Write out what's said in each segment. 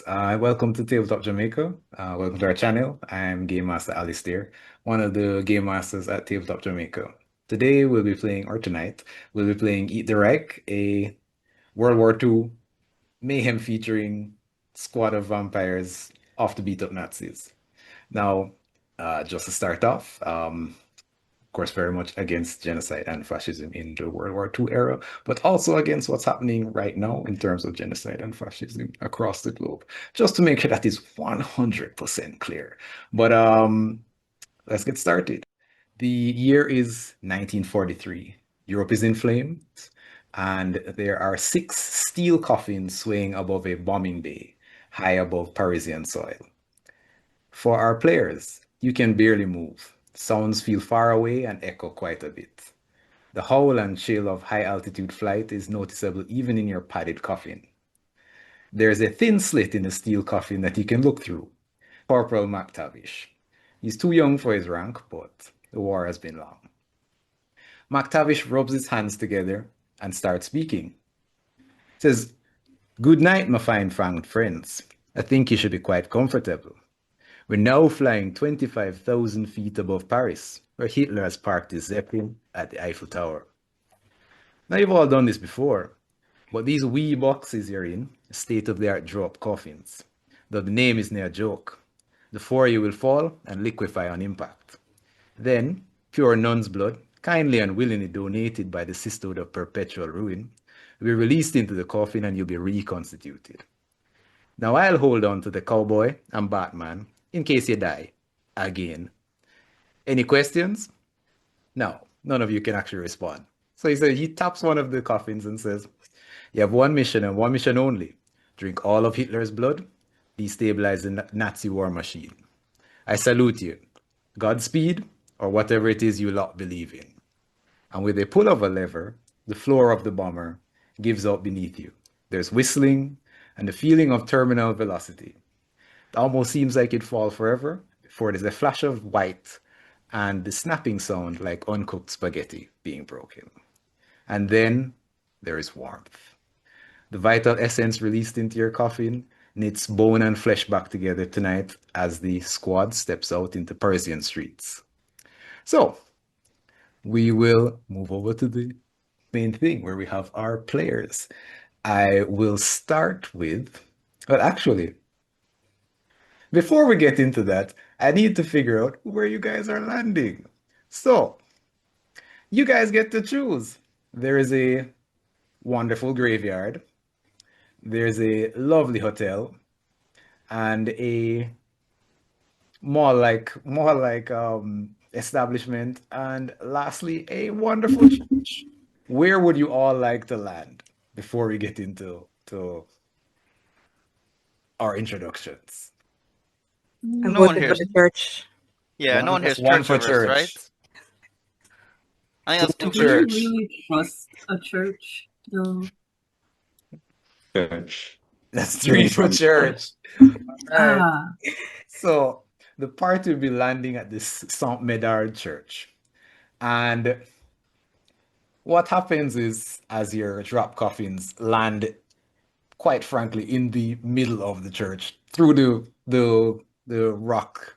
Yes, welcome to TableTop Jamaica. Welcome to our channel. I'm Game Master Alistair, one of the Game Masters at TableTop Jamaica. Today we'll be playing, or tonight, we'll be playing Eat the Reich, a World War II mayhem featuring squad of vampires off to beat up Nazis. Now, just to start off, of course, very much against genocide and fascism in the World War II era, but also against what's happening right now in terms of genocide and fascism across the globe. Just to make sure that is 100% clear. But let's get started. The year is 1943. Europe is in flames, and there are six steel coffins swaying above a bombing bay, high above Parisian soil. For our players, you can barely move. Sounds feel far away and echo quite a bit. The howl and chill of high-altitude flight is noticeable even in your padded coffin. There's a thin slit in the steel coffin that you can look through. Corporal McTavish. He's too young for his rank, but the war has been long. McTavish rubs his hands together and starts speaking. He says, "Good night, my fine friends. I think you should be quite comfortable. We're now flying 25,000 feet above Paris, where Hitler has parked his Zeppelin at the Eiffel Tower. Now you've all done this before, but these wee boxes you're in, state-of-the-art drop coffins. Though the name is no joke. The four of you will fall and liquefy on impact. Then, pure nun's blood, kindly and willingly donated by the Sisterhood of Perpetual Ruin, will be released into the coffin and you'll be reconstituted. Now I'll hold on to the cowboy and Batman in case you die again. Any questions?" No, none of you can actually respond. So he taps one of the coffins and says, "You have one mission and one mission only. Drink all of Hitler's blood, destabilize the Nazi war machine. I salute you. Godspeed, or whatever it is you lot believe in." And with a pull of a lever, the floor of the bomber gives out beneath you. There's whistling and the feeling of terminal velocity. It almost seems like it'd fall forever before there's a flash of white and the snapping sound like uncooked spaghetti being broken. And then there is warmth. The vital essence released into your coffin knits bone and flesh back together tonight as the squad steps out into Parisian streets. So, we will move over to the main thing where we have our players. I will start with, well, actually, before we get into that, I need to figure out where you guys are landing. So, you guys get to choose. There is a wonderful graveyard, there's a lovely hotel, and a more like establishment, and lastly, a wonderful church. Where would you all like to land before we get into our introductions? I'm No one voting here. for the church. Yeah, no one here is One for church-averse, right? church. I think that's Two two for for church. Do you really trust a church, though? Church. That's three for church. All right. Ah, So the party will be landing at this Saint Medard Church. And what happens is, as your drop coffins land, quite frankly, in the middle of the church, through the rock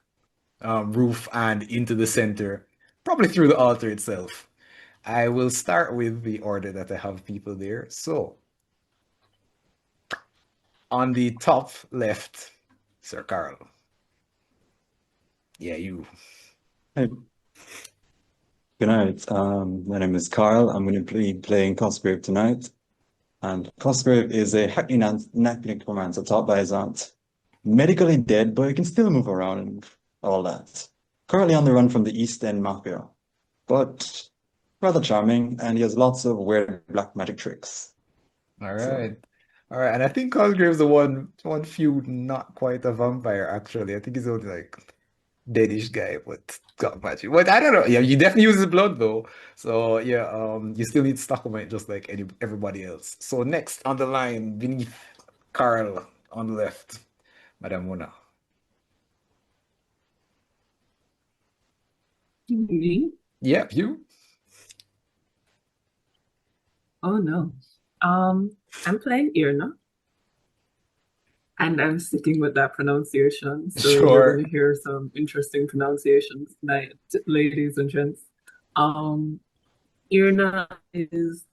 roof and into the center, probably through the altar itself. I will start with the order that I have people there. So, on the top left, Sir Carl. Yeah, you. Hey. Good night. My name is Carl. I'm going to be playing Cosgrave tonight. And Cosgrave is a Hackney necromancer taught by his aunt. Medically dead, but he can still move around and all that. Currently on the run from the East End Mafia, but rather charming, and he has lots of weird black magic tricks. All So- right. All right. And I think Cosgrave's the one few not quite a vampire, actually. I think he's only like deadish guy, but got magic. But I don't know. Yeah, you definitely use his blood though. So yeah, you still need stock on it just like everybody else. So next on the line, beneath Carl on the left, Madame Mona. me? Yep, you. Oh no. I'm playing Iryna. and I'm sticking with that pronunciation. So you're Sure. going to hear some interesting pronunciations tonight, ladies and gents. Iryna is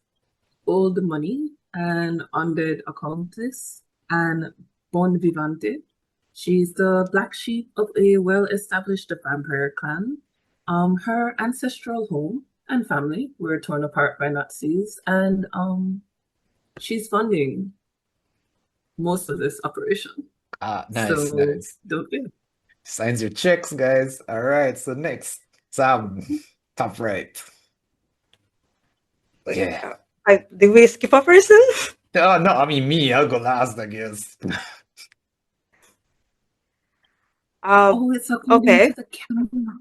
old money and undead accomplice and bon vivante. She's the black sheep of a well-established vampire clan. Her ancestral home and family were torn apart by Nazis, and she's funding most of this operation. Nice, So nice. yeah. Signs your checks, guys. All right, so next, Sam, top right. Yeah. Did we skip a person? Oh, no, I mean me. I'll go last, I guess. Oh, it's according Okay. to the camera.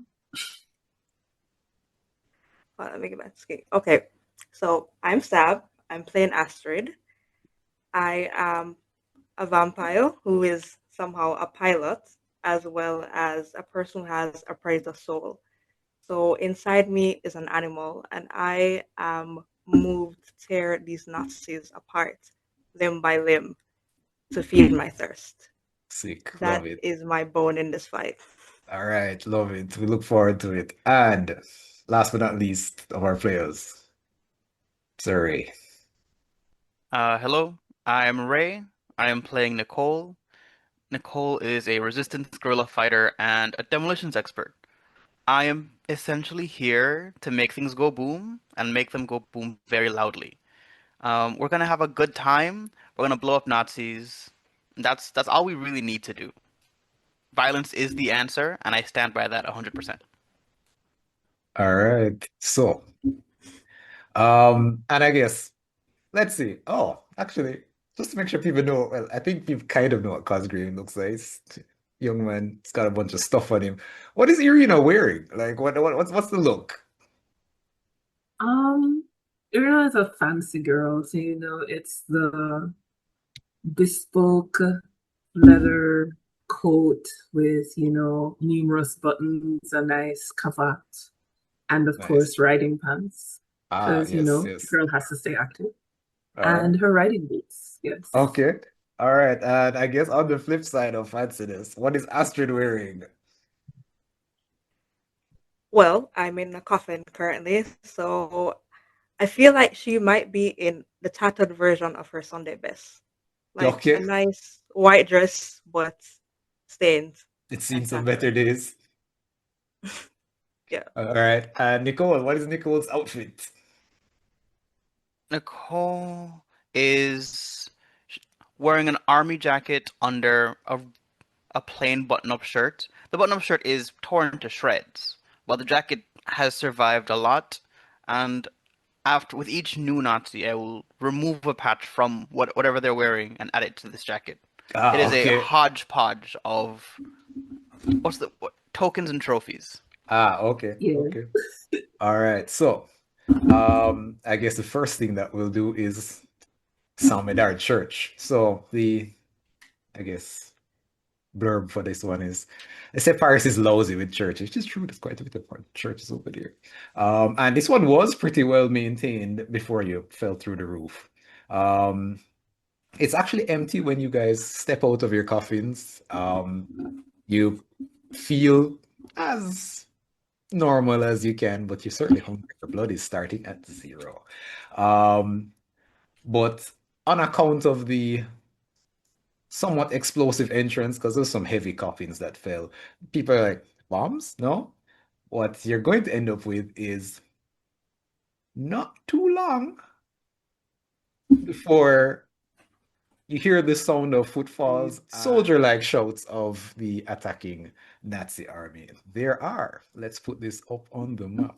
Let me get back to screen. Okay, so I'm Sab. I'm playing Astrid. I am a vampire who is somehow a pilot, as well as a person who has a predator soul. So inside me is an animal, and I am moved to tear these Nazis apart, limb by limb, to feed my thirst. Sick. That Love it. is my bone in this fight. All right, love it. We look forward to it. And last but not least of our players, Sir. Hello, I am Ray. I am playing Nicole. Nicole is a resistance guerrilla fighter and a demolitions expert. I am essentially here to make things go boom and make them go boom very loudly. We're gonna have a good time. We're gonna blow up Nazis. That's all we really need to do. Violence is the answer, and I stand by that 100%. All right. So, and I guess let's see. Oh, actually, just to make sure people know, well, I think people kind of know what Cosgrave looks like. Young man, he's got a bunch of stuff on him. What is Iryna wearing? Like, what's the look? Iryna is a fancy girl, so it's the bespoke leather coat with numerous buttons, a nice cravat, and of Nice. course riding pants, because Yes, the yes. girl has to stay active, All and right. her riding boots. Yes. Okay. All right. And I guess on the flip side of fanciness, what is Astrid wearing? Well, I'm in a coffin currently, so I feel like she might be in the tattered version of her Sunday best. Like Okay. a nice white dress, but stained It's and seen some tattered. better days. Yeah. All right. And Nicole, what is Nicole's outfit? Nicole is wearing an army jacket under a plain button-up shirt. The button-up shirt is torn to shreds, while the jacket has survived a lot. And with each new Nazi, I will remove a patch from whatever they're wearing and add it to this jacket. It is a Okay. hodgepodge of tokens and trophies. Okay. Yeah. Okay. All right. So, I guess the first thing that we'll do is Salmedar Church. So I guess, blurb for this one is, they say Paris is lousy with churches, which is true. There's quite a bit of churches over there. And this one was pretty well maintained before you fell through the roof. It's actually empty when you guys step out of your coffins. You feel as normal as you can, but you're certainly hungry. Your blood is starting at 0. But on account of the somewhat explosive entrance, because there's some heavy coffins that fell, people are like, bombs? No? What you're going to end up with is not too long before you hear the sound of footfalls, soldier-like shouts of the attacking Nazi army. There are. Let's put this up on the map.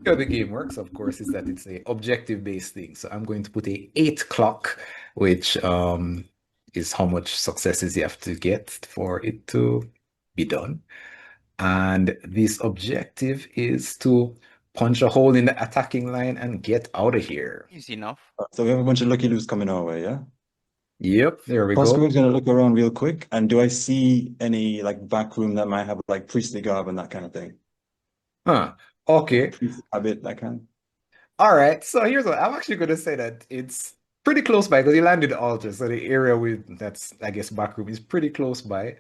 How the game works, of course, is that it's a objective-based thing. So I'm going to put a 8 clock, which is how much successes you have to get for it to be done. And this objective is to punch a hole in the attacking line and get out of here. Easy enough. So we have a bunch of lucky loos coming our way, yeah? Yep, there we go. Cosgrave's gonna look around real quick, and do I see any like back room that might have like priestly garb and that kind of thing? Okay. Priestly habit, that kind. All right. So here's what I'm actually going to say, that it's pretty close by because you landed the altar, so the area with that's I guess back room is pretty close by.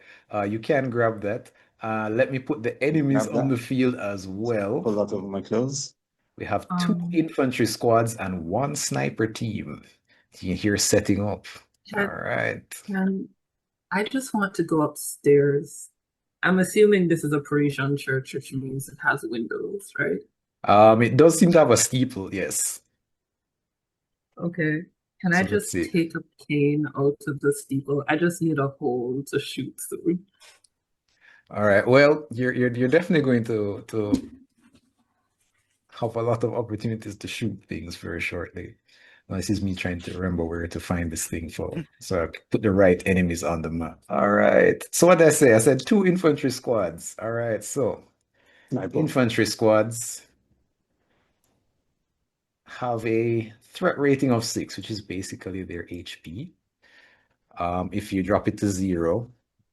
You can grab that. Let me put the enemies Grab on the that. field as well. Pull that over my clothes. We have two infantry squads and one sniper team. You can hear setting up. All right. I just want to go upstairs. I'm assuming this is a Parisian church, which means it has windows, right? It does seem to have a steeple, yes. Okay. Can So I let's just see. take a cane out of the steeple? I just need a hole to shoot through. All right. Well, you're definitely going to have a lot of opportunities to shoot things very shortly. Now, this is me trying to remember where to find this thing for, so I can put the right enemies on the map. All right. So what did I say? I said two infantry squads. All right. So Sniper. infantry squads have a threat rating of 6, which is basically their HP. If you drop it to 0,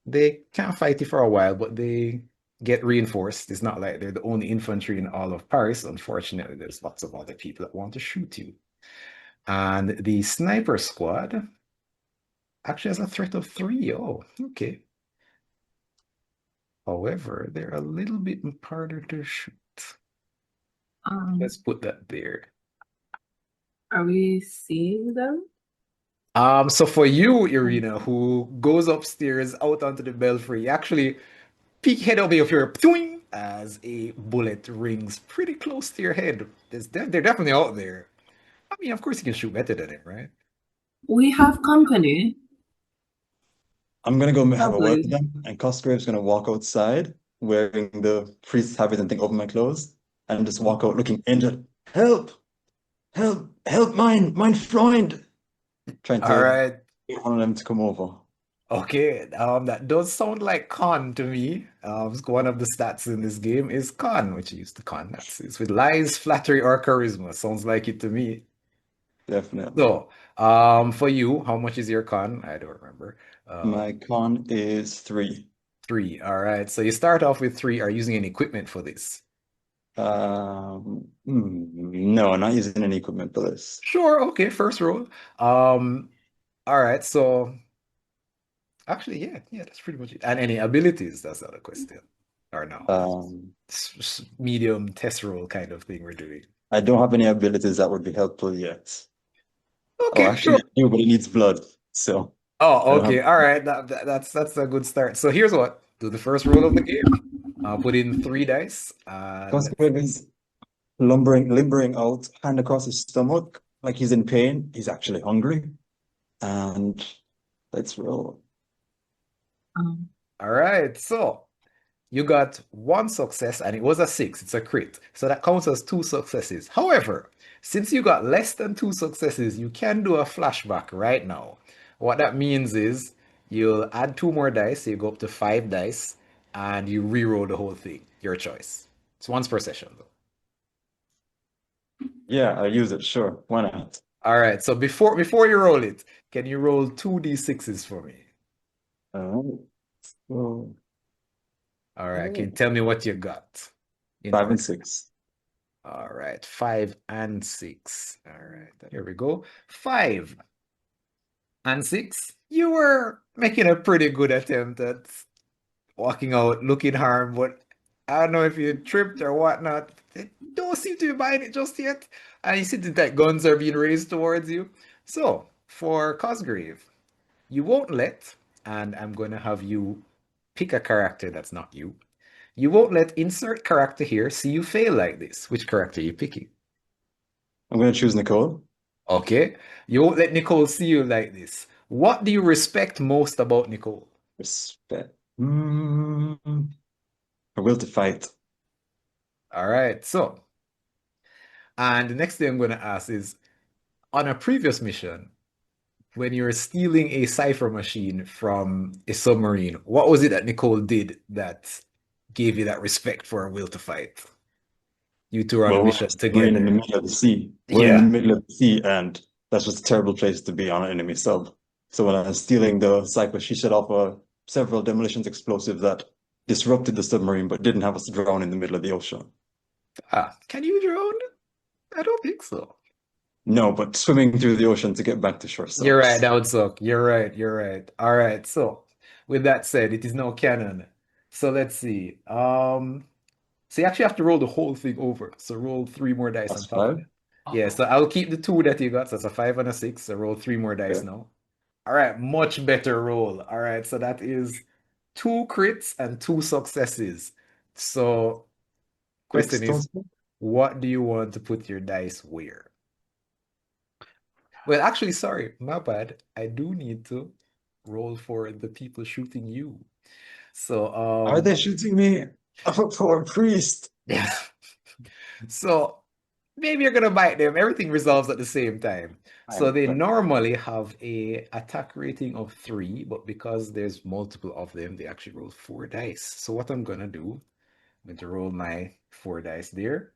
they can't fight you for a while, but they get reinforced. It's not like they're the only infantry in all of Paris. Unfortunately, there's lots of other people that want to shoot you. And the sniper squad actually has a threat of 3. Oh, okay. However, they're a little bit harder to shoot. Let's put that there. Are we seeing them? So for you, Iryna, who goes upstairs out onto the belfry, you actually peek head over your ptoing, as a bullet rings pretty close to your head. They're definitely out there. I mean, of course you can shoot better than it, right? We have company. I'm gonna go have a word Lovely. with them, and Cosgrave's gonna walk outside wearing the priest's habit and thing over my clothes, and just walk out looking injured. Help! Help! Help! Mein Freund! Trying All to right. get one of them to come over. Okay, that does sound like con to me. One of the stats in this game is con, which you use to con. It's with lies, flattery, or charisma. Sounds like it to me. Definitely. So, for you, how much is your con? I don't remember. My con is 3. 3. All right. So you start off with 3. Are you using any equipment for this? No, not using any equipment for this. Sure. Okay. First roll. All right. So actually, yeah, that's pretty much it. And any abilities? That's not a question. Or no? Medium test roll kind of thing we're doing. I don't have any abilities that would be helpful yet. Okay, actually, sure. nobody needs blood, so. Oh, okay. All right. That's a good start. So here's what. Do the first roll of the game. I'll put in 3 dice. Cosgrave is limbering out, hand across his stomach, like he's in pain. He's actually hungry. And let's roll. All right. So you got 1 success and it was a 6. It's a crit. So that counts as 2 successes. However, since you got less than 2 successes, you can do a flashback right now. What that means is you'll add 2 more dice. So you go up to 5 dice and you re-roll the whole thing. Your choice. It's once per session though. Yeah, I'll use it. Sure. Why not? All right. So before you roll it, can you roll 2d6s for me? So, All right. Can you tell me what you got? 5 and 6. All right. 5 and 6. All right. Here we go. 5 and 6. You were making a pretty good attempt at walking out looking harmed, but I don't know if you tripped or whatnot. They don't seem to be buying it just yet. And you see that guns are being raised towards you. So, for Cosgrave, you won't let, and I'm going to have you pick a character that's not you. You won't let insert character here see you fail like this. Which character are you picking? I'm going to choose Nicole. Okay. You won't let Nicole see you like this. What do you respect most about Nicole? Respect. Her will to fight. All right. So, and the next thing I'm going to ask is, on a previous mission, when you were stealing a cipher machine from a submarine, what was it that Nicole did that gave you that respect for her will to fight? You two are on a mission together. We're in the middle of the sea. We're in the middle of the sea, and that's just a terrible place to be on an enemy sub. So when I was stealing the cipher, she set off several demolitions explosives that disrupted the submarine, but didn't have us drown in the middle of the ocean. Can you drown? I don't think so. No, but swimming through the ocean to get back to shore You're right, sucks. that would suck. You're right, you're right. All right, so with that said, it is now canon. So let's see. So you actually have to roll the whole thing over. So roll three more dice on That's top of five. it. Yeah, so I'll keep the two that you got. So that's a 5 and a 6. So roll three more dice Okay. now. All right, much better roll. All right, so that is two crits and two successes. So Crits question don't is, suck. what do you want to put your dice where? Well, actually, sorry, my bad. I do need to roll for the people shooting you. So, Are they shooting me? I'm a poor priest. yeah. So maybe you're gonna bite them. Everything resolves at the same time. So Fine, they fine. normally have a attack rating of 3, but because there's multiple of them, they actually roll 4 dice. So what I'm gonna do, I'm going to roll my 4 dice there,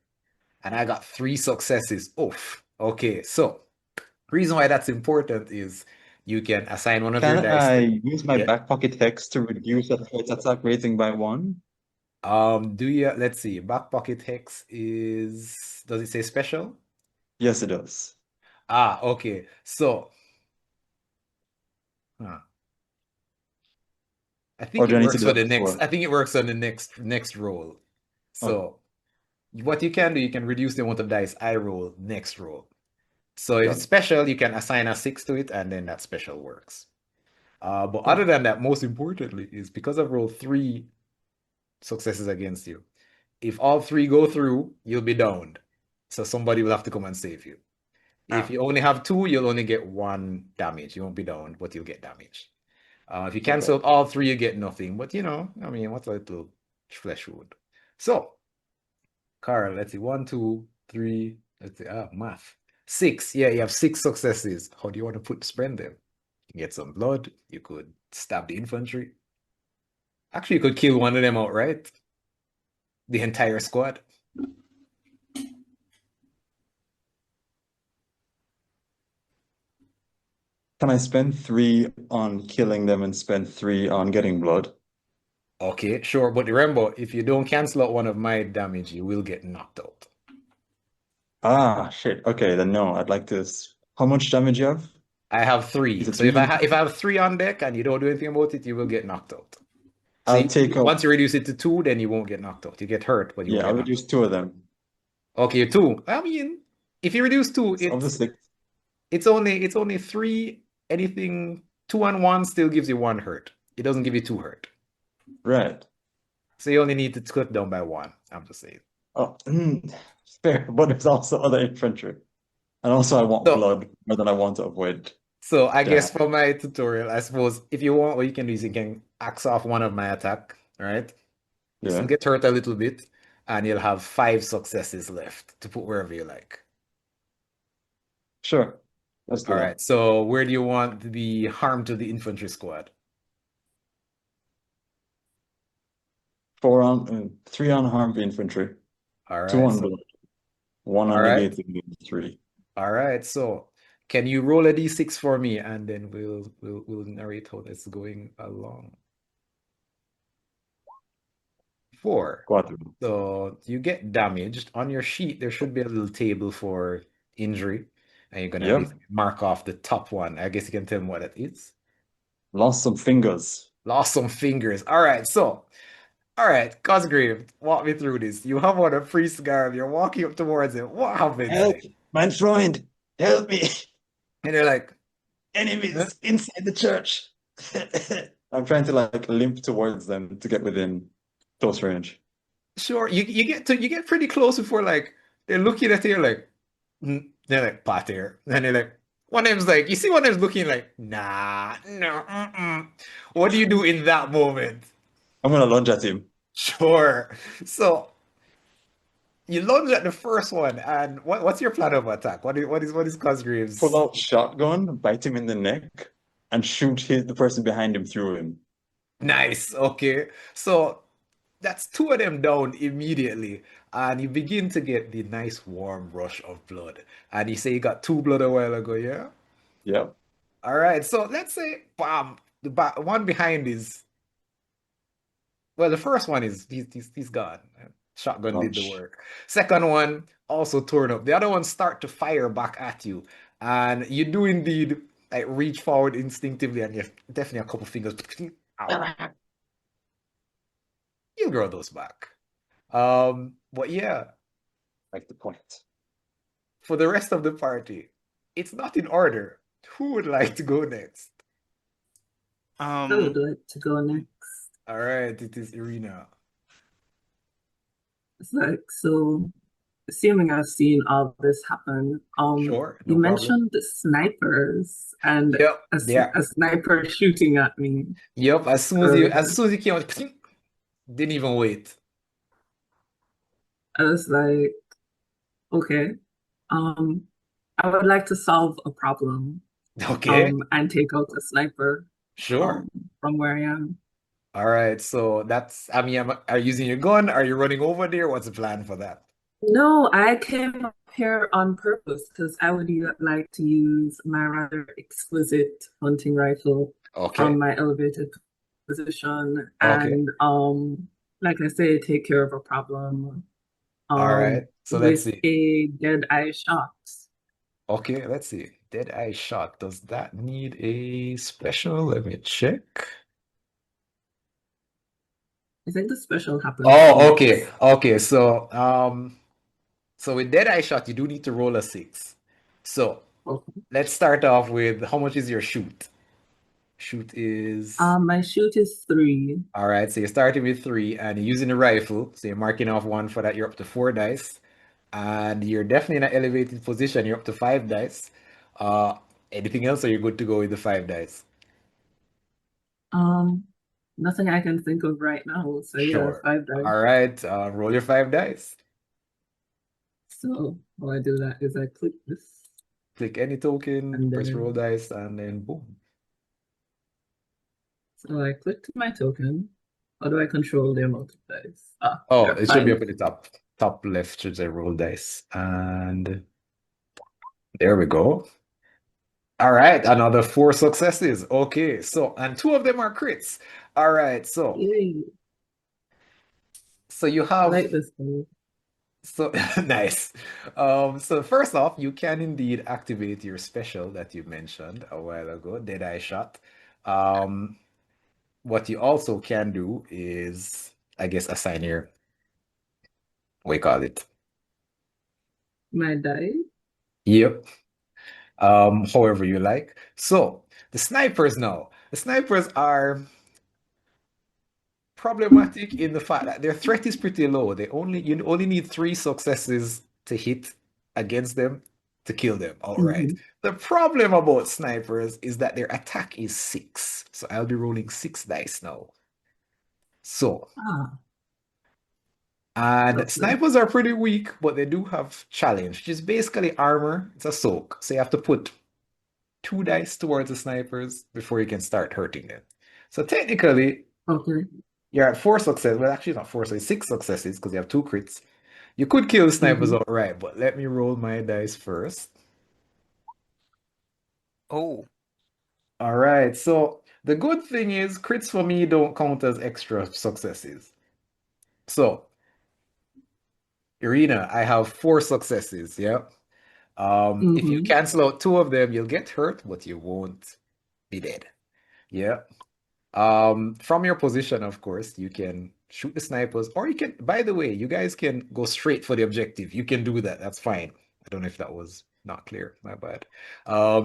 and I got 3 successes. Oof. Okay, so reason why that's important is you can assign one of your Can dice I to, use my yeah. back pocket hex to reduce the threat attack rating by 1? Do you, let's see, back pocket hex is, does it say special? Yes, it does. Ah, okay. So, huh. I Or think do it I need to works do for that the next, before? I think it works on the next roll. Okay, So, what you can do, you can reduce the amount of dice I roll next roll. So if it's done. special, you can assign a 6 to it, and then that special works. But Cool. other than that, most importantly, is because I've rolled 3 successes against you. If all 3 go through, you'll be downed. So somebody will have to come and save you. If Ow. you only have 2, you'll only get 1 damage. You won't be downed, but you'll get damaged. If you Okay. cancel out all 3, you get nothing. But you know, I mean, what's a little flesh wound? So, Carl, let's see. 1, 2, 3. Let's see. Math. 6. Yeah, you have 6 successes. How do you want to spend them? You can get some blood. You could stab the infantry. Actually, you could kill one of them outright. The entire squad. Can I spend 3 on killing them and spend 3 on getting blood? Okay, sure. But remember, if you don't cancel out one of my damage, you will get knocked out. Ah, shit. Okay, then no. I'd like to. How much damage you have? I have Is 3. it So if 3? if I have 3 on deck and you don't do anything about it, you will get knocked out. So I'll take out. once you reduce it to 2, then you won't get knocked out. You get hurt, but you won't Yeah, I'll get knocked reduce 2 of them. out. Okay, 2. I mean, if you reduce 2, So of the 6. it's only 3. Anything 2 and 1 still gives you 1 hurt. It doesn't give you 2 hurt. Right. So you only need to cut down by 1. I'm just saying. Oh, fair. But there's also other infantry. And also I want So blood more than I want to avoid So I guess death. for my tutorial, I suppose if you want, what you can do is you can axe off one of my attack, right? You still Yeah. get hurt a little bit, and you'll have 5 successes left to put wherever you like. Sure. Let's do All that. right, so where do you want the harm to the infantry squad? 3 unharmed infantry, All 2 right, on so blood, 1 all on right, negating the 3. all right. So can you roll a d6 for me, and then we'll narrate how that's going along. 4. 4. So you get damaged. On your sheet, there should be a little table for injury, and you're gonna Yep. basically mark off the top one. I guess you can tell me what that is. Lost some fingers. Lost some fingers. All right, Cosgrave, walk me through this. You have on a priest garb, you're walking up towards it. What happens Help, next? mein Freund, help me. And they're like, huh? Enemies inside the church. I'm trying to like limp towards them to get within close range. Sure. You get pretty close before like they're looking at you like they're like Pater. And they're like one of them's like, you see one of them's looking like, nah, no, What do you do in that moment? I'm gonna lunge at him. Sure. So you lunge at the first one, and what's your plan of attack? What is Cosgrave's? Pull out shotgun, bite him in the neck, and shoot the person behind him through him. Nice. Okay. So that's 2 of them down immediately, and you begin to get the nice warm rush of blood. And you say you got 2 blood a while ago, yeah? Yep. All right. So let's say, bam, the one behind is, well, the first one is he's gone. Shotgun did the Ouch. work. Second one, also torn up. The other one start to fire back at you. And you do indeed like reach forward instinctively and you definitely a couple fingers. Ow. You'll grow those back. But yeah, Like the point. for the rest of the party, it's not in order. Who would like to go next? I would Um, like to go next. All right, it is Iryna. It's like, so assuming I've seen all this happen, Sure, you no problem. mentioned the snipers and Yep, yeah. a sniper shooting at me. Yep, as soon as you came out, didn't even wait. I was like, okay, I would like to solve a problem, Okay, and take out a sniper, sure. from where I am. All right, so that's, I mean, are you using your gun? Are you running over there? What's the plan for that? No, I came up here on purpose because I would like to use my rather exquisite hunting rifle Okay, from my elevated position okay. and, like I say, take care of a problem All right, so let's with see. a dead eye shot. Okay, let's see. Dead Eye Shot. Does that need a special? Let me check. I think the special happens Oh, okay. once. Okay, so with Dead Eye Shot, you do need to roll a 6. So Okay. let's start off with how much is your shoot? Shoot is My shoot is 3. all right, so you're starting with 3 and you're using a rifle. So you're marking off 1 for that, you're up to 4 dice. And you're definitely in an elevated position, you're up to 5 dice. Uh, anything else, or you're good to go with the 5 dice? Um, Nothing I can think of right now. So yeah, Sure. 5 dice. All right, roll your 5 dice. So how I do that is I click this Click any token, and press roll then dice, and then boom. so I clicked my token. How do I control the amount of dice? Ah, Oh, there are it should be 5. up at the top left, should say roll dice. And there we go. All right, another 4 successes. Okay, so and 2 of them are crits. All right, Yay! so you I have like this one. so nice. So first off, you can indeed activate your special that you mentioned a while ago, Dead Eye Shot. Um, what you also can do is, I guess, assign your, what you call it? My die. Yep. However you like. So the snipers now. The snipers are problematic in the fact that their threat is pretty low. You only need 3 successes to hit against them to kill them outright. Mm-hmm. The problem about snipers is that their attack is 6. So I'll be rolling 6 dice now. So, Ah, and lovely. snipers are pretty weak, but they do have challenge, which is basically armor. It's a soak. So you have to put 2 dice towards the snipers before you can start hurting them. So technically, Okay. you're at 4 successes. Well, actually, not 4, so it's 6 successes because you have 2 crits. You could kill the snipers Mm-hmm. outright, but let me roll my dice first. oh, All right, so the good thing is crits for me don't count as extra successes. So, Iryna, I have 4 successes, yeah? If you Mm-hmm. cancel out 2 of them, you'll get hurt, but you won't be dead. Yeah. From your position, of course, you can shoot the snipers, or you can, by the way, you guys can go straight for the objective. You can do that. That's fine. I don't know if that was not clear. My bad.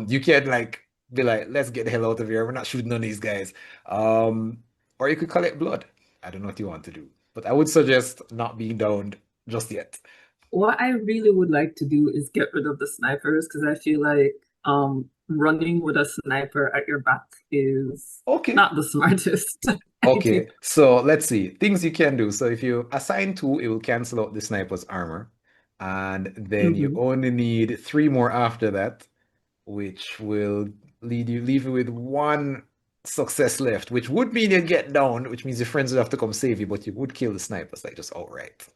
You can like be like, let's get the hell out of here. We're not shooting on these guys. Or you could collect blood. I don't know what you want to do, but I would suggest not being downed just yet. What I really would like to do is get rid of the snipers because I feel like running with a sniper at your back is Okay. not the smartest idea. Okay, so let's see. Things you can do. So if you assign 2, it will cancel out the sniper's armor. And then you Mm-hmm. only need 3 more after that, which will leave you with 1 success left, which would mean you get down, which means your friends would have to come save you, but you would kill the snipers, like just outright.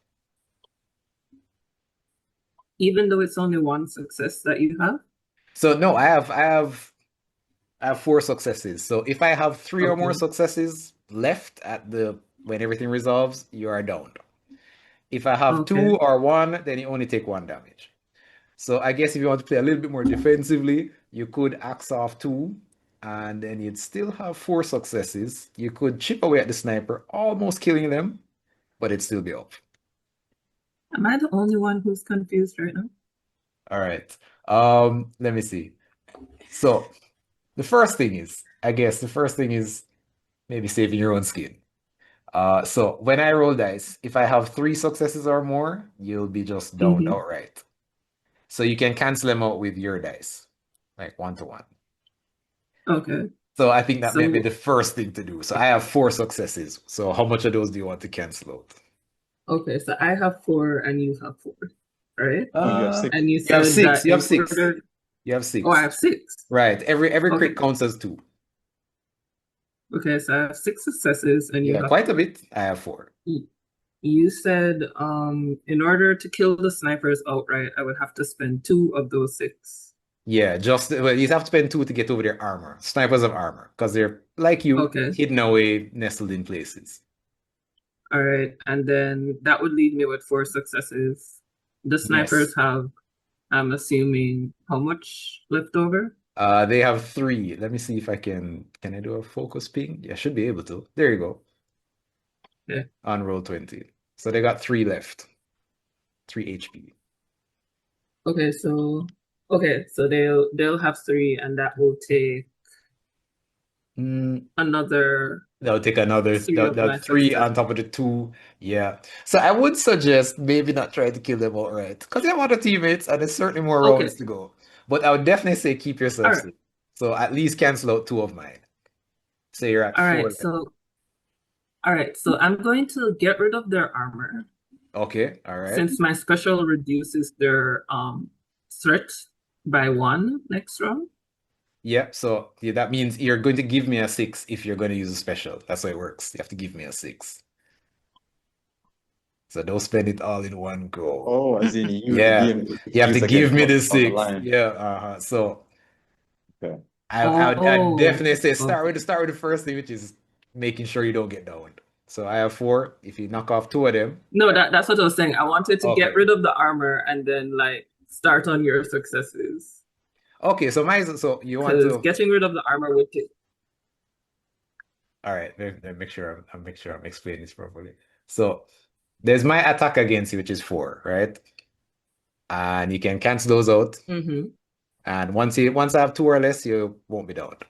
Even though it's only 1 success that you have. So no, I have 4 successes. So if I have 3 or more Okay. successes left at the when everything resolves, you are down. If I have Okay. 2 or 1, then you only take 1 damage. So I guess if you want to play a little bit more defensively, you could axe off 2, and then you'd still have 4 successes. You could chip away at the sniper, almost killing them, but it'd still be off. Am I the only one who's confused right now? All right. Let me see. So the first thing is, I guess the first thing is maybe saving your own skin. So when I roll dice, if I have 3 successes or more, you'll be just downed Mm-hmm. outright. So you can cancel them out with your dice, like 1-to-1. Okay. So I think that might be So the first thing to do. So I have 4 successes. So how much of those do you want to cancel out? okay, so I have 4 and you have 4, right? Oh, you have 6. And you You have said 6. that You have in 6. order. You have Oh, I 6. have 6. Right. Every Okay. crit counts as 2. Okay, so I have 6 successes and you Yeah, have quite a 4. bit. I have 4. You said in order to kill the snipers outright, I would have to spend 2 of those 6. Yeah, well, you have to spend 2 to get over their armor. Snipers have armor because they're like you, Okay. hidden away, nestled in places. All right, and then that would leave me with 4 successes. The Yes. snipers have, I'm assuming, how much left over? They have 3. Let me see if I can I do a focus ping? Yeah, I should be able to. There you go. Yeah. On roll 20. So they got 3 left. 3 HP. Okay, so they'll have 3, and that will take another That'll take another 3 of my 3 on successes. top of the 2. Yeah. So I would suggest maybe not try to kill them outright. Because you have other teammates and there's certainly more Okay. rounds to go. But I would definitely say keep yourself All right. safe. So at least cancel out 2 of mine. So you're at All 4 right, left. so I'm going to get rid of their armor Okay, all right. since my special reduces their threat by 1 next round. Yeah, so yeah, that means you're going to give me a 6 if you're going to use a special. That's how it works. You have to give me a 6. So don't spend it all in one go. Oh, as in you Yeah, the game you have to give me the on the 6. line. Yeah, so Okay. I'd definitely say okay. start with the first thing, which is making sure you don't get downed. So I have 4. If you knock off 2 of them, No, that's what I was saying. I wanted to get Okay. rid of the armor and then like start on your successes. okay. So you want Because to. getting rid of the armor would take. All right, let me make sure I'm explaining this properly. So there's my attack against you, which is 4, right? And you can cancel those out. Mm-hmm. And once I have 2 or less, you won't be downed.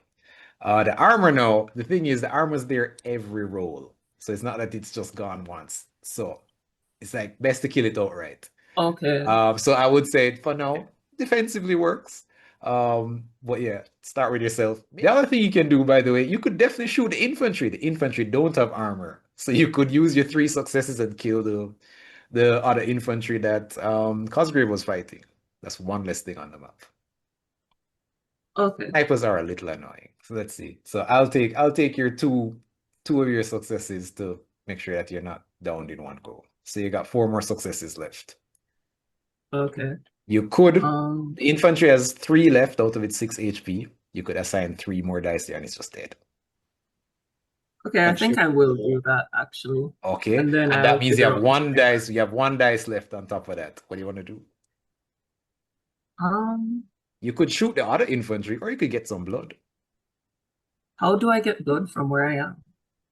The armor now, the thing is the armor's there every roll. So it's not that it's just gone once. So it's like best to kill it outright. Okay. So I would say for now, defensively works. But yeah, start with yourself. The other thing you can do, by the way, you could definitely shoot the infantry. The infantry don't have armor. So you could use your 3 successes and kill the other infantry that Cosgrave was fighting. That's one less thing on the map. Okay. Snipers are a little annoying. So let's see. So I'll take your two of your successes to make sure that you're not downed in one go. So you got 4 more successes left. Okay. You could Um. the infantry has 3 left out of its 6 HP. You could assign 3 more dice there and it's just dead. Okay, I think I will do that actually. Okay. And then And I'll that means you figure have out 1 dice. You have 1 dice left on top of that. What do you want to do? You could shoot the other infantry or you could get some blood. How do I get blood from where I am?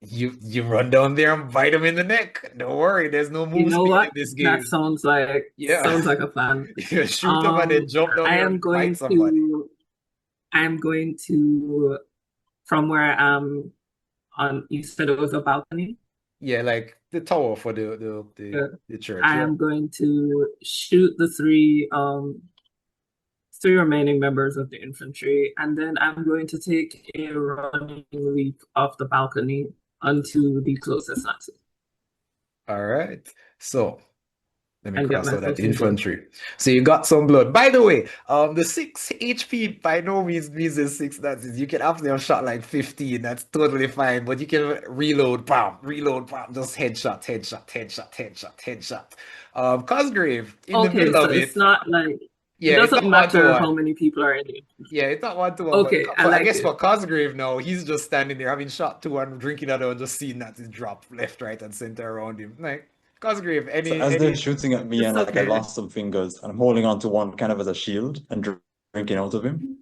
You run down there and bite them in the neck. Don't worry, there's no move You know speed what? in this game. That sounds like a plan. You shoot them and then jump down I there am and going fight somebody. I'm going to from where I am on you said it was a balcony? Yeah, like the tower for the church. I am going to shoot the 3 remaining members of the infantry, and then I'm going to take a running leap off the balcony onto the closest Nazi. All right. So let me And get cross out that myself some blood. infantry. So you got some blood. By the way, the 6 HP by no means there's 6 Nazis. You can after a shot like 15. That's totally fine. But you can reload, bam, just headshot. Cosgrave in the middle of it. It's not like Yeah, it it's doesn't not matter 1-to-1. how many people are in it. Yeah, it's not 1-to-1. Okay, but I I like guess it. for Cosgrave now, he's just standing there having shot 2 and drinking that and just seeing that it drop left, right, and center around him. Like, Cosgrave, So any as they're any shooting at me It's and like I okay. lost some fingers and I'm holding on to one kind of as a shield and drinking out of him.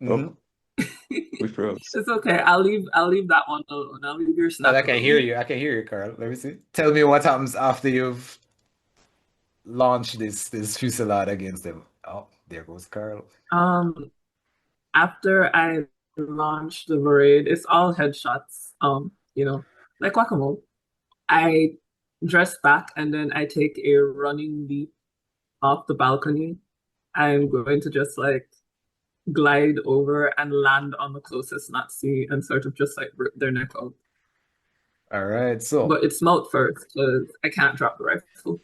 Mhm. Oh, we froze. It's okay. I'll leave that one alone. I'll leave your Oh, snap I can hear alone. you. I can hear you, Carl. Let me see. Tell me what happens after you've launched this fusillade against them. Oh, there goes Carl. After I launch the parade, it's all headshots. Like whack-a-mole. I dress back and then I take a running leap off the balcony. I'm going to just like glide over and land on the closest Nazi and sort of just like rip their neck out. All right, so But it's mouth first because I can't drop the rifle.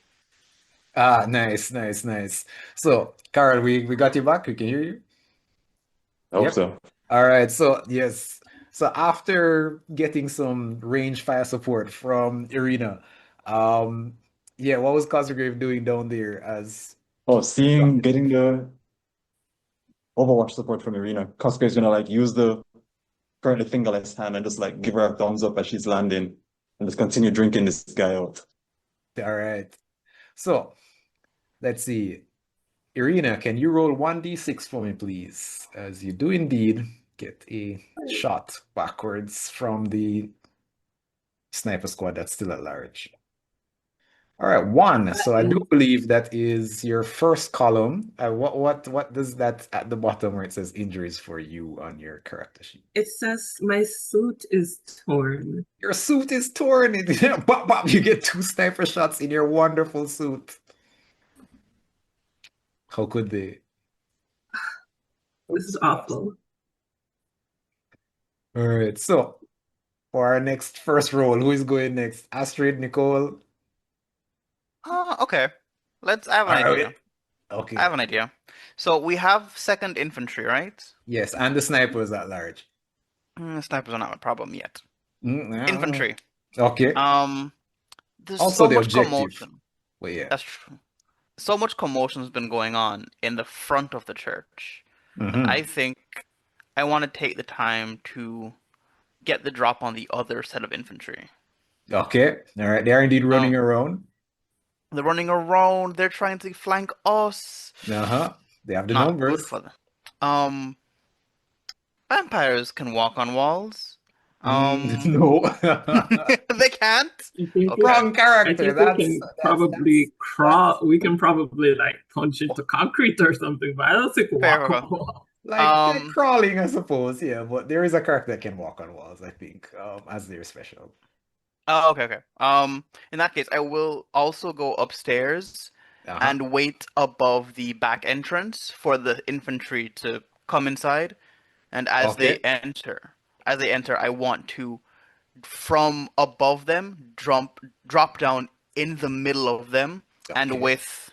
nice. So, Carl, we got you back. We can hear you. I hope Yep. so. All right. So yes. So after getting some range fire support from Iryna, um, yeah, what was Cosgrave doing down there as Oh, getting the Overwatch support from Iryna. Cosgrave's gonna like use the currently fingerless hand and just like give her a thumbs up as she's landing and just continue drinking this guy out. all right. So let's see. Iryna, can you roll 1d6 for me, please? As you do indeed get a shot backwards from the sniper squad that's still at large. All right, one. So I do believe that is your first column. What does that at the bottom where it says injuries for you on your character sheet? It says my suit is torn. Your suit is torn. Bop, bop, you get 2 sniper shots in your wonderful suit. How could they? This is awful. All right, so for our next first roll, who is going next? Astrid, Nicole? Okay. I have an All idea. right. Okay. I have an idea. So we have second infantry, right? Yes, and the snipers at large. Snipers are not a problem yet. Yeah. Infantry. Okay. There's Also so the much objective. commotion. Well, yeah. That's true. So much commotion's been going on in the front of the church. Mhm. I think I want to take the time to get the drop on the other set of infantry. Okay. All right. They are indeed running around. They're running around. They're trying to flank us. Uh-huh. They have the Not good numbers. for them. Vampires can walk on walls. No. They can't. I think Okay. Wrong I character. think we can probably crawl. We can probably like punch into concrete or something, but I don't think Fair, walk fair. on wall. Like crawling, I suppose. Yeah, but there is a character that can walk on walls, I think, as their special. Oh, okay. In that case, I will also go upstairs and wait above the back entrance for the infantry to come inside. And as they enter, I want to, from above them, drop down in the middle of them, and with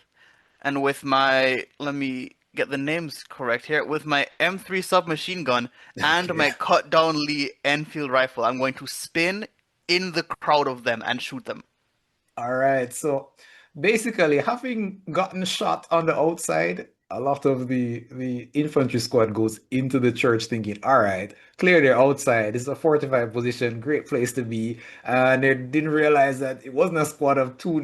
my, let me get the names correct here, with my M3 submachine gun and my cut down Lee Enfield rifle, I'm going to spin in the crowd of them and shoot them. All right. So basically, having gotten shot on the outside, a lot of the infantry squad goes into the church thinking, all right, clear they're outside. This is a fortified position, great place to be. And they didn't realize that it wasn't a squad of two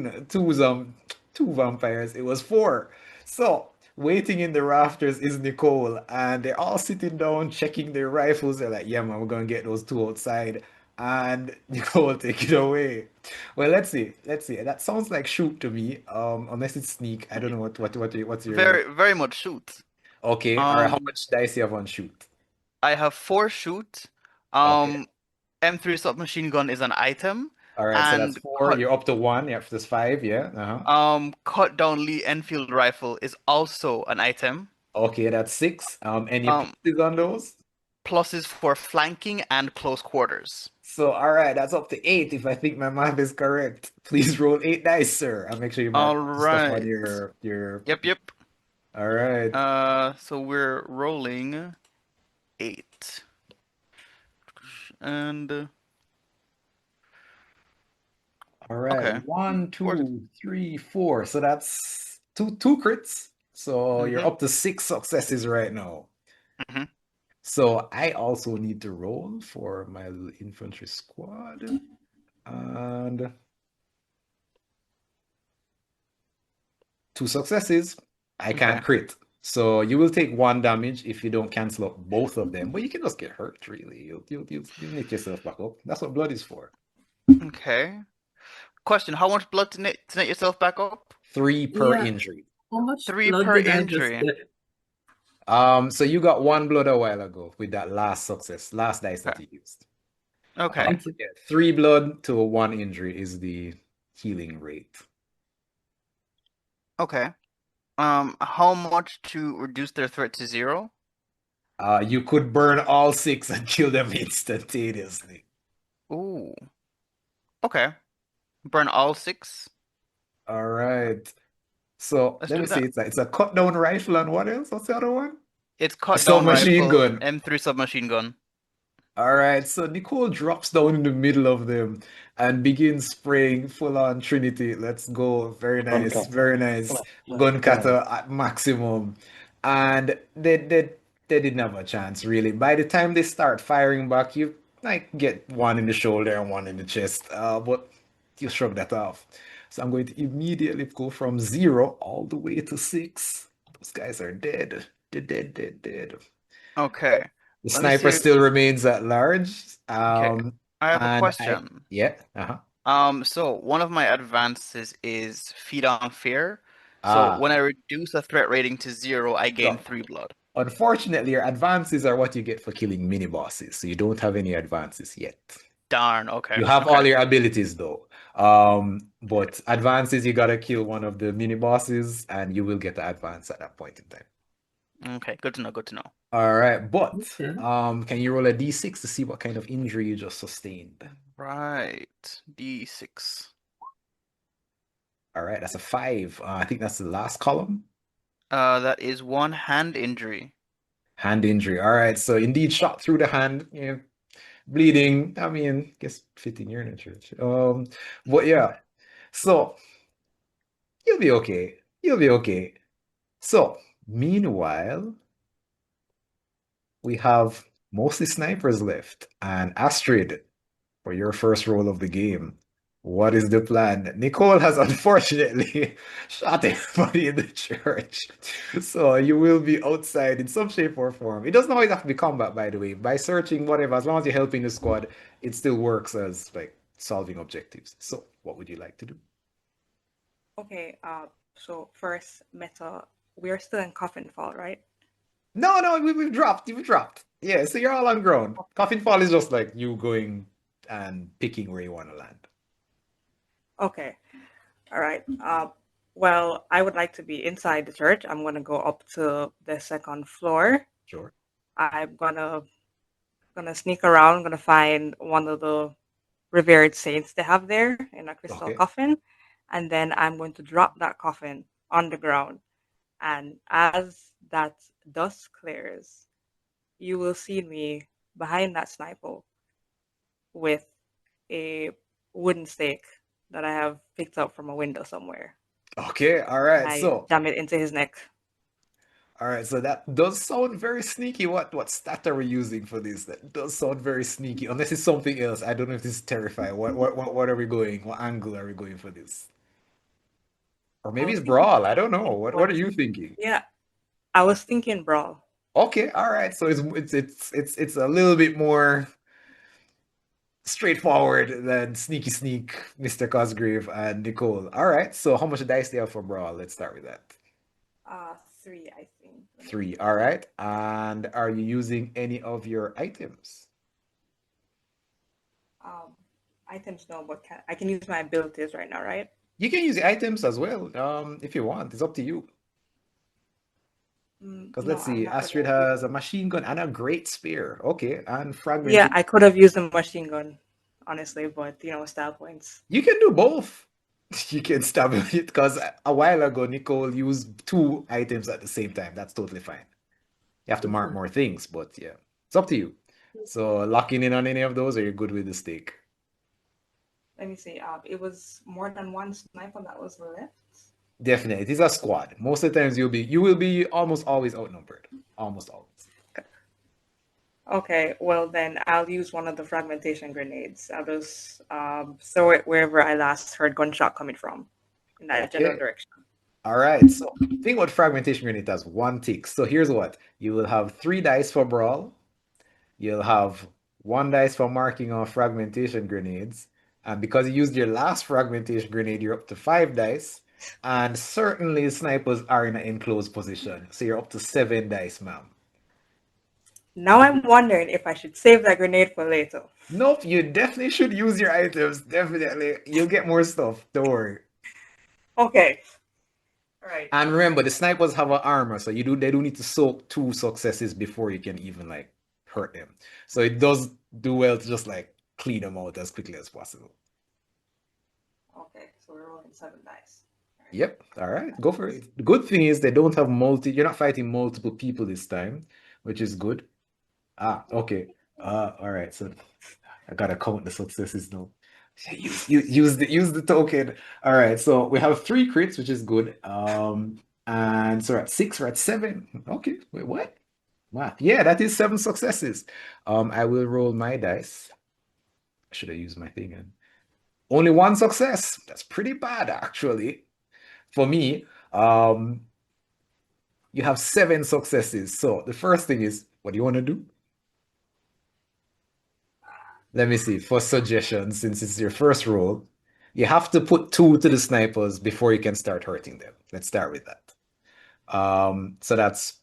vampires, it was 4. So waiting in the rafters is Nicole, and they're all sitting down checking their rifles. They're like, yeah, man, we're gonna get those 2 outside. And Nicole, take it away. Well, let's see. That sounds like shoot to me. Unless it's sneak. I don't know what's your Very, very much shoot. okay. All right. How much dice you have on shoot? I have 4 shoot. Okay. M3 submachine gun is an item. All right. So that's And 4. You're up to 1. Yeah. That's 5. Yeah. cut down Lee Enfield rifle is also an item. Okay. That's 6. Any pluses on those? Pluses for flanking and close quarters. So all right. That's up to 8. If I think my math is correct. Please roll 8 dice, sir. I'll make sure you mark stuff on your. Yep. All right. So we're rolling 8. And all right. Okay. 1, 2, 3, 4. So that's two crits. So you're up to 6 successes right now. So I also need to roll for my infantry squad. And 2 successes, I can't Okay. crit. So you will take 1 damage if you don't cancel out both of them, but you can just get hurt, really. You'll knit yourself back up. That's what blood is for. Okay. Question, how much blood to knit yourself back up? 3 per Yeah. injury. How much 3 blood per did I just injury. get? So you got 1 blood a while ago with that last success, last dice that Okay. you used. Okay. Thank you. Yeah, 3 blood to 1 injury is the healing rate. Okay. How much to reduce their threat to 0? You could burn all 6 and kill them instantaneously. Ooh. Okay. Burn all 6? All right. So Let's let do me see. that. It's a cut down rifle and what else? What's the other one? It's A cut down submachine rifle, gun. M3 submachine gun. All right. So Nicole drops down in the middle of them and begins spraying full on Trinity. Let's go. Very nice. Gunshot. Very nice. Come Gun on. cutter at maximum. And they didn't have a chance, really. By the time they start firing back, you like get 1 in the shoulder and 1 in the chest. But you shrug that off. So I'm going to immediately go from 0 all the way to 6. Those guys are dead. They're dead, dead, dead. Okay. The Let me sniper see. still remains at large. Okay. I have a And question. yeah, So one of my advances is Feed on Fear. So Ah, when I reduce a threat rating to 0, I gain so 3 blood. unfortunately, your advances are what you get for killing mini bosses. So you don't have any advances yet. Darn. Okay. You have Okay. all your abilities though. But advances, you gotta kill one of the mini bosses, and you will get the advance at that point in time. Okay. Good to know. Good to know. All right, but Okay. can you roll a d6 to see what kind of injury you just sustained? Right. D6. All right, that's a 5. I think that's the last column. That is 1 hand injury. Hand injury. All right, so indeed shot through the hand, yeah, bleeding. I mean, guess 15 year in the church. But yeah, so you'll be okay. You'll be okay. So meanwhile, we have mostly snipers left, and Astrid, for your first roll of the game, what is the plan? Nicole has unfortunately shot everybody in the church. So you will be outside in some shape or form. It doesn't always have to be combat, by the way. By searching, whatever, as long as you're helping the squad, it still works as like solving objectives. So what would you like to do? Okay, so first meta, we're still in Coffin Fall, right? No, we've dropped. You've dropped. Yeah, so you're all on ground. Coffin Fall is just like you going and picking where you want to land. Okay, all right. Well, I would like to be inside the church. I'm gonna go up to the 2nd floor. Sure. I'm gonna sneak around. Gonna find one of the revered saints they have there in a crystal Okay. coffin, and then I'm going to drop that coffin on the ground. And as that dust clears, you will see me behind that sniper with a wooden stake that I have picked up from a window somewhere. Okay, all right. I So jam it into his neck. all right, so that does sound very sneaky. What stat are we using for this? That does sound very sneaky. Unless it's something else. I don't know if this is terrifying. What are we going? What angle are we going for this? Or I maybe was it's thinking brawl. I don't know. What are for you thinking? yeah, I was thinking brawl. Okay, all right. So it's a little bit more straightforward than sneaky sneak, Mr. Cosgrave and Nicole. All right. So how much dice do you have for brawl? Let's start with that. 3, I think. 3. All right. And are you using any of your items? Items no, but I can use my abilities right now, right? You can use the items as well, if you want. It's up to you. Because No, let's I'm see, not Astrid gonna use has a machine gun and a great spear. Okay, and Yeah, fragmented. I could have used a machine gun, honestly, but style points. You can do both. You can stab it because a while ago Nicole used 2 items at the same time. That's totally fine. You have to mark more things, but yeah, it's up to you. So locking in on any of those, or you're good with the stake? Let me see. It was more than one sniper that was left. Definitely, it is a squad. Most of the times you will be almost always outnumbered. Almost always. Okay, well then I'll use one of the fragmentation grenades. I'll just throw it wherever I last heard gunshot coming from, in that general Okay. direction. All right. So think about fragmentation grenade as one tick. So here's what you will have 3 dice for brawl. You'll have 1 dice for marking off fragmentation grenades. And because you used your last fragmentation grenade, you're up to 5 dice. And certainly snipers are in an enclosed position. So you're up to 7 dice, ma'am. Now I'm wondering if I should save that grenade for later. Nope, you definitely should use your items. Definitely. You'll get more stuff. Don't worry. Okay. All right. And remember, the snipers have an armor, so they do need to soak 2 successes before you can even like hurt them. So it does do well to just like clean them out as quickly as possible. Okay, so we're rolling 7 dice. All right. Yep. All right, go for it. The good thing is they don't have you're not fighting multiple people this time, which is good. Okay. All right. So I gotta count the successes now. Use the token. All right. So we have 3 crits, which is good. And so we're at 6, we're at 7. Okay. Wait, what? Math. Yeah, that is 7 successes. I will roll my dice. Should I use my thing? And only 1 success. That's pretty bad, actually. For me, you have 7 successes. So the first thing is, what do you want to do? Let me see. For suggestions, since it's your first roll, you have to put 2 to the snipers before you can start hurting them. Let's start with that. So that's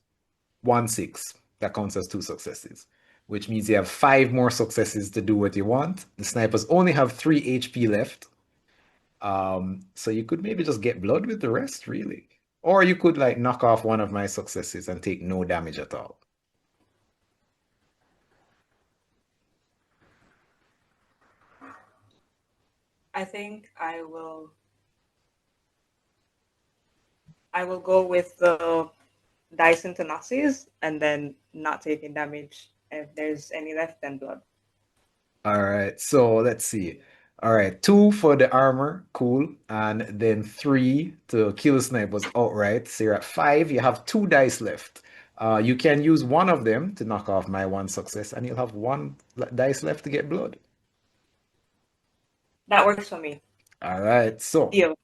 1-6. That counts as 2 successes, which means you have 5 more successes to do what you want. The snipers only have 3 HP left. So you could maybe just get blood with the rest, really. Or you could like knock off one of my successes and take no damage at all. I think I will go with the dice into Nazis and then not taking damage. If there's any left, then blood. All right, so let's see. All right, 2 for the armor, cool, and then 3 to kill snipers outright. So you're at 5. You have 2 dice left. You can use one of them to knock off my 1 success, and you'll have 1 dice left to get blood. That works for me. All right, so Deal.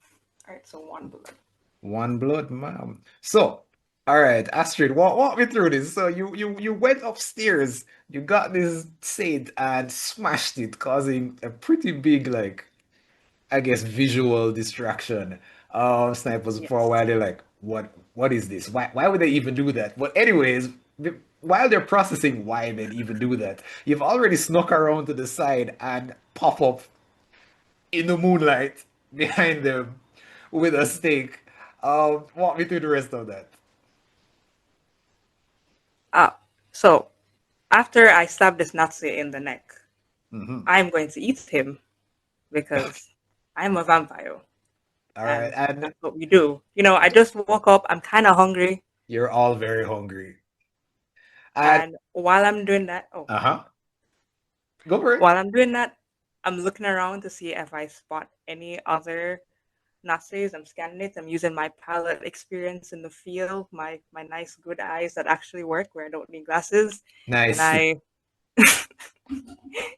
All right, so 1 blood. 1 blood, ma'am. So, all right, Astrid, walk me through this. So you went upstairs, you got this saint and smashed it, causing a pretty big, like, I guess, visual distraction. Snipers for a Yes. while, they're like, what is this? Why would they even do that? But anyways, while they're processing why they'd even do that, you've already snuck around to the side and pop up in the moonlight behind them with a stake. Walk me through the rest of that. So after I stab this Nazi in the neck, Mhm. I'm going to eat him because I'm a vampire. All right, and That's what we do. I just woke up. I'm kind of hungry. you're all very hungry. And And while I'm doing that, go for it. while I'm doing that, I'm looking around to see if I spot any other Nazis. I'm scanning it. I'm using my palette experience in the field, my nice good eyes that actually work where I don't need glasses. Nice. And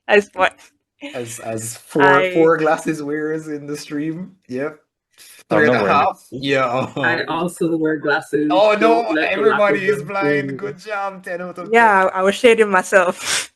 I spot As I- four glasses wearers in the stream. Yep. Oh, 3 and no a worries. half. Yeah. I also wear glasses. Oh Don't no, let the everybody lack of is them blind. fool you. Good job. 10 out of 10. yeah, I was shading myself.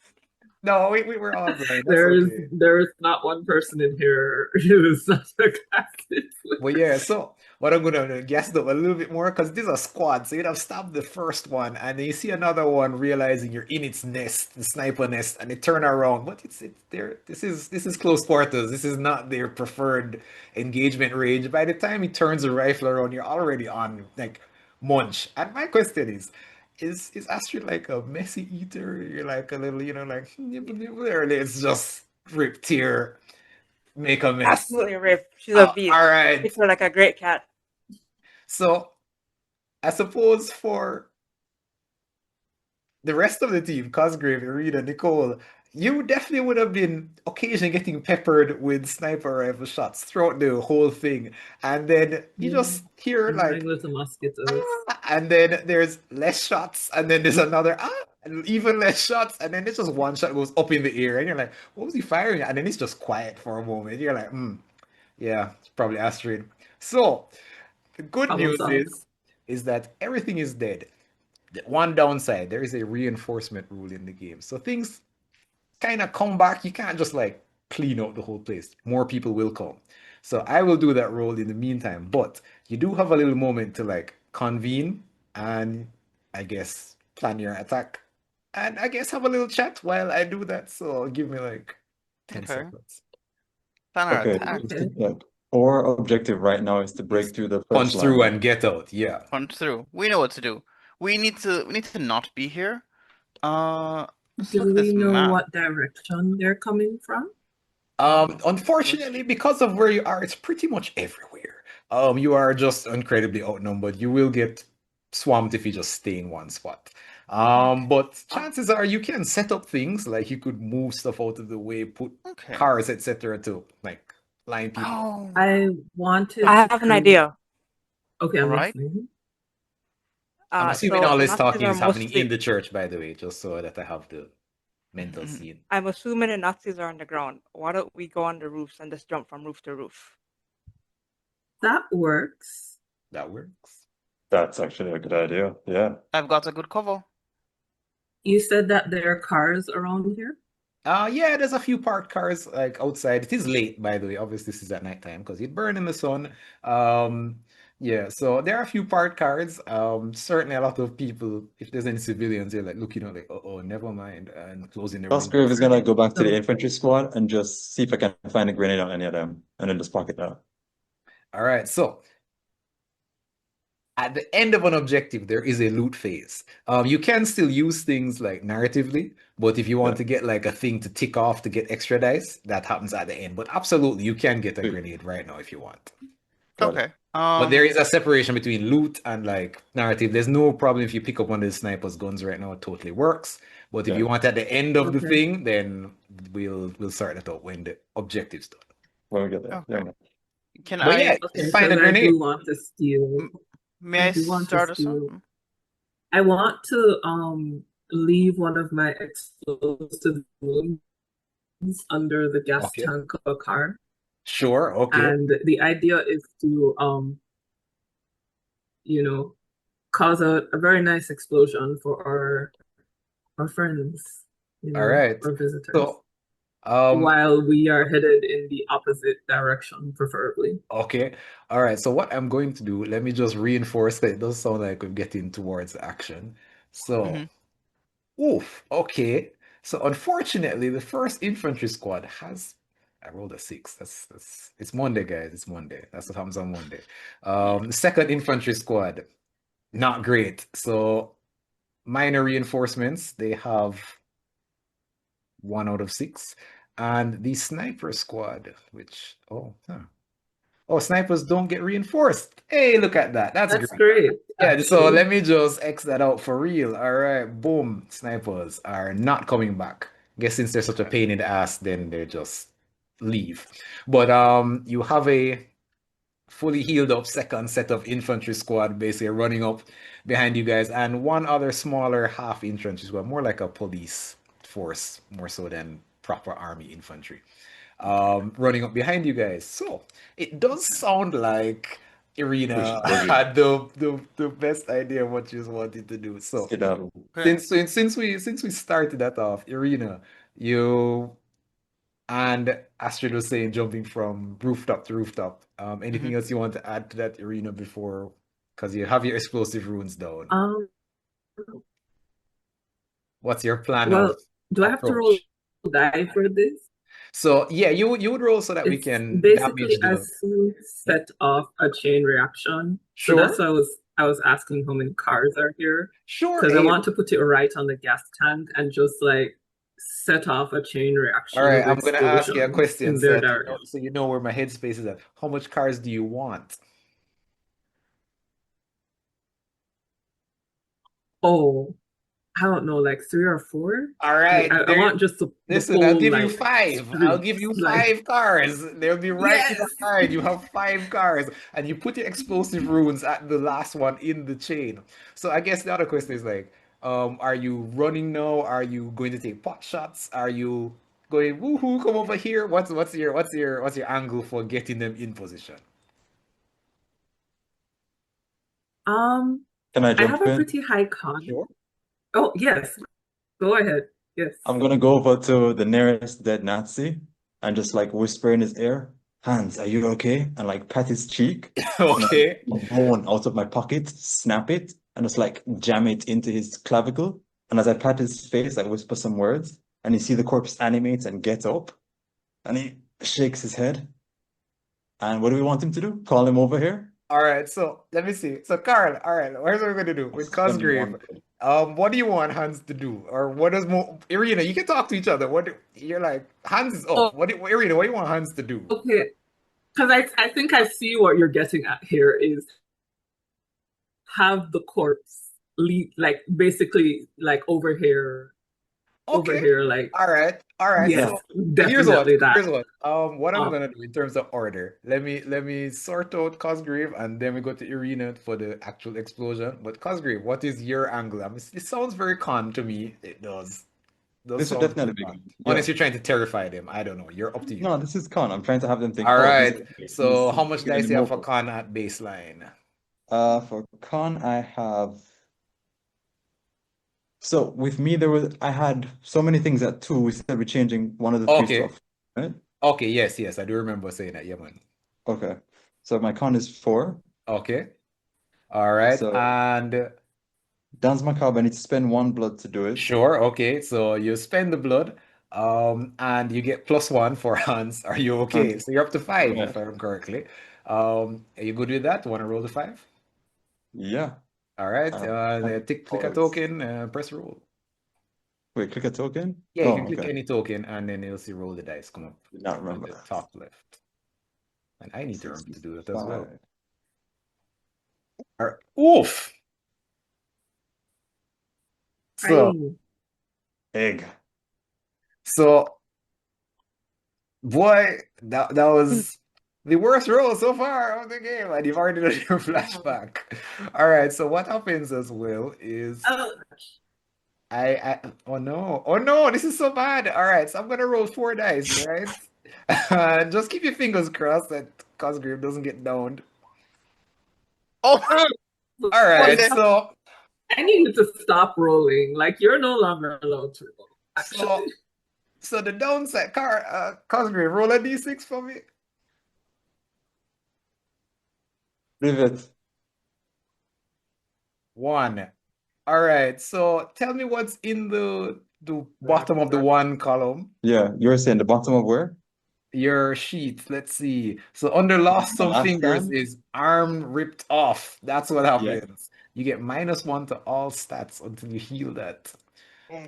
No, we were all blind. That's There's okay. there's not one person in here who's not wear glasses. But yeah, so what I'm gonna gas it up a little bit more because this is a squad, so you'd have stopped the first one, and then you see another one realizing you're in its nest, the sniper nest, and they turn around. But it's there. This is close quarters. This is not their preferred engagement range. By the time he turns the rifle around, you're already on like munch. And my question is Astrid like a messy eater? You're like a little, like nibble nibble, or it's just rip tear, make a mess. Absolutely rip. She's a beast. All right. Treats her like a great cat. So I suppose for the rest of the team, Cosgrave, Iryna, Nicole, you definitely would have been occasionally getting peppered with sniper rifle shots throughout the whole thing. And then you just hear like, Mine was a mosquitoes. and then there's less shots, and then there's another, and even less shots, and then it's just one shot goes up in the air, and you're like, what was he firing at? And then it's just quiet for a moment. You're like, yeah, it's probably Astrid. So The good Problem news solved. is that everything is dead. The one downside, there is a reinforcement rule in the game. So things kind of come back. You can't just like clean out the whole place. More people will come. So I will do that role in the meantime. But you do have a little moment to like convene and I guess plan your attack. And I guess have a little chat while I do that. So give me like 10 Okay. seconds. Plan our Okay, attack. Okay. yeah. Our objective right now is to break Is through the punch first through line. and get out. Yeah. Punch through. We know what to do. We need to not be here. Let's Do look at we this know map. what direction they're coming from? Unfortunately, because of where you are, it's pretty much everywhere. You are just incredibly outnumbered. You will get swamped if you just stay in one spot. But chances are you can set up things like you could move stuff out of the way, put Okay. cars, etc. to like line people. Oh. I wanted I to have an create. idea. Okay, I'm Alright. listening. I'm assuming So all the this Nazis talking are is happening in mostly. the church, by the way, just so that I have the mental scene. I'm assuming the Nazis are on the ground. Why don't we go on the roofs and just jump from roof to roof? That works. That works. That's actually a good idea. Yeah. I've got a good cover. You said that there are cars around here? Yeah, there's a few parked cars like outside. It is late, by the way. Obviously, this is at nighttime because it burn in the sun. Yeah, so there are a few parked cars. Certainly a lot of people, if there's any civilians, they're like looking out like, oh, never mind, and closing their Cosgrave is windows. gonna go back to the So- infantry squad and just see if I can find a grenade on any of them, and then just park it down. All right, so at the end of an objective, there is a loot phase. You can still use things like narratively, but if you want Yeah. to get like a thing to tick off to get extra dice, that happens at the end. But absolutely, you can get a Sweet. grenade right now if you want. Got it. Okay. But there is a separation between loot and like narrative. There's no problem if you pick up one of the sniper's guns right now, it totally works. But if Yeah. you want at the end of the Okay. thing, then we'll sort that out when the objective's done. When we get there. Okay. Yeah. Can But yeah, I Okay, find a because I grenade. do want to steal. may I I do want to start us steal. off? I want to leave one of my explosive rooms under the gas Okay. tank of a car. Sure, okay. And the idea is to cause a very nice explosion for our friends, All right. or visitors. So, While we are headed in the opposite direction, preferably. okay. All right. So what I'm going to do, let me just reinforce that it does sound like we're getting towards action. So, Mhm. oof, okay. So unfortunately, the first infantry squad has I rolled a 6. That's it's Monday, guys. It's Monday. That's what happens on Monday. The second infantry squad, not great. So minor reinforcements, they have 1 out of 6. And the sniper squad, which snipers don't get reinforced. Hey, look at that. That's That's great. great. Yeah, so actually. let me just X that out for real. All right, boom. Snipers are not coming back. Guess since they're such a pain in the ass, then they just leave. But you have a fully healed up second set of infantry squad basically running up behind you guys, and one other smaller half infantry squad, more like a police force, more so than proper army infantry, running up behind you guys. So it does sound like Iryna Push had the best idea of what she was wanting to do. So Skedaddle. Okay. since we started that off, Iryna, you and Astrid was saying jumping from rooftop to rooftop. Anything Mhm. else you want to add to that, Iryna, before because you have your explosive runes down? Um, What's your plan well, of do I have to roll approach? die for this? So yeah, you would roll so that we It's can basically damage the as soon set off a chain reaction. So Sure. that's why I was asking how many cars are here. Sure. Because I Hey, want to put it right on the gas tank and just like set off a chain reaction all right, of I'm gonna ask you a explosions question in so their that direction. so you know where my headspace is at. How much cars do you want? Oh, I don't know, like 3 or 4. All right, I want just the listen, I'll whole give you like 5. I'll give streets, you like 5 cars. They'll be right yes, behind. You have 5 cars, and you put your explosive runes at the last one in the chain. So I guess the other question is like, are you running now? Are you going to take pot shots? Are you going woohoo? Come over here. What's your angle for getting them in position? Um, Can I I have jump a in? pretty high con. Sure. Oh, yes. Go ahead. Yes. I'm gonna go over to the nearest dead Nazi and just like whisper in his ear, Hans, are you okay? And like pat his cheek and like Okay. a bone out of my pocket, snap it, and just like jam it into his clavicle. And as I pat his face, I whisper some words, and you see the corpse animate and get up, and he shakes his head. And what do we want him to do? Call him over here? All right, so let me see. So Carl, all right, here's what we're gonna do with Spend Cosgrave. one. What do you want Hans to do? Or what does Iryna, you can talk to each other. You're like, Hans is Oh, up. Iryna, what do you want Hans to do? okay. Because I think I see what you're getting at here is have the corpse lead like basically like over here, Okay. like All right. yes, So definitely that. here's what. What I'm Um, gonna do in terms of order. Let me sort out Cosgrave and then we go to Iryna for the actual explosion. But Cosgrave, what is your angle? I mean, it sounds very con to me. It does. Does This would sound very definitely be con. good. Unless Yeah. you're trying to terrify them. I don't know. You're up to you. No, this is con. I'm trying to have them think, All oh, this right. guy So is how much dice getting do you have for immobile. con at baseline? For con, I have. So with me, I had so many things at 2. We said we're changing one of the 3 Okay. stuff, right? Okay, yes, I do remember saying that. Yeah, man. Okay. So my con is 4. Okay. All right. So And dance macabre, I need to spend 1 blood to do it. sure, okay. So you spend the blood, and you get +1 for Hans. Are you okay? And So you're up to 5, yeah, if I remember correctly. Are you good with that? Want to roll the 5? yeah. All right. Uh, Click a always. token, press roll. Wait, click a token? Yeah, you Oh, can click okay. any token, and then you'll see roll the dice come up Did not on remember the that. top left. And I need to remember to do that as well. 65. All right. Oof. So, I Egg. so boy, that was the worst roll so far of the game, and you've already done your flashback. All right, so what happens as well is oh, oh no, this is so bad. All right, so I'm gonna roll 4 dice, right? Just keep your fingers crossed that Cosgrave doesn't get downed. Oh, All right, okay. so I need you to stop rolling. Like you're no longer allowed to roll. Actually, so the downside, Cosgrave, roll a d6 for me. Leave it. 1. All right, so tell me what's in the bottom of the 1 column. Yeah, you were saying the bottom of where? Your sheet. Let's see. So under lost some Last fingers time? is arm ripped off. That's what Yeah. happens. You get -1 to all stats until you heal that.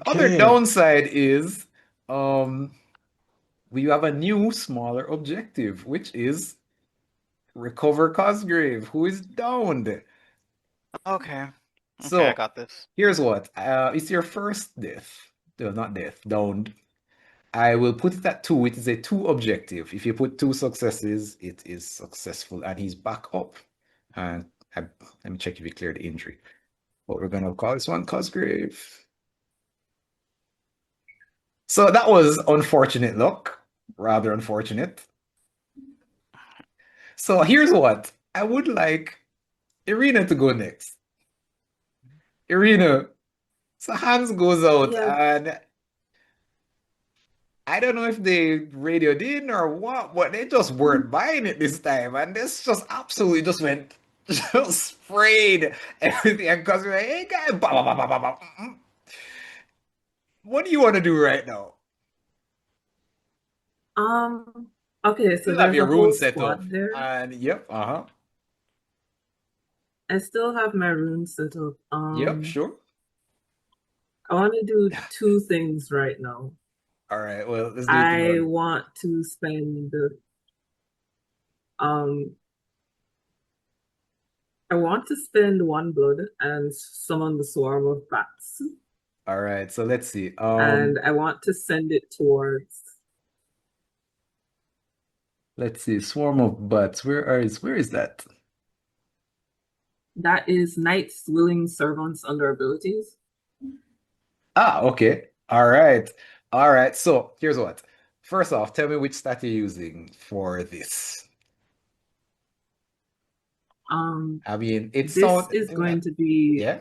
Other Okay. downside is we have a new smaller objective, which is recover Cosgrave, who is downed. Okay. Okay, So I got this. here's what. It's your first death. No, not death, downed. I will put it at 2. It is a 2 objective. If you put 2 successes, it is successful, and he's back up. And let me check if he cleared the injury. What we're gonna call this one, Cosgrave. So that was unfortunate luck, rather unfortunate. So here's what I would like Iryna to go next. Iryna. So Hans goes out, yeah. and I don't know if they radioed in or what, but they just weren't buying it this time. And this just absolutely just went, just sprayed everything. And Cosby like, hey guy, bah, bah, bah, bah, bah, bah. What do you want to do right now? Okay, so You have there's your a rune whole set up. squad there. And yep, I still have my rune set up. Yep, sure. I want to do 2 things right now. All right, well, let's do it I together. want to spend I want to spend 1 blood and summon the swarm of bats. All right, so let's see. And I want to send it towards Let's see. Swarm of butts. Where is that? that is knights willing servants under abilities. Ah, okay. All right. All right. So here's what. First off, tell me which stat you're using for this. I mean, it This sounds is going to be yeah.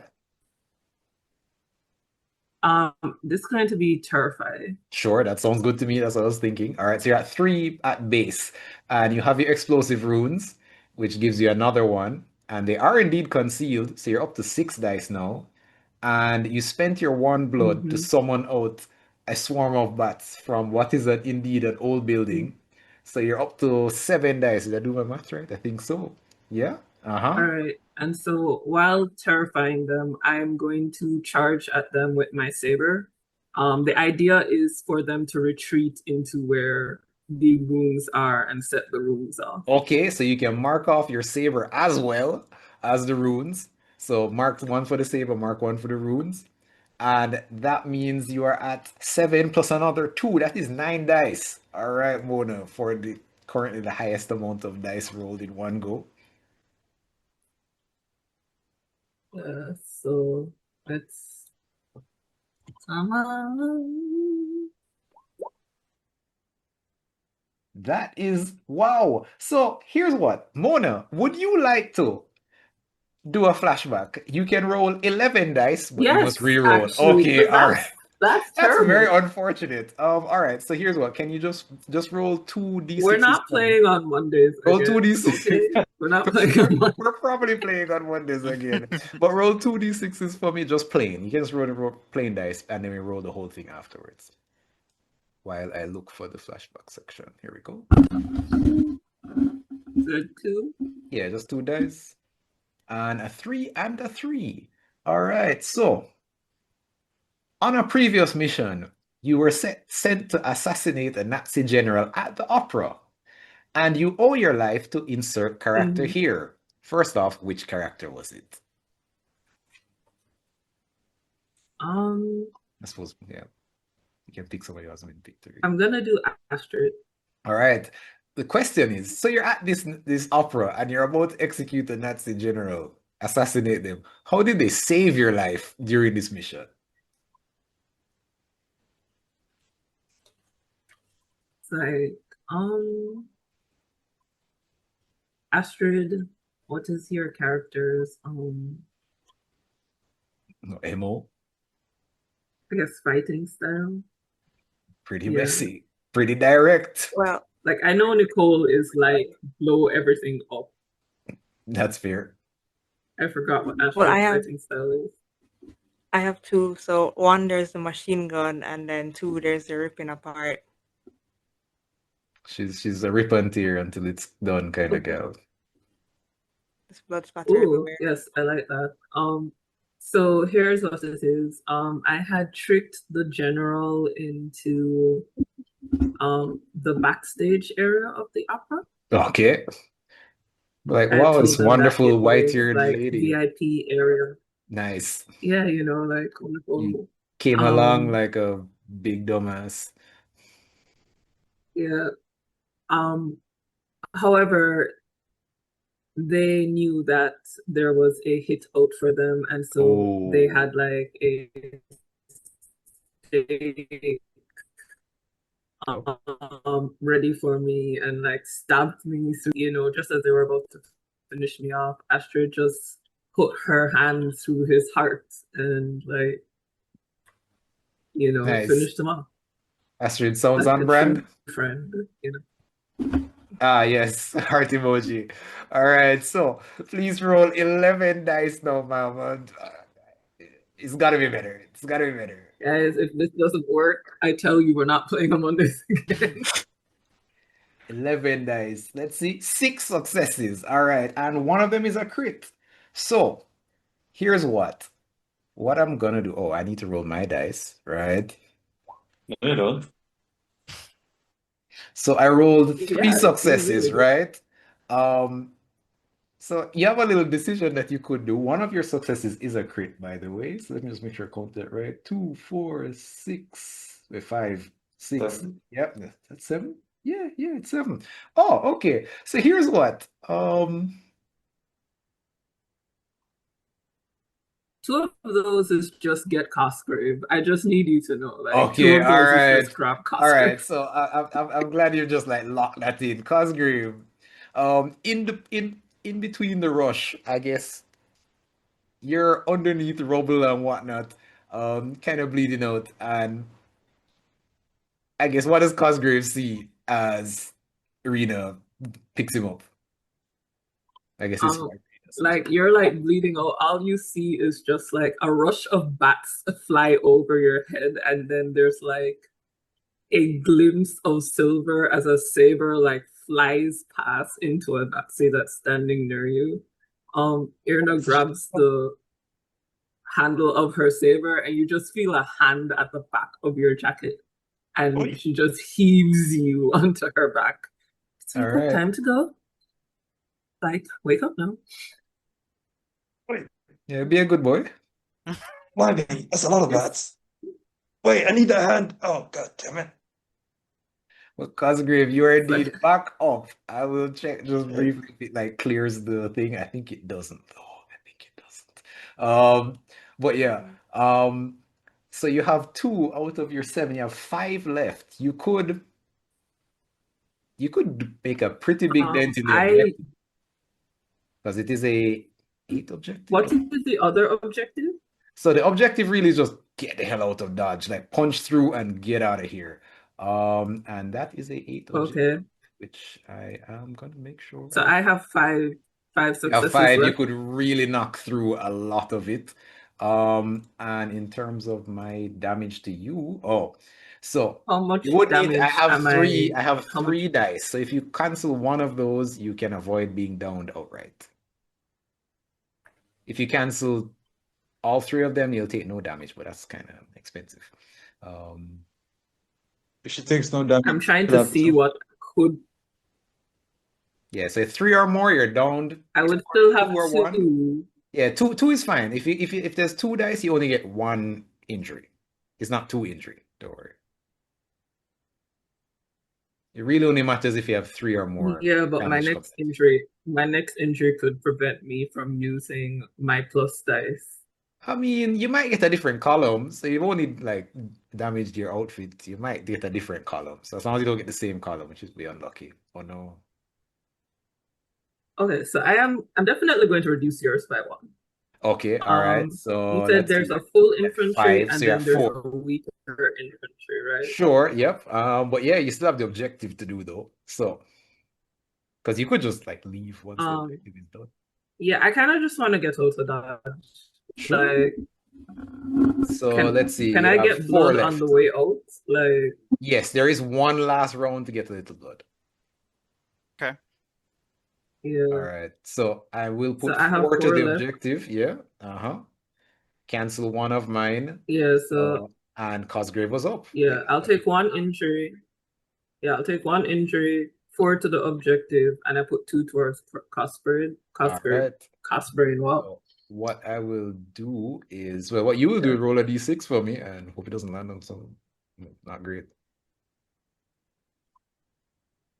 this is going to be terrifying. Sure, that sounds good to me. That's what I was thinking. All right, so you're at 3 at base, and you have your explosive runes, which gives you another one, and they are indeed concealed. So you're up to 6 dice now, and you spent your 1 blood to Mm-hmm. summon out a swarm of bats from what is indeed an old building. So you're up to 7 dice. Did I do my math right? I think so. Yeah. All right. And so while terrifying them, I'm going to charge at them with my saber. The idea is for them to retreat into where the runes are and set the runes off. Okay, so you can mark off your saber as well as the runes. So mark 1 for the saber, mark 1 for the runes. And that means you are at 7 plus another 2. That is 9 dice. All right, Mona, for the currently the highest amount of dice rolled in one go. So let's That is wow. So here's what, Mona, would you like to do a flashback? You can roll 11 dice, but you must yes, re-roll. actually, Okay, all right. that's That's terrible. very unfortunate. All right. So here's what. Can you just roll 2d6s? We're not playing on Mondays Roll again. 2d6s. Okay? We're not playing on Mondays. We're probably playing on Mondays again. But roll 2d6s for me, just plain. You can just roll the plain dice, and then we roll the whole thing afterwards. While I look for the flashback section. Here we go. Is it 2? Yeah, just 2 dice. And a 3 and a 3. All right. So on a previous mission, you were sent to assassinate a Nazi general at the opera, and you owe your life to insert character here. First off, which character was it? I suppose, yeah, you can pick somebody else and pick 3. I'm gonna do Astrid. All right. The question is, so you're at this opera and you're about to execute a Nazi general, assassinate them. How did they save your life during this mission? It's like, Astrid, what is your character's MO? I guess fighting style? Pretty messy, pretty direct. Well, like I know Nicole is like blow everything up. That's fair. I forgot what Astrid's fighting style is. I have 2. So 1, there's the machine gun, and then 2, there's the ripping apart. She's a rip and tear until it's done kind of girl. There's blood spatter everywhere. Yes, I like that. So here's what it is. I had tricked the general into the backstage area of the opera. Okay. Like, wow, this wonderful white-haired like, lady. VIP area. Nice. Yeah, you know, like wonderful. You came along like a big dumbass. Yeah. However, they knew that there was a hit out for them, and so they had like a ready for me and like stabbed me. So, you know, just as they were about to finish me off, Astrid just put her hand through his heart and like, you know, finished him off. Astrid sounds on brand. Friend, you know. Ah, yes, heart emoji. All right, so please roll 11 dice now, ma'am. It's gotta be better. It's gotta be better. Guys, if this doesn't work, I tell you we're not playing on Mondays again. 11 dice. Let's see. 6 successes. All right, and one of them is a crit. So here's what I'm gonna do. Oh, I need to roll my dice, right? No, you don't. So I rolled 3 successes, right? So you have a little decision that you could do. One of your successes is a crit, by the way. So let me just make sure I count that right. 2, 4, 6, 5, 6. 7. Yep, that's 7. Yeah, it's 7. Oh, okay. So here's what. 2 of those is just get Cosgrave. I just need you to know. Like, okay, 2 of those is just grab Cosgrave. All right. So I'm glad you just like locked that in. Cosgrave. In in between the rush, I guess you're underneath rubble and whatnot, kind of bleeding out. And I guess what does Cosgrave see as Iryna picks him up? I guess it's Um, for Iryna. like you're like bleeding out. All you see is just like a rush of bats fly over your head, and then there's like a glimpse of silver as a saber like flies past into a Nazi that's standing near you. Irna grabs the handle of her saber, and you just feel a hand at the back of your jacket, and she just heaves you onto her back. So All you got right. time to go. Like, wake up now. Wait, Yeah, be a good boy. Why me? That's a lot of Yes. bats. Wait, I need that hand. Oh, god damn it. Well, Cosgrave, you are indeed back up. I will check just briefly if it like clears the thing. I think it doesn't though. I think it doesn't. But yeah. So you have 2 out of your 7. You have 5 left. You could make a pretty big dent in the objective because it is a 8 objective. What is the other objective? So the objective really is just get the hell out of Dodge, like punch through and get out of here. And that is a 8 objective, Okay. which I am gonna make sure. So I have five You have successes 5, you left. could really knock through a lot of it. And in terms of my damage to you, so How much you would need, damage am I have how much? 3 dice. So if you cancel one of those, you can avoid being downed outright. If you cancel all 3 of them, you'll take no damage, but that's kind of expensive. If she takes no damage, I'm trying to see what could. Yeah, so 3 or more, you're downed. I would still have 2 or 1. 2. Yeah, two is fine. If there's 2 dice, you only get 1 injury. It's not 2 injury. Don't worry. It really only matters if you have 3 or more. Yeah, but my damage next injury could prevent me from using my plus dice. I mean, you might get a different column, so you've only like damaged your outfit. You might get a different column. So as long as you don't get the same column, which is be unlucky. Oh no. Okay, so I'm definitely going to reduce yours by 1. Okay, all right. So You said let's there's see. a full At infantry 5, and so you then have there's 4. a weaker infantry, right? Sure, yep. But yeah, you still have the objective to do though. So, because you could just like leave once the objective is done. Yeah, I kind of just want to get out of Dodge. Sure. Like, So let's see. can You I have get 4 blood left. on the way out? Like, Yes, there is 1 last round to get a little blood. Okay. yeah. All right. So I will So put I have 4 to 4 the left. objective. Yeah. Cancel 1 of mine. Yeah, so And Cosgrave was up. yeah, I'll take 1 injury. Yeah, I'll take 1 injury, 4 to the objective, and I put 2 towards Cosgrave. All right. Cosgrave, what? So what I will do is, well, what you will do is roll a d6 for me and hope it doesn't land on something not great.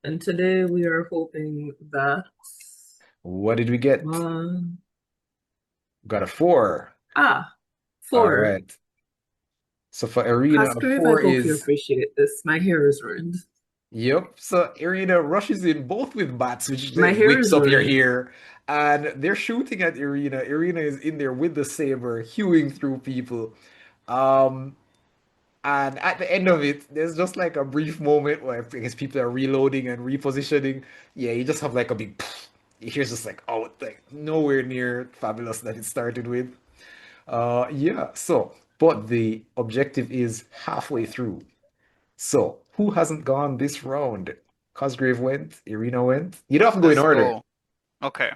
And today we are hoping that. What did we get? Got a 4. 4. All right. So for Iryna, Cosgrave, a 4 I hope you is. appreciate this. My hair is ruined. Yep. So Iryna rushes in both with bats, which My hair wakes is up your ruined. hair. And they're shooting at Iryna. Iryna is in there with the saber, hewing through people. And at the end of it, there's just like a brief moment where I guess people are reloading and repositioning. Yeah, you just have like a big poof. You hear just like, oh, like nowhere near fabulous that it started with. Yeah, so, but the objective is halfway through. So, who hasn't gone this round? Cosgrave went, Iryna went. You don't have to go in Let's order. go. Okay.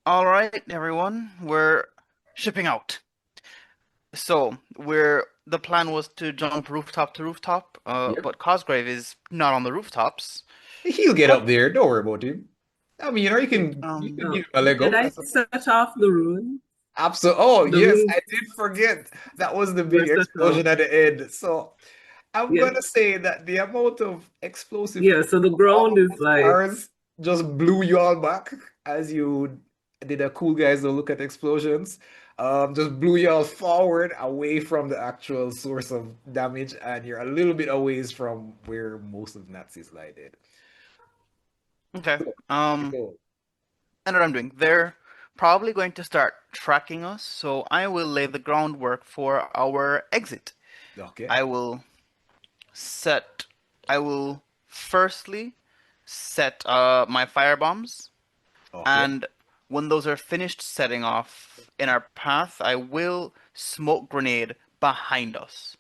All right, everyone. We're shipping out. So the plan was to jump rooftop to rooftop, Yep. but Cosgrave is not on the rooftops. He'll get up there. Don't worry about him. I mean, or you can give him a leg Did up. I set off the rune? Absolutely. Oh, The yes, roof I did forget. That was the big was set explosion off. at the end. So I'm Yeah. gonna say that the amount of explosive Yeah, so the from all ground of is those like, cars just blew you all back as you did a cool guys don't look at explosions. Just blew you all forward away from the actual source of damage, and you're a little bit away from where most of the Nazis lie dead. Okay. So, Um, Nicole. I know what I'm doing. They're probably going to start tracking us, so I will lay the groundwork for our exit. Okay. I will set. I will firstly set my fire bombs, Okay. and when those are finished setting off in our path, I will smoke grenade behind us.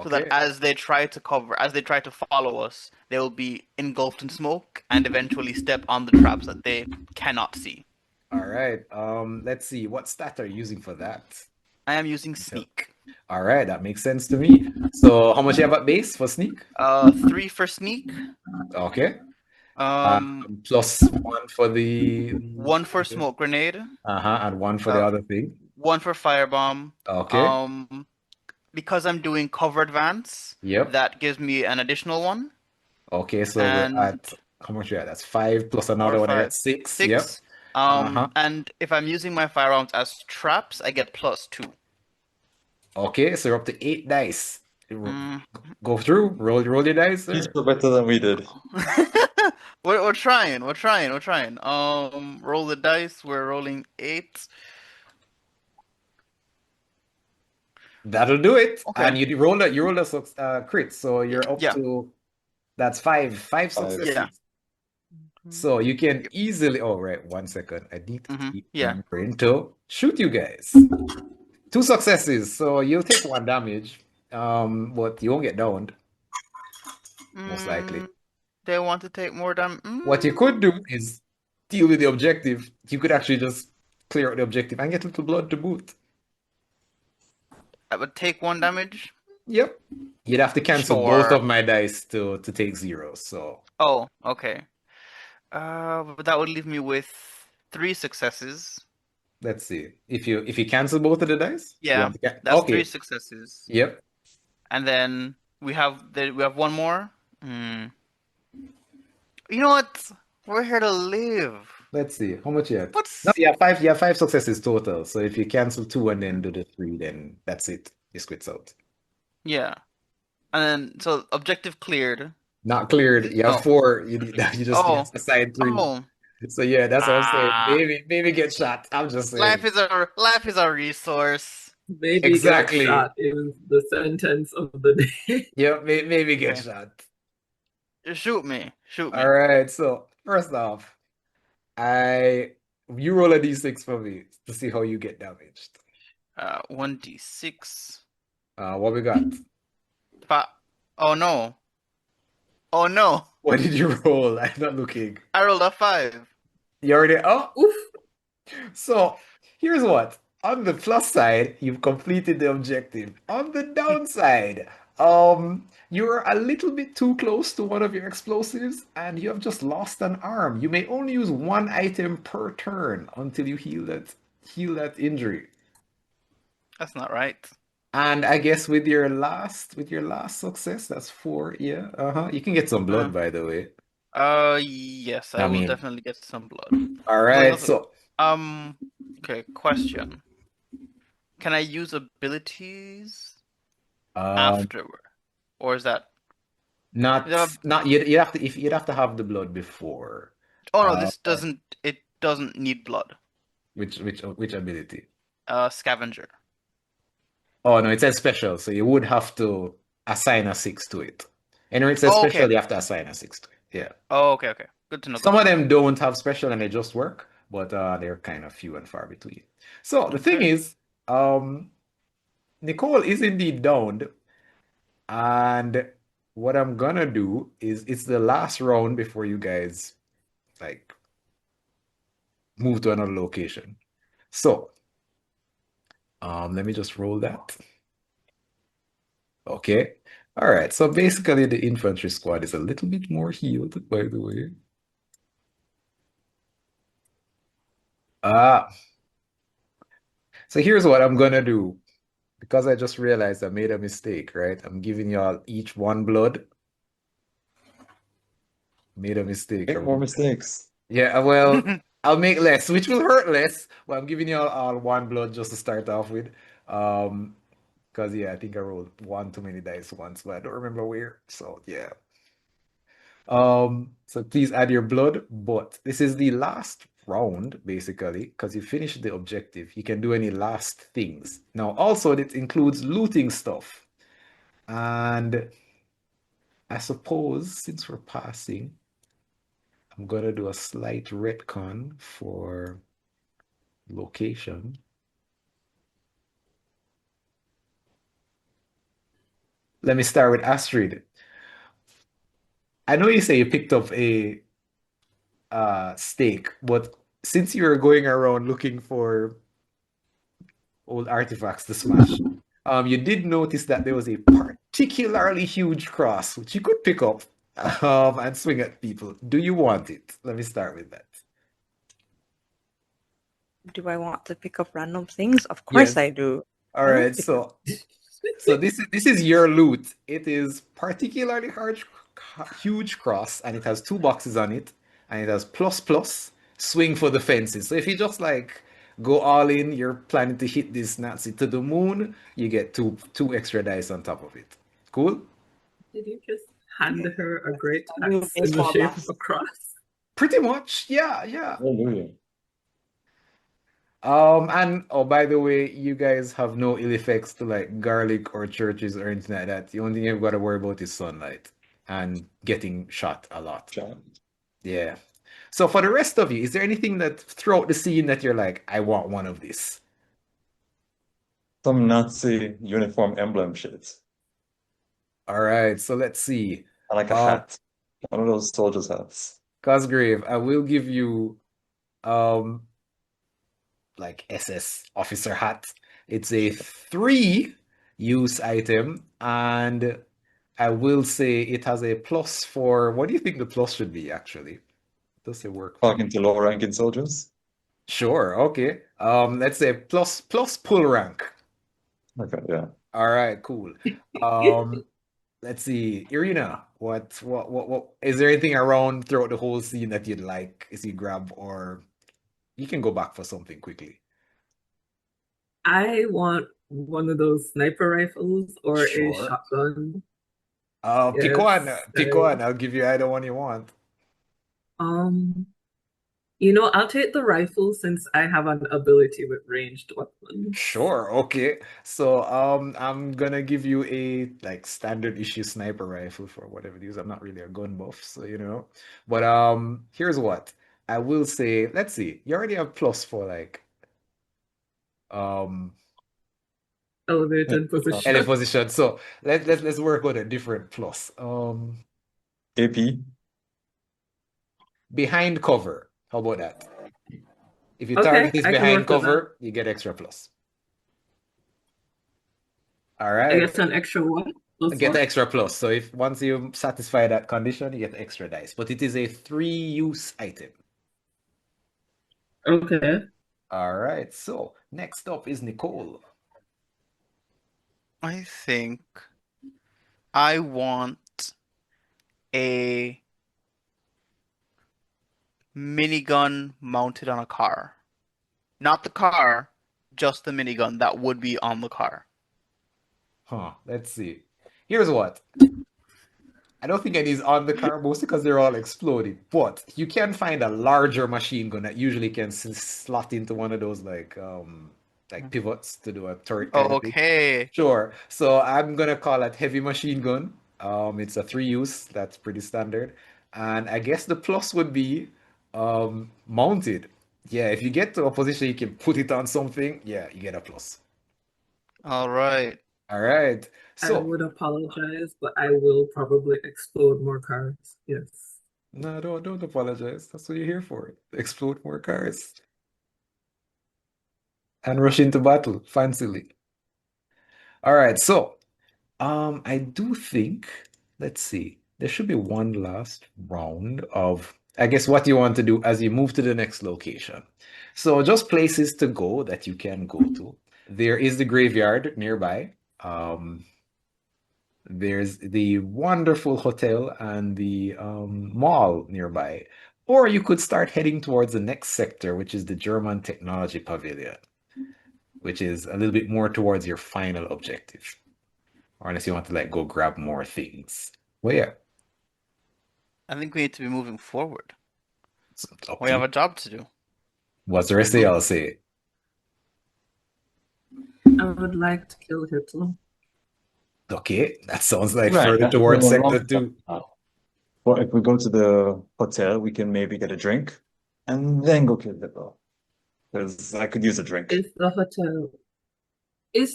So that Okay. as they try to follow us, they will be engulfed in smoke and eventually step on the traps that they cannot see. All right. Let's see. What stat are you using for that? I am using Detail. sneak. All right, that makes sense to me. So how much you have at base for sneak? 3 for sneak. Okay. Um, Plus one for the 1 for smoke grenade. and one for the Uh, other thing. 1 for firebomb. Okay. Because I'm doing cover advance, Yep. that gives me an additional 1. Okay, so we're And at how much we at? That's 5 plus 4, another one. I got 5, 6. Yep. 6. Uh-huh. And if I'm using my firearms as traps, I get +2. Okay, so you're up to 8 dice. Mm. Go through, roll your dice, He's sir. better than we did. We're trying. We're trying. We're trying. Roll the dice. We're rolling 8. That'll do it. Okay. And you roll a crit, so you're up Yeah. to that's five Five. successes. Yeah. So you can Yep. easily, oh, right, 1 second. I need to keep Yeah. remembering to shoot you guys. 2 successes, so you'll take 1 damage. But you won't get downed, most likely. They want to take more damage. What you could do is deal with the objective. You could actually just clear out the objective and get a little blood to boot. I would take 1 damage. Yep. You'd have to cancel both Sure. of my dice to take 0. So Oh, okay. But that would leave me with 3 successes. let's see. If you cancel both of the dice, you Yeah, want to that's 3 okay. successes. Yep. And then we have 1 more. You know what? We're here to live. Let's see. How much you have? What's No, you have 5 successes total. So if you cancel 2 and then do the 3, then that's it. It quits out. Yeah. And then so objective cleared. Not cleared. You have No. 4. You just Oh. assign 3. Oh. So yeah, that's what I'm saying. Ah. Maybe get shot. I'm just saying. Life is a resource. Maybe Exactly. get shot is the sentence of the day. Yeah, maybe get Okay. shot. Shoot me. Shoot me. All right. So first off, you roll a d6 for me to see how you get damaged. 1d6. What we got? Oh no. Oh no. What did you roll? I'm not looking. I rolled a 5. You already Oof. So here's what. On the plus side, you've completed the objective. On the downside, you're a little bit too close to one of your explosives, and you have just lost an arm. You may only use 1 item per turn until you heal that injury. That's not right. And I guess with your last success, that's 4. Yeah. You can get some blood, by the way. Yes, I will mean, definitely get some blood. all right. So okay, question. Can I use abilities afterward? Or is that not you'd have to have the blood before. Oh no, this doesn't need blood. Which ability? Scavenger. Oh no, it says special, so you would have to assign a 6 to it. Anyway, it says Oh, special, okay. you have to assign a 6 to it. Yeah. Oh, okay. Good to know. Some of them don't have special and they just work, but they're kind of few and far between. So the thing is, Nicole is indeed downed, and what I'm gonna do is it's the last round before you guys like move to another location. So let me just roll that. Okay. All right. So basically the infantry squad is a little bit more healed, by the way. So here's what I'm gonna do. Because I just realized I made a mistake, right? I'm giving y'all each 1 blood. Made a mistake. Make more mistakes. Yeah, well, I'll make less, which will hurt less. But I'm giving y'all all 1 blood just to start off with. Because yeah, I think I rolled 1 too many dice once, but I don't remember where. So yeah. So please add your blood, but this is the last round, basically, because you finished the objective. You can do any last things. Now, also, it includes looting stuff. And I suppose since we're passing, I'm gonna do a slight retcon for location. Let me start with Astrid. I know you say you picked up a steak, but since you're going around looking for old artifacts to smash, you did notice that there was a particularly huge cross which you could pick up and swing at people. Do you want it? Let me start with that. Do I want to pick up random things? Of course Yes. I do. All I will right, pick so this is your loot. It is particularly huge cross, and it has two boxes on it, and it has plus plus swing for the fences. So if you just like go all in, you're planning to hit this Nazi to the moon, you get two extra dice on top of it. Cool? Did you just hand her a great I'll do a axe in the baseball shape blast. of a cross? Pretty much, yeah. Hallelujah. And oh, by the way, you guys have no ill effects to like garlic or churches or anything like that. The only thing you've got to worry about is sunlight and getting shot a lot. John. Yeah. So for the rest of you, is there anything that throughout the scene that you're like, I want one of this? Some Nazi uniform emblem shit. All right, so let's see. I like a hat. One of those soldiers' hats. Cosgrave, I will give you um like SS officer hat. It's a 3-use item, and I will say it has a plus for what do you think the plus should be actually? Does it work for Talking to lower-ranking soldiers. Sure, okay. Let's say plus pull rank. Okay, yeah. All right, cool. Um, let's see, Iryna, what is there anything around throughout the whole scene that you'd like is you grab, or you can go back for something quickly? I want one of those sniper rifles or a Sure. shotgun. Pick one. Yes. Pick one. I'll give you either one you want. Um, I'll take the rifle since I have an ability with ranged weapons. Sure, okay. So I'm gonna give you a like standard issue sniper rifle for whatever it is. I'm not really a gun buff, so you know. But here's what I will say. Let's see. You already have plus for like um Elevated position. ele position. So let's work on a different plus. AP. Behind cover. How about that? If your Okay, target is I can behind work with that. cover, you get extra plus. All I right. get an extra one. Plus Get the one. extra plus. So if once you satisfy that condition, you get the extra dice. But it is a 3-use item. Okay. All right. So next up is Nicole. I think I want a minigun mounted on a car. Not the car, just the minigun that would be on the car. Huh. Let's see. Here's what. I don't think any is on the car, mostly because they're all exploded. But you can find a larger machine gun that usually can slot into one of those like pivots to do a turret kind of thing. Okay. Sure. So I'm gonna call it heavy machine gun. It's a 3-use. That's pretty standard. And I guess the plus would be mounted. Yeah, if you get to a position you can put it on something, yeah, you get a plus. All right. All right. I So would apologize, but I will probably explode more cars. Yes. no, don't apologize. That's what you're here for. Explode more cars and rush into battle fancily. All right. So I do think, let's see, there should be one last round of, I guess, what you want to do as you move to the next location. So just places to go that you can go to. There is the graveyard nearby. There's the wonderful hotel and the mall nearby. Or you could start heading towards the next sector, which is the German Technology Pavilion, which is a little bit more towards your final objective. Or unless you want to like go grab more things. Well, yeah. I think we need to be moving forward. It's up We to have you. a job to do. What's the rest of y'all say? I would like to kill Hitler. Okay, that sounds like Right, further that's towards the Sector wrong 2. But if we go to the hotel, we can maybe get a drink and then go kill the girl. Because I could use a drink. Is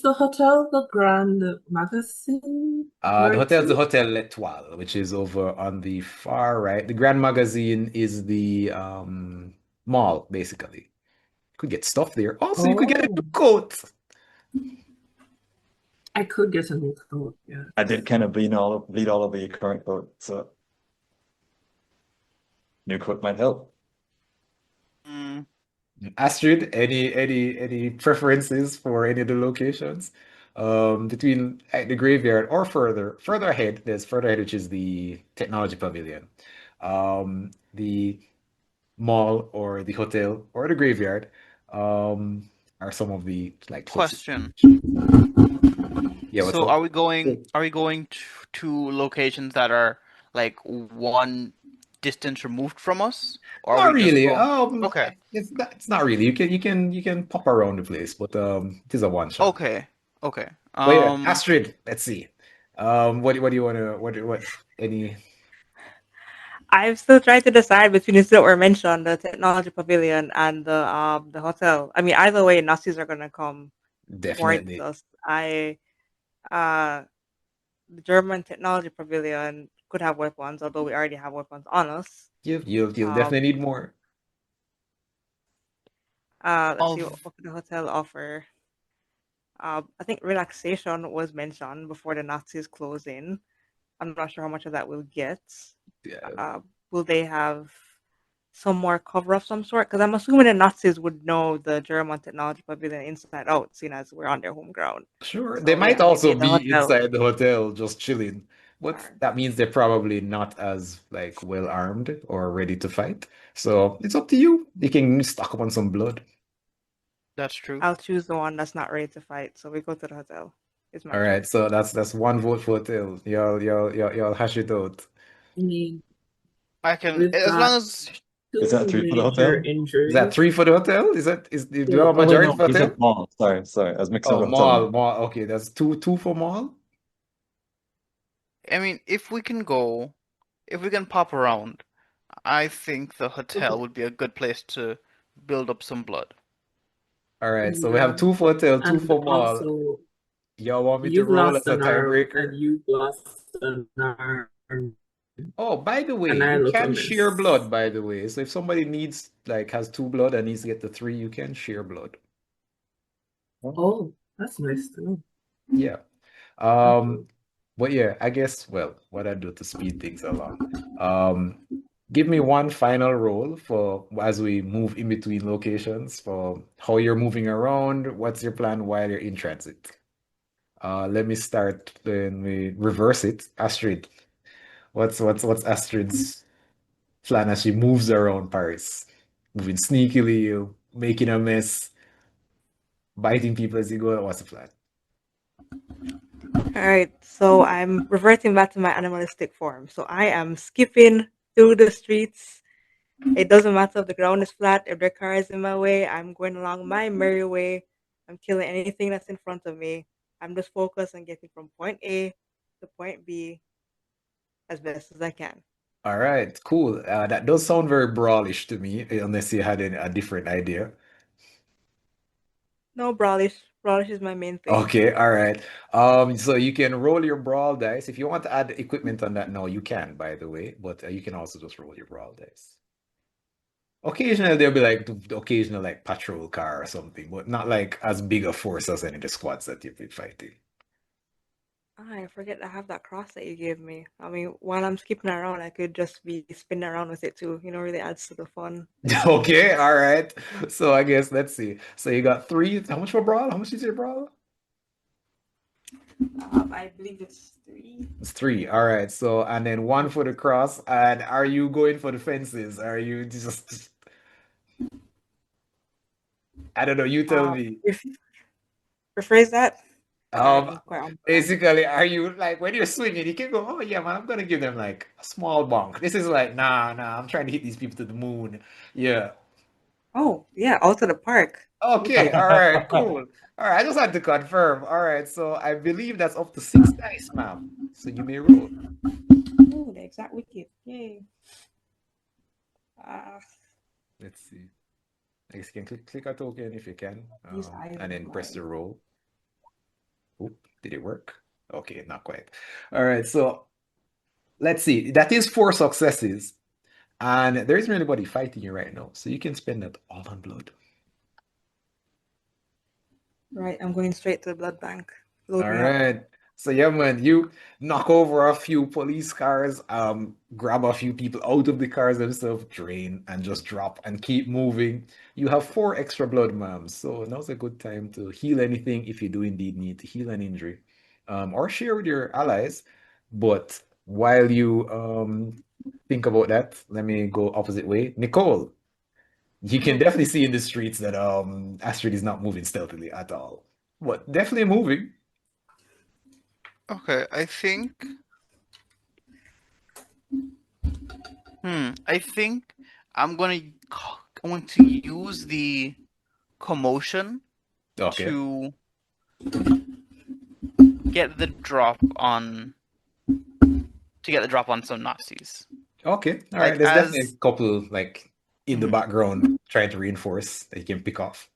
the hotel the Grand Magazine? The Where hotel's the to? Hotel L'Etoile, which is over on the far right. The Grand Magazine is the mall, basically. Could get stuff there. Also, you could get a new Oh, coat. I could get a new coat, yeah. I did kind of bleed all over your current coat, so new coat might help. Mm, Astrid, any preferences for any of the locations? Between the graveyard or further ahead, there's further ahead, which is the technology pavilion. The mall or the hotel or the graveyard are some of the like closest. question. Yeah, what's So up? are we going to locations that are like one distance removed from us? Or are Not we just really. going? Okay. It's not really. You can pop around the place, but it is a one shot. Okay. Okay. But yeah, Astrid, let's see. What do you want to what any I'm still trying to decide between the two that were mentioned, the technology pavilion and the hotel. I mean, either way, Nazis are gonna come towards definitely us. Uh the German technology pavilion could have weapons, although we already have weapons on us. you'll Um, definitely need more. let's see Of what could the hotel offer. I think relaxation was mentioned before the Nazis close in. I'm not sure how much of that we'll get. Yeah, Will they have some more cover of some sort? Because I'm assuming the Nazis would know the German technology pavilion inside out, seeing as we're on their home ground. sure. They So might yeah, maybe also the be hotel. inside the hotel just chilling, but Sure. that means they're probably not as like well armed or ready to fight. So it's up to you. You can stock up on some blood. that's true. I'll choose the one that's not ready to fight. So we go to the hotel. It's my All right, choice. so that's one vote for hotel. Y'all hash it out. I mean, I can, we've as long got as Is that two three for the major hotel? Is that injuries. 3 for the hotel? Do you have a Oh wait, majority no, for you hotel? said mall. Sorry. I was mixing up Oh, the hotel and mall. Okay, that's two for mall. I mean, if we can pop around, I think the Okay. hotel would be a good place to build up some blood. All right, so we have Yeah. 2 for hotel, 2 And for mall. also, Y'all want me to you've roll lost as a an arm tiebreaker? and you've lost an arm. Oh, by the way, And I you look a can share mess. blood, by the way. So if somebody needs, like, has 2 blood and needs to get the 3, you can share blood. Oh, that's nice to know. Yeah. But yeah, I guess, well, what I do to speed things along. Give me one final roll for as we move in between locations for how you're moving around. What's your plan while you're in transit? Let me start. Then we reverse it. Astrid, what's Astrid's plan as she moves around Paris? Moving sneakily, making a mess, biting people as you go. What's the plan? All right, so I'm reverting back to my animalistic form. So I am skipping through the streets. It doesn't matter if the ground is flat, if there are cars in my way, I'm going along my merry way. I'm killing anything that's in front of me. I'm just focused on getting from point A to point B as best as I can. All right, cool. That does sound very brawlish to me, unless you had a different idea. No brawlish. Brawlish is my main thing. Okay, all right. So you can roll your brawl dice. If you want to add equipment on that, no, you can, by the way, but you can also just roll your brawl dice. Occasionally there'll be like the occasional like patrol car or something, but not like as big a force as any of the squads that you've been fighting. I forget I have that cross that you gave me. I mean, while I'm skipping around, I could just be spinning around with it too. Really adds to the fun. Okay, all right. So I guess let's see. So you got 3. How much for brawl? How much is your brawl? I believe it's 3. It's 3. All right. So and then 1 for the cross. And are you going for the fences? Are you just I don't know, you tell me. If rephrase that. quite unbalanced. Basically, are you like when you're swinging, you can go, oh yeah, man, I'm gonna give them like a small bonk. This is like, nah, I'm trying to hit these people to the moon. Yeah. Oh, yeah, out of the park. Okay, all right, cool. All right, I just had to confirm. All right, so I believe that's up to 6 dice, ma'am. So you may roll. Oh, the exact wicket. Yay. Let's see. I guess you can click a token if you can, These eyes and are then press the blind. roll. Oop, did it work? Okay, not quite. All right, so let's see. That is 4 successes, and there isn't anybody fighting you right now, so you can spend that all on blood. Right, I'm going straight to the blood bank. Load All me up. right. So yeah, man, you knock over a few police cars, grab a few people out of the cars themselves, drain, and just drop and keep moving. You have 4 extra blood, ma'am. So now's a good time to heal anything if you do indeed need to heal an injury, or share with your allies. But while you think about that, let me go opposite way. Nicole, you can definitely see in the streets that Astrid is not moving stealthily at all, but definitely moving. Okay, I think. I think I'm going to use the commotion Okay. to get the drop on some Nazis. Okay. All Like right. There's definitely a as couple like in the background trying to reinforce that you can pick off.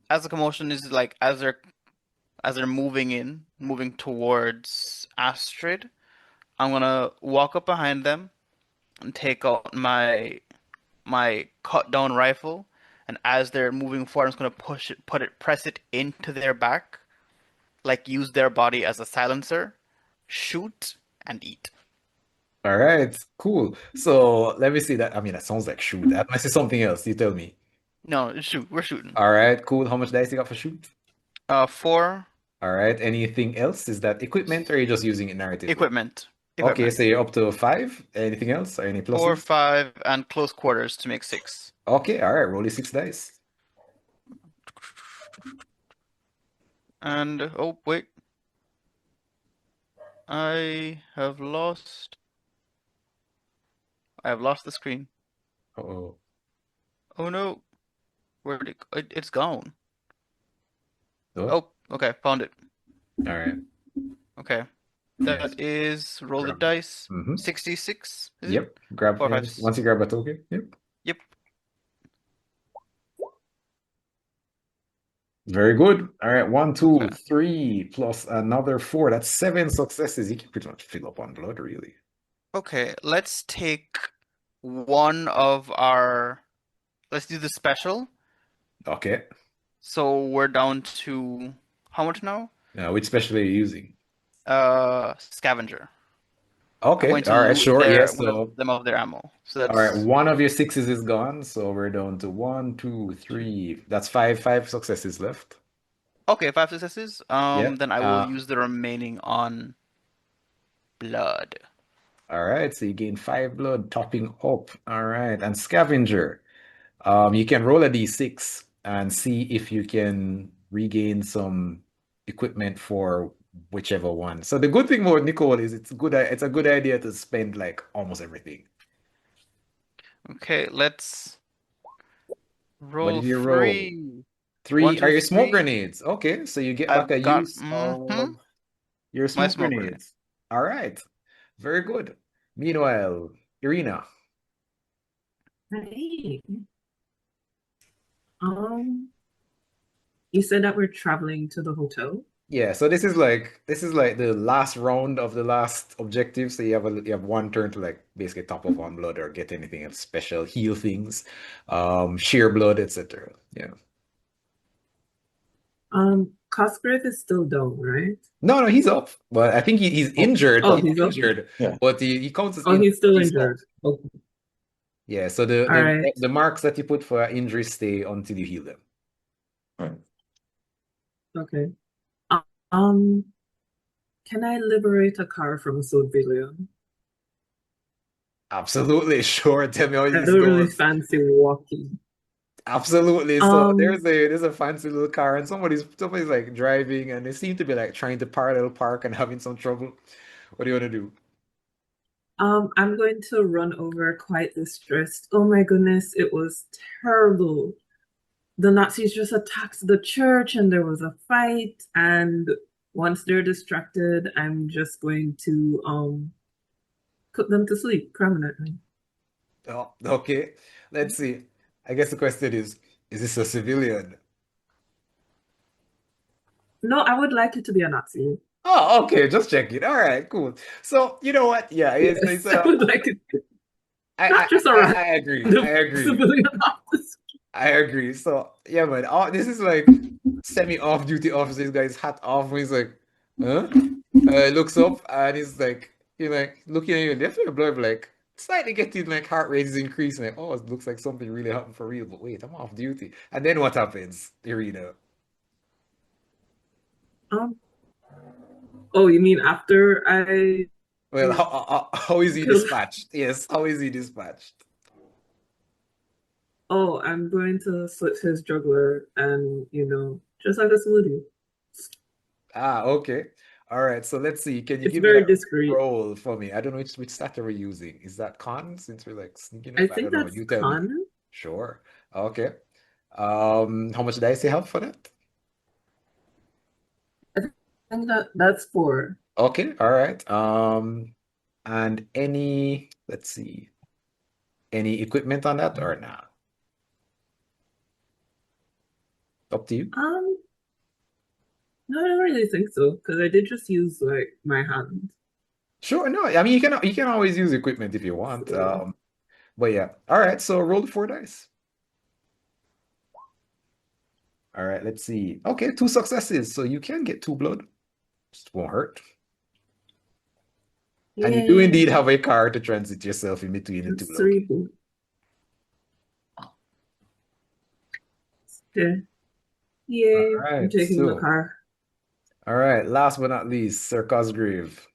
as the commotion is like as they're moving towards Astrid, I'm gonna walk up behind them and take out my cut down rifle, and as they're moving forward, I'm just gonna press it into their back, like use their body as a silencer, shoot and eat. All right. Cool. So let me see that. I mean, that sounds like shoot. That must be something else. You tell me. No, shoot. We're shooting. All right. Cool. How much dice you got for shoot? 4 All right. Anything else? Is that equipment or are you just using it narratively? equipment. Okay. So you're up to 5. Anything else? Or any 4, pluses? 5, and close quarters to make 6. Okay. All right. Roll your 6 dice. And oh wait, I have lost the screen. Uh-oh. Oh no, it's gone. Oh. Oh, okay, found it. All right. Okay, Nice. that is roll the Grab. dice. Mhm. 66. Is it? Yep. Grab 4, 5, once you grab a token. Yep. Yep. Very good. All right, 1, 2, Okay. 3 plus another 4. That's 7 successes. You can pretty much fill up on blood, really. Okay, let's take one of our. Let's do the special. Okay. So we're down to how much now? Which special are you using? Scavenger. Okay. I'm going to All right. loot Sure. Yes. one of So, them of their ammo. So all right. that's One of your 6s is gone. So we're down to 1, 2, 3. That's 5 successes left. okay. 5 successes. Yep. Then I will use the remaining on blood. All right. So you gain 5 blood, topping up. All right. And scavenger. You can roll a d6 and see if you can regain some equipment for whichever one. So the good thing about Nicole is it's a good idea to spend like almost everything. Okay, let's What roll did you roll? 3. 3 1, 2, are your smoke 3. grenades. Okay, so you get back I've a got use of your my smoke smoke grenade. grenades. All right. Very good. Meanwhile, Iryna. Hey. You said that we're traveling to the hotel. Yeah, so this is like the last round of the last objective. So you have one turn to like basically top up on blood or get anything else special, heal things, shear blood, etc. Yeah. Cosgrave is still down, right? No, he's up, but I think he's injured. Oh, He's he's up. injured, Yeah. but he counts as Oh, injured. he's still He's up. injured. Okay. Yeah, so All right. the marks that you put for injury stay until you heal them. Right. Okay. Can I liberate a car from a civilian? Absolutely, sure. Tell me how I this don't really goes. fancy walking. Absolutely. So Um, there's a fancy little car and somebody's like driving and they seem to be like trying to parallel park and having some trouble. What do you want to do? I'm going to run over quite distressed. Oh my goodness, it was terrible. The Nazis just attacked the church and there was a fight. And once they're distracted, I'm just going to put them to sleep permanently. Oh, okay. Let's see. I guess the question is this a civilian? No, I would like it to be a Nazi. Oh, okay, just checking. All right, cool. So you know what? Yeah, it's Yes, I would like it. Not just a I agree. I random agree. civilian officer. I agree. So yeah, man. This is like semi-off-duty officer. This guy's hat off. He's like, huh? Looks up and he's like, you're like looking at you, and definitely blood like slightly getting like heart rate is increasing. Like, oh, it looks like something really happened for real. But wait, I'm off duty. And then what happens, Iryna? Um, oh, you mean after I Well, how is he kill? dispatched? Yes, how is he dispatched? Oh, I'm going to slit his jugular and, just like a smoothie. Ah, okay. All right. So let's see. Can you It's give me very that discreet. roll for me? I don't know which stat are we using. Is that con since we're like sneaking I up? I think don't know. that's You tell me. con. Sure. Okay. How much dice you have for that? I think that's 4. Okay. All right. And let's see, any equipment on that or not? Up to you. No, I don't really think so, because I did just use like my hand. Sure. No, I mean you can always use equipment if you want. So But yeah. All right. So roll the 4 dice. All right. Let's see. Okay, 2 successes. So you can get 2 blood. Just won't hurt. And you do indeed yay. have a car to transit yourself in between the two That's 3 locations. boots. Okay. All Yay. I'm right. taking the So, car. all right. Last but not least, Sir Cosgrave.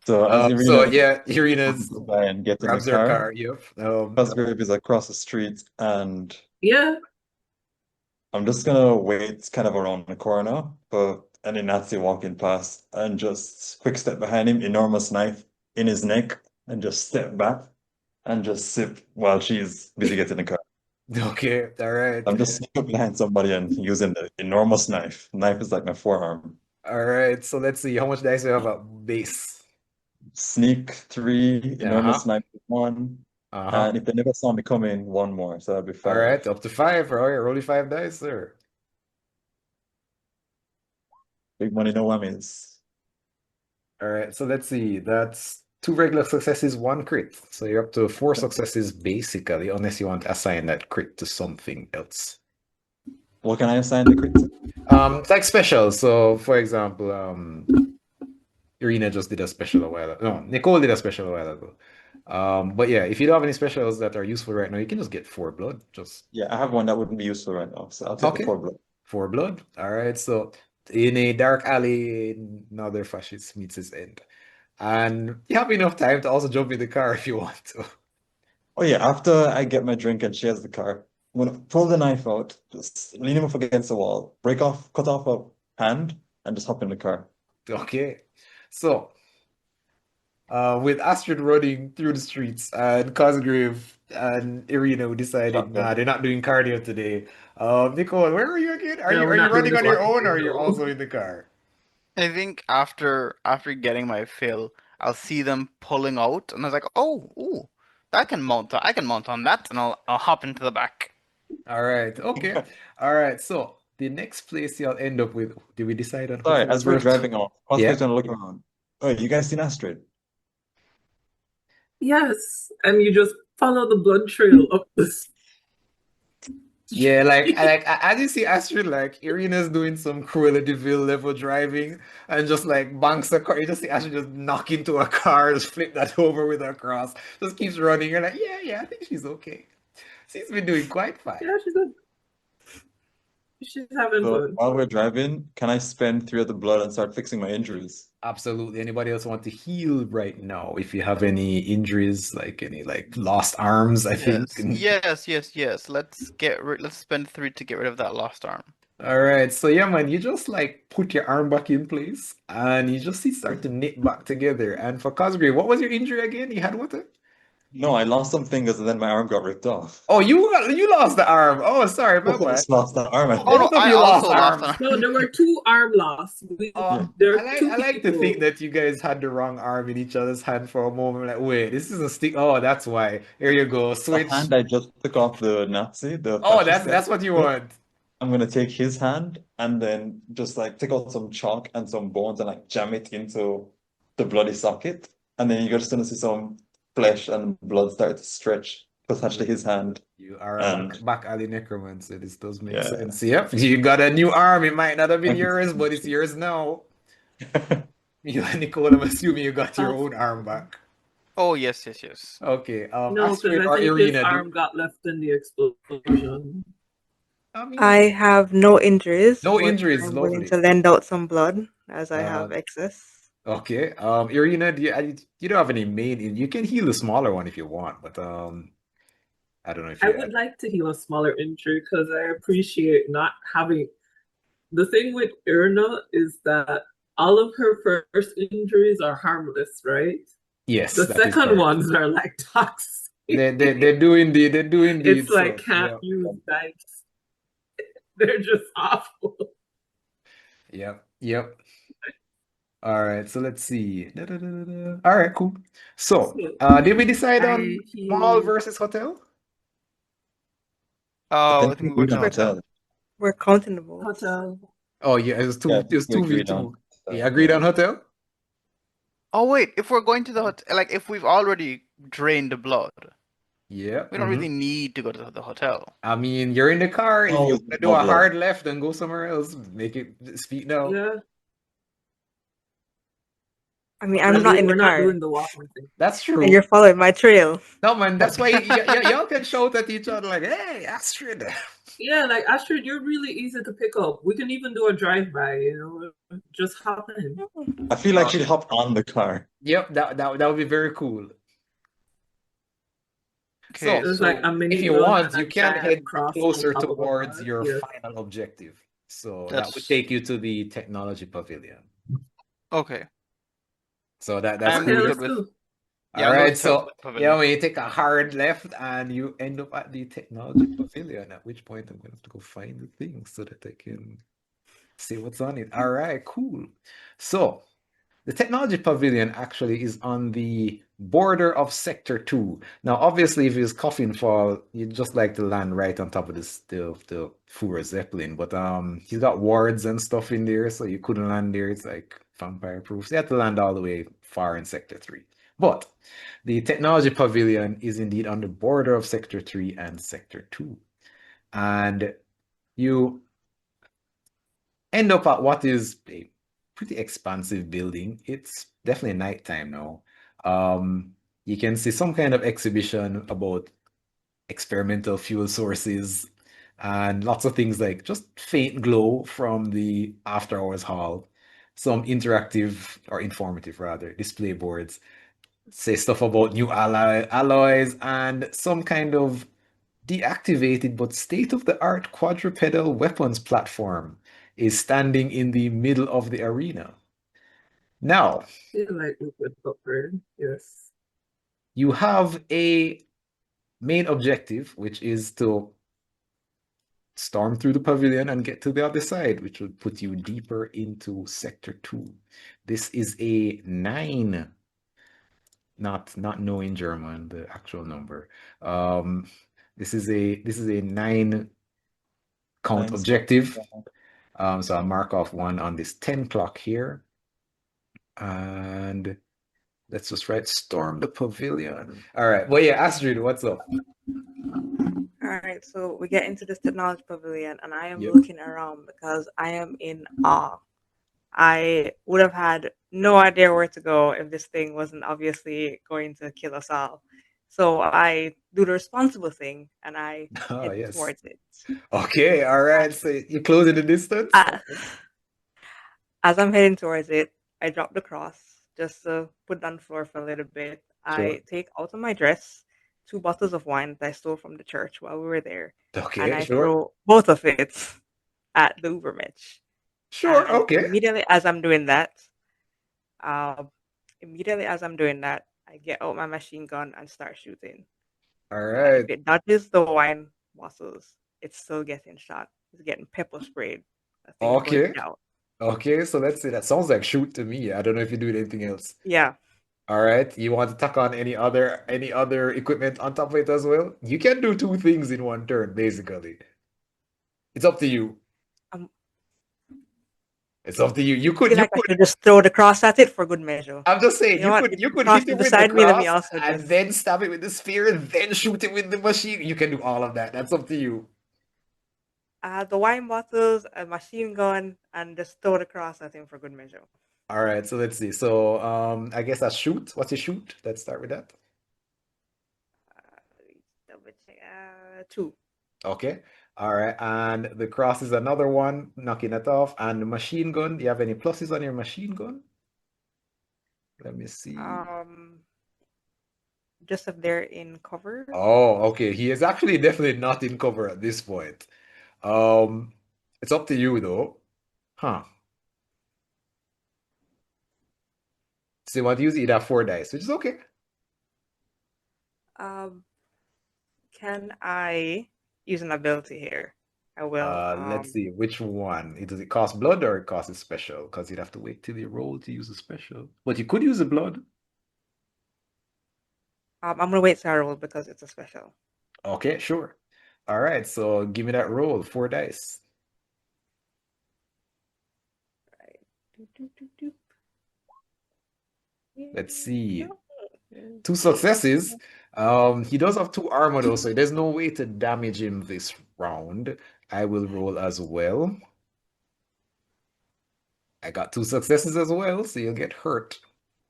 So as So Iryna yeah, Iryna's to buy and get in the grabs her car, car. Yep. Cosgrave is across the street, and Yeah. I'm just gonna wait kind of around the corner for any Nazi walking past and just quick step behind him, enormous knife in his neck, and just step back and just sip while she's busy getting the car. Okay. All right. I'm just sneaking up behind somebody and using the enormous knife. Knife is like my forearm. All right. So let's see how much dice we have at base. Sneak 3, enormous Uh-huh. knife 1, Uh-huh. and if they never saw me coming, 1 more, so that'd be All 5. right. Up to 5. All right. Rolling 5 dice, sir. Big money, no whammies. All right. So let's see. That's 2 regular successes, 1 crit. So you're up to 4 successes basically, unless you want to assign that crit to something else. What can I assign the crit to? It's like special. So for example, Iryna just did a special a while ago. No, Nicole did a special a while ago. But yeah, if you don't have any specials that are useful right now, you can just get 4 blood. Just Yeah, I have one that wouldn't be useful right now, so I'll take the okay. 4 blood. 4 blood. All right. So in a dark alley, another fascist meets his end. And you have enough time to also jump in the car if you want to. Oh yeah, after I get my drink and she has the car, I'm gonna pull the knife out, just lean him up against the wall, cut off a hand, and just hop in the car. Okay. So with Astrid running through the streets and Cosgrave and Iryna decided, nah, Shotgun. they're not doing cardio today. Nicole, where are you again? Are No, you we're are you not doing running this on your walking own or thing, are you no. also in the car? I think after getting my fill, I'll see them pulling out, and I was like, oh, ooh, I can mount on that, and I'll hop into the back. All right, okay. All right, so the next place you'll end up with, did we decide on Sorry, who's as we're first? driving off, Oscar's Yeah. gonna look around. Oh, you guys seen Astrid? Yes. And you just follow the blood trail up the Yeah, street. as you see Astrid, like Irena's doing some Cruella de Vil level driving and just like banks a car. You just see Astrid just knock into a car, just flip that over with her cross, just keeps running. You're like, yeah, I think she's okay. She's been doing quite fine. Yeah, she's good. She's having So fun. while we're driving, can I spend 3 of the blood and start fixing my injuries? Absolutely. Anybody else want to heal right now? If you have any injuries, like any like lost arms, I think. Yes. Let's spend 3 to get rid of that lost arm. All right. So yeah, man, you just like put your arm back in place and you just see start to knit back together. And for Cosgrave, what was your injury again? You had what? No, I lost some fingers and then my arm got ripped off. Oh, you lost the arm. Oh, sorry, my Both of bad. us lost the arm, I Oh no, Both think. of I you lost also lost arms. an No, arm. there were 2 arm loss. Oh, There I are like 2 I like to think people. that you guys had the wrong arm in each other's hand for a moment. Like, wait, this is a stick. Oh, that's why. Here you go. The Switch. hand I just took off the Nazi, the Oh, fascist guy. that's what you want. I'm gonna take his hand and then just like take out some chalk and some bones and like jam it into the bloody socket. And then you're just gonna see some flesh and blood start to stretch attached to his hand. You are a And back alley necromancer. This does make yeah. sense. Yep, you got a new arm. It might not have been yours, but it's yours now. You, Nicole, I'm assuming you got your own arm back. Oh yes. Okay, No, because Astrid I or think his Iryna, arm got left in the explosion. I mean, I have no injuries, no but injuries, I'm willing lovely. to lend out some blood as I have Um, excess. okay, Iryna, you don't have any you can heal the smaller one if you want, but I don't know if I you would like to heal a smaller injury because I appreciate not having. The thing with Iryna is that all of her first injuries are harmless, right? yes, The that is second correct. ones are like toxic. They do indeed, they do indeed. It's like So can't yeah, use dice. They're just awful. yep. All right, so let's see. All right, cool. So, So did we decide on I mall heal versus hotel? I Oh, I think we think we go agreed to the on hotel. hotel. We're counting the votes. hotel. Oh yeah, Yeah, it was we two v agreed on two. Yeah, hotel. agreed Yeah. on hotel? Oh wait, if we're going to the hotel, like if we've already drained the blood, Yeah. we don't really need to go to the hotel. I mean, you're in the car. If you Always want to do more a blood. hard left and go somewhere else, make it speak now. Yeah. I mean, I'm not in the We're not car, doing the walking thing. That's and you're true. following my trail. No, man, that's why y'all can shout at each other like, "Hey, Astrid." Yeah, like Astrid, you're really easy to pick up. We can even do a drive-by, just hop in. I feel like Oh, she'd hop on the car. yep, that would be very cool. Okay, So, There's like so a if mini you gun want, and you a can giant head cross on closer top of a towards car. your Yes. final objective. So that would that's take you to the technology pavilion. okay. So that's I'm Okay, cool. let's good with go. All yeah. I'm good right. with So yeah, pavilion. when you take a hard left and you end up at the technology pavilion, at which point I'm gonna have to go find the thing so that I can see what's on it. All right, cool. So the technology pavilion actually is on the border of Sector 2. Now, obviously, if it's Coffin Fall, you'd just like to land right on top of the Fuhrer Zeppelin. But he's got wards and stuff in there, so you couldn't land there. It's like vampire proof. So you had to land all the way far in Sector 3. But the technology pavilion is indeed on the border of Sector 3 and Sector 2. And you end up at what is a pretty expansive building. It's definitely nighttime now. You can see some kind of exhibition about experimental fuel sources and lots of things like just faint glow from the after hours hall, some interactive or informative rather display boards, say stuff about new alloys and some kind of deactivated but state-of-the-art quadrupedal weapons platform is standing in the middle of the arena. Now, Feel like we could upgrade. Yes. you have a main objective, which is to storm through the pavilion and get to the other side, which will put you deeper into Sector 2. This is a 9, not no in German, the actual number. This is a 9 count Nice. objective. So I'll mark off 1 on this 10 clock here. And let's just write storm the pavilion. All right. Well, yeah, Astrid, what's up? All right, so we get into this technology pavilion, and I am Yep. looking around because I am in awe. I would have had no idea where to go if this thing wasn't obviously going to kill us all. So I do the responsible thing and I Oh, head yes. towards it. Okay, all right. So you close in the distance? Uh, Okay. As I'm heading towards it, I drop the cross just to put it on the floor for a little bit. Sure. I take out of my dress 2 bottles of wine that I stole from the church while we were there, and Okay, I sure. throw both of it at the Ubermensch. Sure, And okay. um, immediately as I'm doing that, I get out my machine gun and start shooting. All If right. it dodges the wine bottles, it's still getting shot. It's getting pepper sprayed. That thing is going Okay. down. Okay, so let's see. That sounds like shoot to me. I don't know if you do anything else. Yeah. All right. You want to tack on any other equipment on top of it as well? You can do two things in one turn, basically. It's up to you. Um, It's up to you. You I could feel like I should just throw the cross at it for good measure. I'm just saying You know what? you If the could cross hit is it with the beside me, let me cross also and just. then stab it with the spear and then shoot it with the machine. You can do all of that. That's up to you. I had the wine bottles, a machine gun, and just throw the cross at him for good measure. All right, so let's see. So I guess that's shoot. What's a shoot? Let's start with that. Double check. 2. Okay. All right, and the cross is another one, knocking it off. And the machine gun, do you have any pluses on your machine gun? Let me see. Just if they're in cover. Oh, okay. He is actually definitely not in cover at this point. It's up to you though. Huh. So you want to use either 4 dice, which is okay. Can I use an ability here? I will. Let's see, which one? Does it cost blood or it costs a special? Because you'd have to wait till you roll to use a special. But you could use a blood. I'm gonna wait till I roll because it's a special. Okay, sure. All right, so give me that roll, 4 dice. Right. Doop, doop, doop, doop. Let's see. No. 2 successes. He does have 2 armor though, so there's no way to damage him this round. I will roll as well. I got 2 successes as well, so you'll get hurt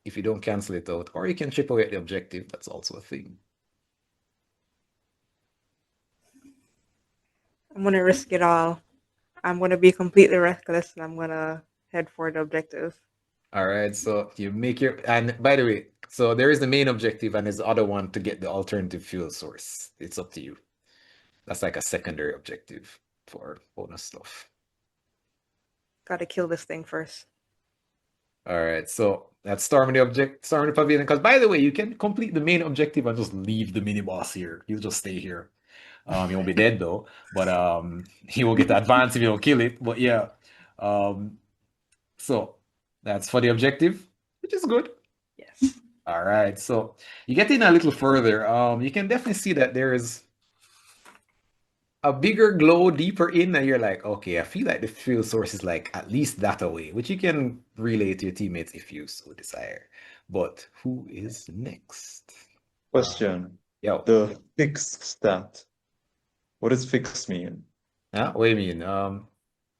if you don't cancel it out, or you can chip away at the objective. That's also a thing. I'm gonna risk it all. I'm gonna be completely reckless, and I'm gonna head for the objective. All right, so you make your, and by the way, so there is the main objective and there's the other one to get the alternative fuel source. It's up to you. That's like a secondary objective for bonus stuff. Gotta kill this thing first. All right, so that's storming the pavilion. Because by the way, you can complete the main objective and just leave the mini boss here. He'll just stay here. He won't be dead though, but he will get advanced if you don't kill it. But yeah, so that's for the objective, which is good. Yes. All right, so you get in a little further. You can definitely see that there is a bigger glow deeper in, and you're like, okay, I feel like the fuel source is like at least that away, which you can relay to your teammates if you so desire. But who is next? Question. Yo, The fix stat. What does fix mean? what do you mean?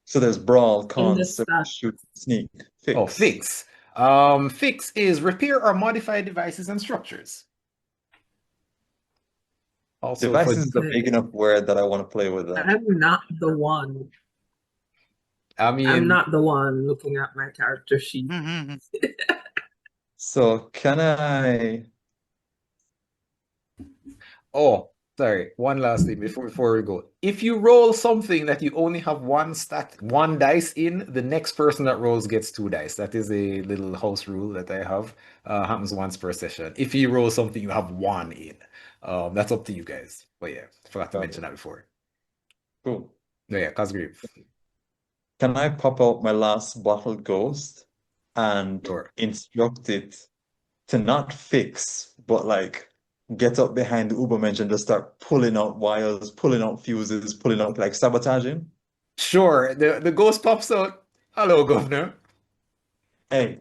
So there's brawl, In the concept, stat. shoot, sneak, fix. Oh, fix. Fix is repair or modify devices and structures. Also, Devices is a big enough word that I want to play with that. I'm not the one. I I'm mean, not the one looking at my character sheet. So can I? oh, sorry. One last thing before we go. If you roll something that you only have one dice in, the next person that rolls gets 2 dice. That is a little house rule that I have. Happens once per session. If you roll something you have 1 in, that's up to you guys. But yeah, forgot to mention that before. Cool. No, yeah, Cosgrave. Can I pop out my last bottled ghost and Sure. instruct it to not fix, but like get up behind the Ubermensch and just start pulling out wires, pulling out fuses, pulling out like sabotaging? Sure. The ghost pops out. Hello, Governor. Hey,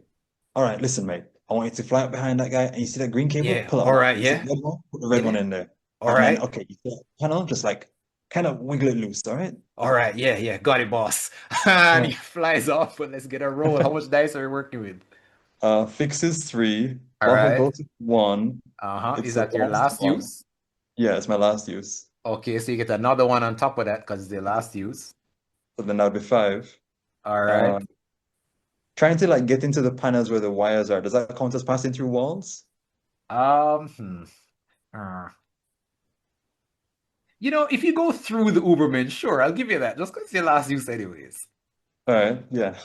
all right, listen, mate. I want you to fly up behind that guy, and you see that green cable? Yeah, Pull it all out. right, You see yeah. the red one? Put the red one in there. All And then, right. okay, you see that panel? Just like kind of wiggle it loose, all right? All right, yeah, got it, boss. And he Right. flies off, but let's get a roll. How much dice are we working with? Fix is 3, All bottle right. ghost is 1, Is It's the that your last one. use? Yeah, it's my last use. Okay, so you get another one on top of that because it's the last use. So then that'll be 5. All right. Trying to like get into the panels where the wires are. Does that count as passing through walls? You know, if you go through the Uberman, sure, I'll give you that. Just because it's your last use anyways. All right, yeah.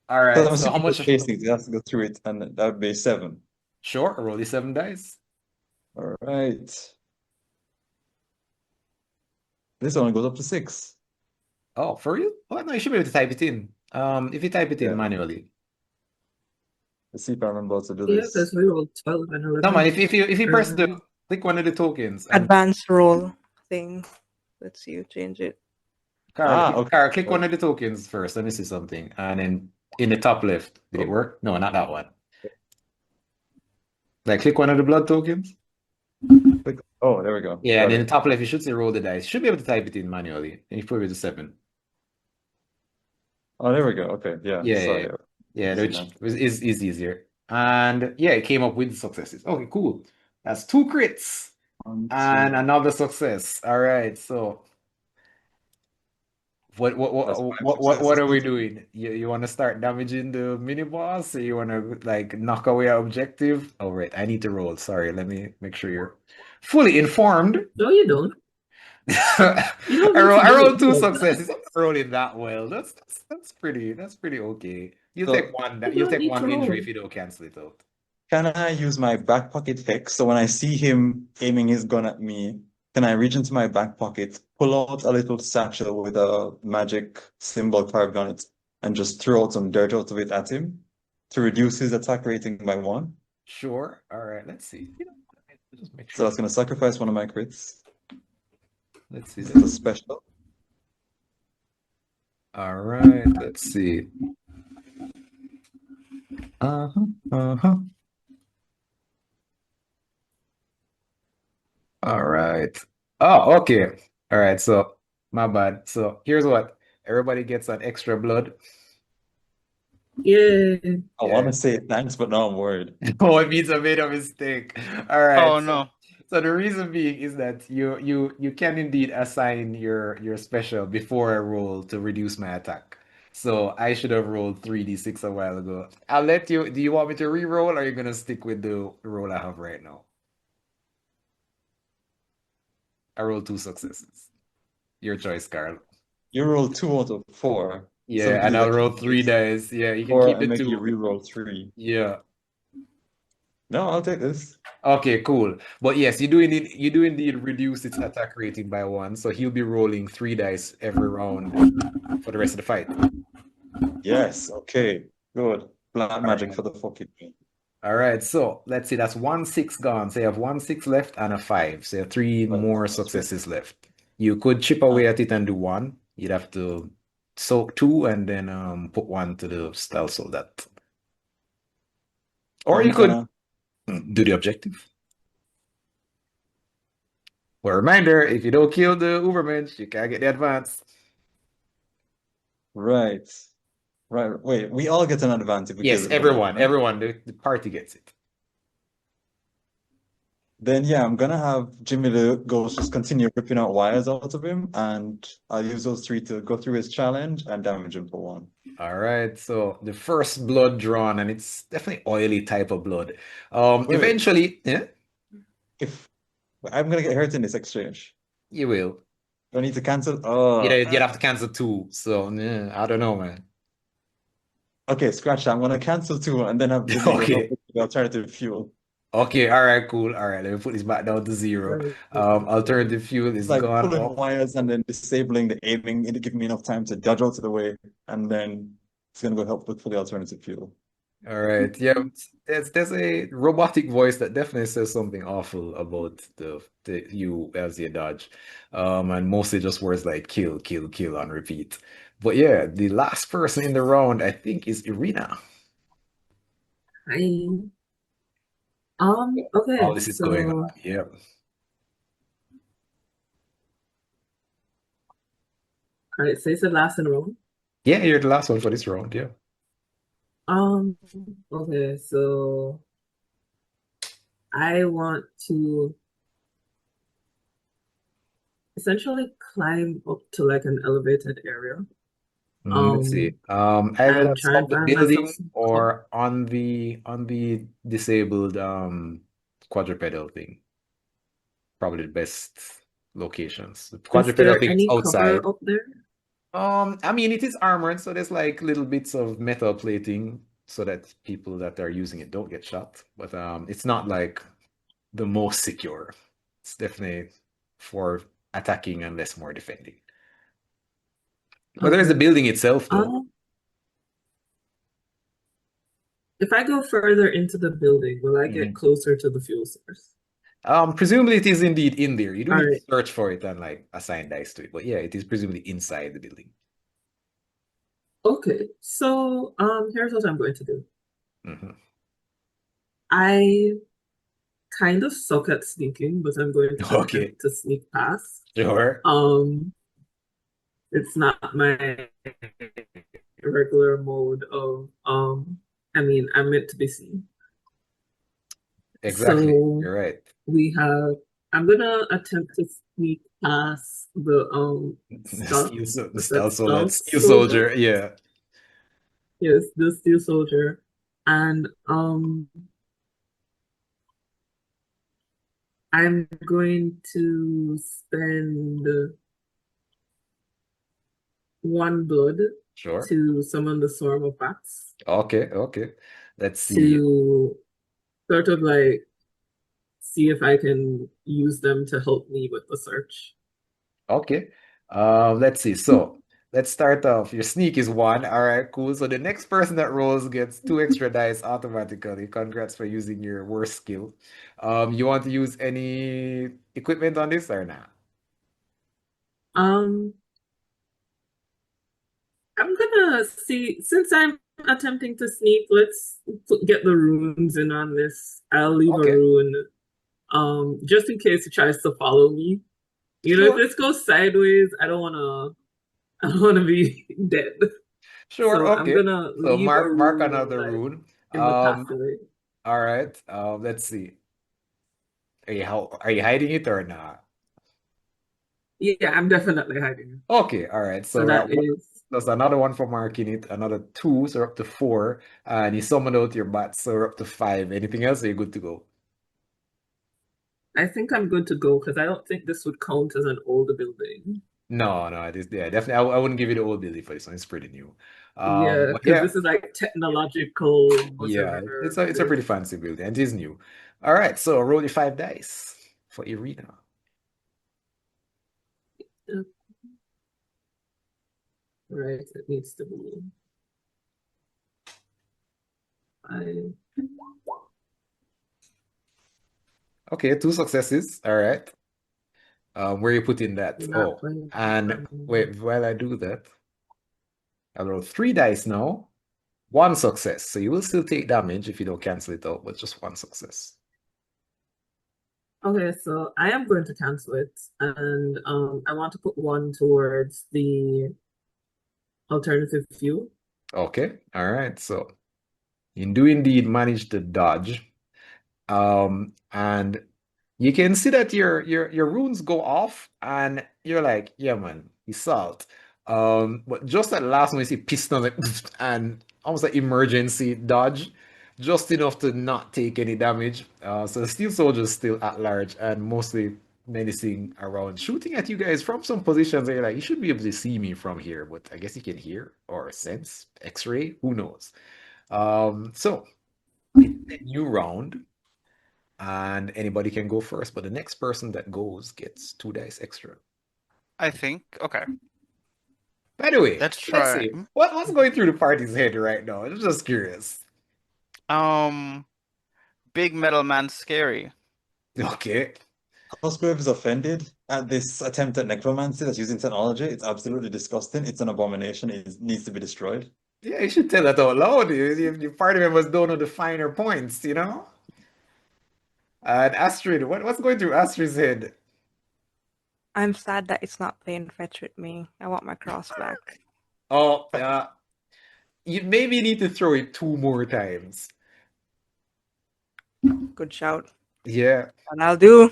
All Because right, I'm so how assuming much? the facing, you have to go through it, and that would be 7. Sure, roll the 7 dice. All right. This one goes up to 6. Oh, for real? Oh, no, you should be able to type it in. If you type it in Yeah. manually. Let's see if I remember how to do Yeah, this. because we rolled 12 and 11. No, man, if you press Earlier. click one of the tokens and Advanced roll thing. Let's see you change it. Carl, okay. click one of the tokens first. Let me see something. And then in the top left, did it work? No, not that one. Like click one of the blood tokens. Oh, there we go. Yeah, Got and in it. the top left, you should say roll the dice. You should be able to type it in manually. And you put it to 7. Oh, there we go. Okay, yeah. Yeah, Sorry. yeah, Easy which now. is easier. And yeah, it came up with successes. Okay, cool. That's 2 crits One, and 2. another success. All right, so That's 5 what are we successes. doing? You want to start damaging the mini boss, or you want to like knock away our objective? Oh, right, I need to roll. Sorry, let me make sure you're fully informed. No, you don't. You don't I need to do rolled it. 2 successes. I'm not rolling that well. That's pretty okay. You'll So take one. You You'll don't take need one to injury roll. if you don't cancel it out. can I use my back pocket hex? So when I see him aiming his gun at me, can I reach into my back pocket, pull out a little satchel with a magic symbol carved on it, and just throw out some dirt out of it at him to reduce his attack rating by 1? Sure. All right. Let's see. Just make So sure. that's going to sacrifice one of my crits. Let's see. This is a special. All right. Let's see. All right. Oh, okay. All right. So my bad. So here's what everybody gets an extra blood. Yeah. I want to say thanks, but now I'm worried. Oh, it means I made a mistake. All right. Oh no. So the reason being is that you can indeed assign your special before I roll to reduce my attack. So I should have rolled 3d6 a while ago. I'll let you. Do you want me to re-roll, or are you gonna stick with the roll I have right now? I rolled 2 successes. Your choice, Carl. You roll 2 out of 4. Yeah, So and do I'll the roll 3 dice. Yeah, you can 4 keep the and make you 2. re-roll 3. Yeah. No, I'll take this. Okay, cool. But yes, you do indeed reduce its attack rating by 1, so he'll be rolling 3 dice every round for the rest of the fight. Yes, okay, good. Black magic right. for the fucking win. All right, so let's see, that's 1 6 gone. So you have 1 6 left and a 5. So you have 3 Right, more that's successes left. You could chip away at it and do 1. You'd have to soak 2 and then put 1 to the stealth so that. Or you could do the objective. Well, reminder, if you don't kill the Ubermensch, you can't get the advance. Right. Right. Wait, we all get an advantage if we Yes, kill the Uberman, right? everyone, the party gets it. Then yeah, I'm gonna have Jimmy the Ghost just continue ripping out wires out of him, and I'll use those 3 to go through his challenge and damage him for 1. All right, so the first blood drawn, and it's definitely oily type of blood. Wait. Eventually, yeah, If I'm gonna get hurt in this exchange, you will. do I need to cancel? Oh, You'd have to cancel 2. So yeah, I don't know, man. okay, scratch that. I'm gonna cancel 2 and then have Jimmy go Okay. help with the alternative fuel. Okay, all right, cool. All right, let me put this back down to 0. Alternative fuel is Like gone. pulling wires and then disabling the aiming, it'll give me enough time to dodge out of the way, and then it's gonna go help look for the alternative fuel. All right, yeah, there's a robotic voice that definitely says something awful about the you as you dodge, and mostly just words like kill, kill, kill on repeat. But yeah, the last person in the round, I think, is Iryna. Hi. Okay, All this is going on. Yeah. All right, so it's the last in the room. Yeah, you're the last one for this round. Yeah. Okay, so I want to essentially climb up to like an elevated area. Let's see. Either And that's try up and the find myself building some or on the disabled quadrupedal thing. Probably the best locations. The Is quadrupedal there thing is any outside. cover up there? I mean, it is armored, so there's like little bits of metal plating so that people that are using it don't get shot. But it's not like the most secure. It's definitely for attacking and less more defending. But there's the Okay. building itself, though. If I go further into the building, will I get closer to the fuel source? Presumably it is indeed in there. You do All need to right. search for it and like assign dice to it. But yeah, it is presumably inside the building. Okay. So here's what I'm going to do. Mhm. I kind of suck at sneaking, but I'm going to Okay. attempt to sneak past. Sure. It's not my regular mode of I mean, I'm meant to be seen. Exactly. So You're right. I'm gonna attempt to sneak past the The stealth soldier. Steel soldier. soldier. Yeah. Yes, the steel soldier. And I'm going to spend 1 blood Sure. to summon the swarm of bats Okay. Okay. Let's see. to sort of like see if I can use them to help me with the search. Okay. Let's see. So let's start off. Your sneak is 1. All right, cool. So the next person that rolls gets 2 extra dice automatically. Congrats for using your worst skill. You want to use any equipment on this or not? I'm gonna see, since I'm attempting to sneak, let's get the runes in on this. I'll leave a Okay. rune, just in case it tries to follow me. You know, if Sure. this goes sideways, I don't wanna be dead. Sure. So I'm Okay. gonna So leave a mark rune another like rune. in the pathway. All right. Let's see. Are you hiding it or not? Yeah, I'm definitely hiding it. Okay. All right. So So we're at that is, There's another one for marking it, another 2, so we're up to 4. And you summoned out your bats, so we're up to 5. Anything else? Are you good to go? I think I'm good to go because I don't think this would count as an older building. No, it is, yeah, definitely. I wouldn't give you the old Billy for this one. It's pretty new. Yeah, But because yeah, this is like technological, yeah, whatever. it's a pretty fancy building, and it is new. All right, so roll your 5 dice for Iryna. Right, it needs to be 5. Okay, 2 successes. All right. Where you put in that? Not Oh, playing. and wait, while I do that, I'll roll 3 dice now. 1 success. So you will still take damage if you don't cancel it out, but just 1 success. Okay, so I am going to cancel it, and I want to put 1 towards the alternative fuel. Okay, all right. So you do indeed manage to dodge. And you can see that your runes go off, and you're like, yeah, man, he's salt. But just at last when you see piston like and almost like emergency dodge, just enough to not take any damage. So the steel soldier's still at large and mostly menacing around, shooting at you guys from some positions that you're like, you should be able to see me from here, but I guess you can hear or sense X-ray, who knows? So it's a new round. And anybody can go first, but the next person that goes gets 2 dice extra. I think. Okay. By the way, Let's let's try. see. What's going through the party's head right now? I'm just curious. Big metal man scary. Okay. Cosgrave is offended at this attempt at necromancy that's using technology. It's absolutely disgusting. It's an abomination. It needs to be destroyed. Yeah, you should tell that out loud. Your party members don't know the finer points, you know? And Astrid, what's going through Astrid's head? I'm sad that it's not playing fetch with me. I want my cross back. Oh, you maybe need to throw it 2 more times. Good shout. Yeah. And I'll do.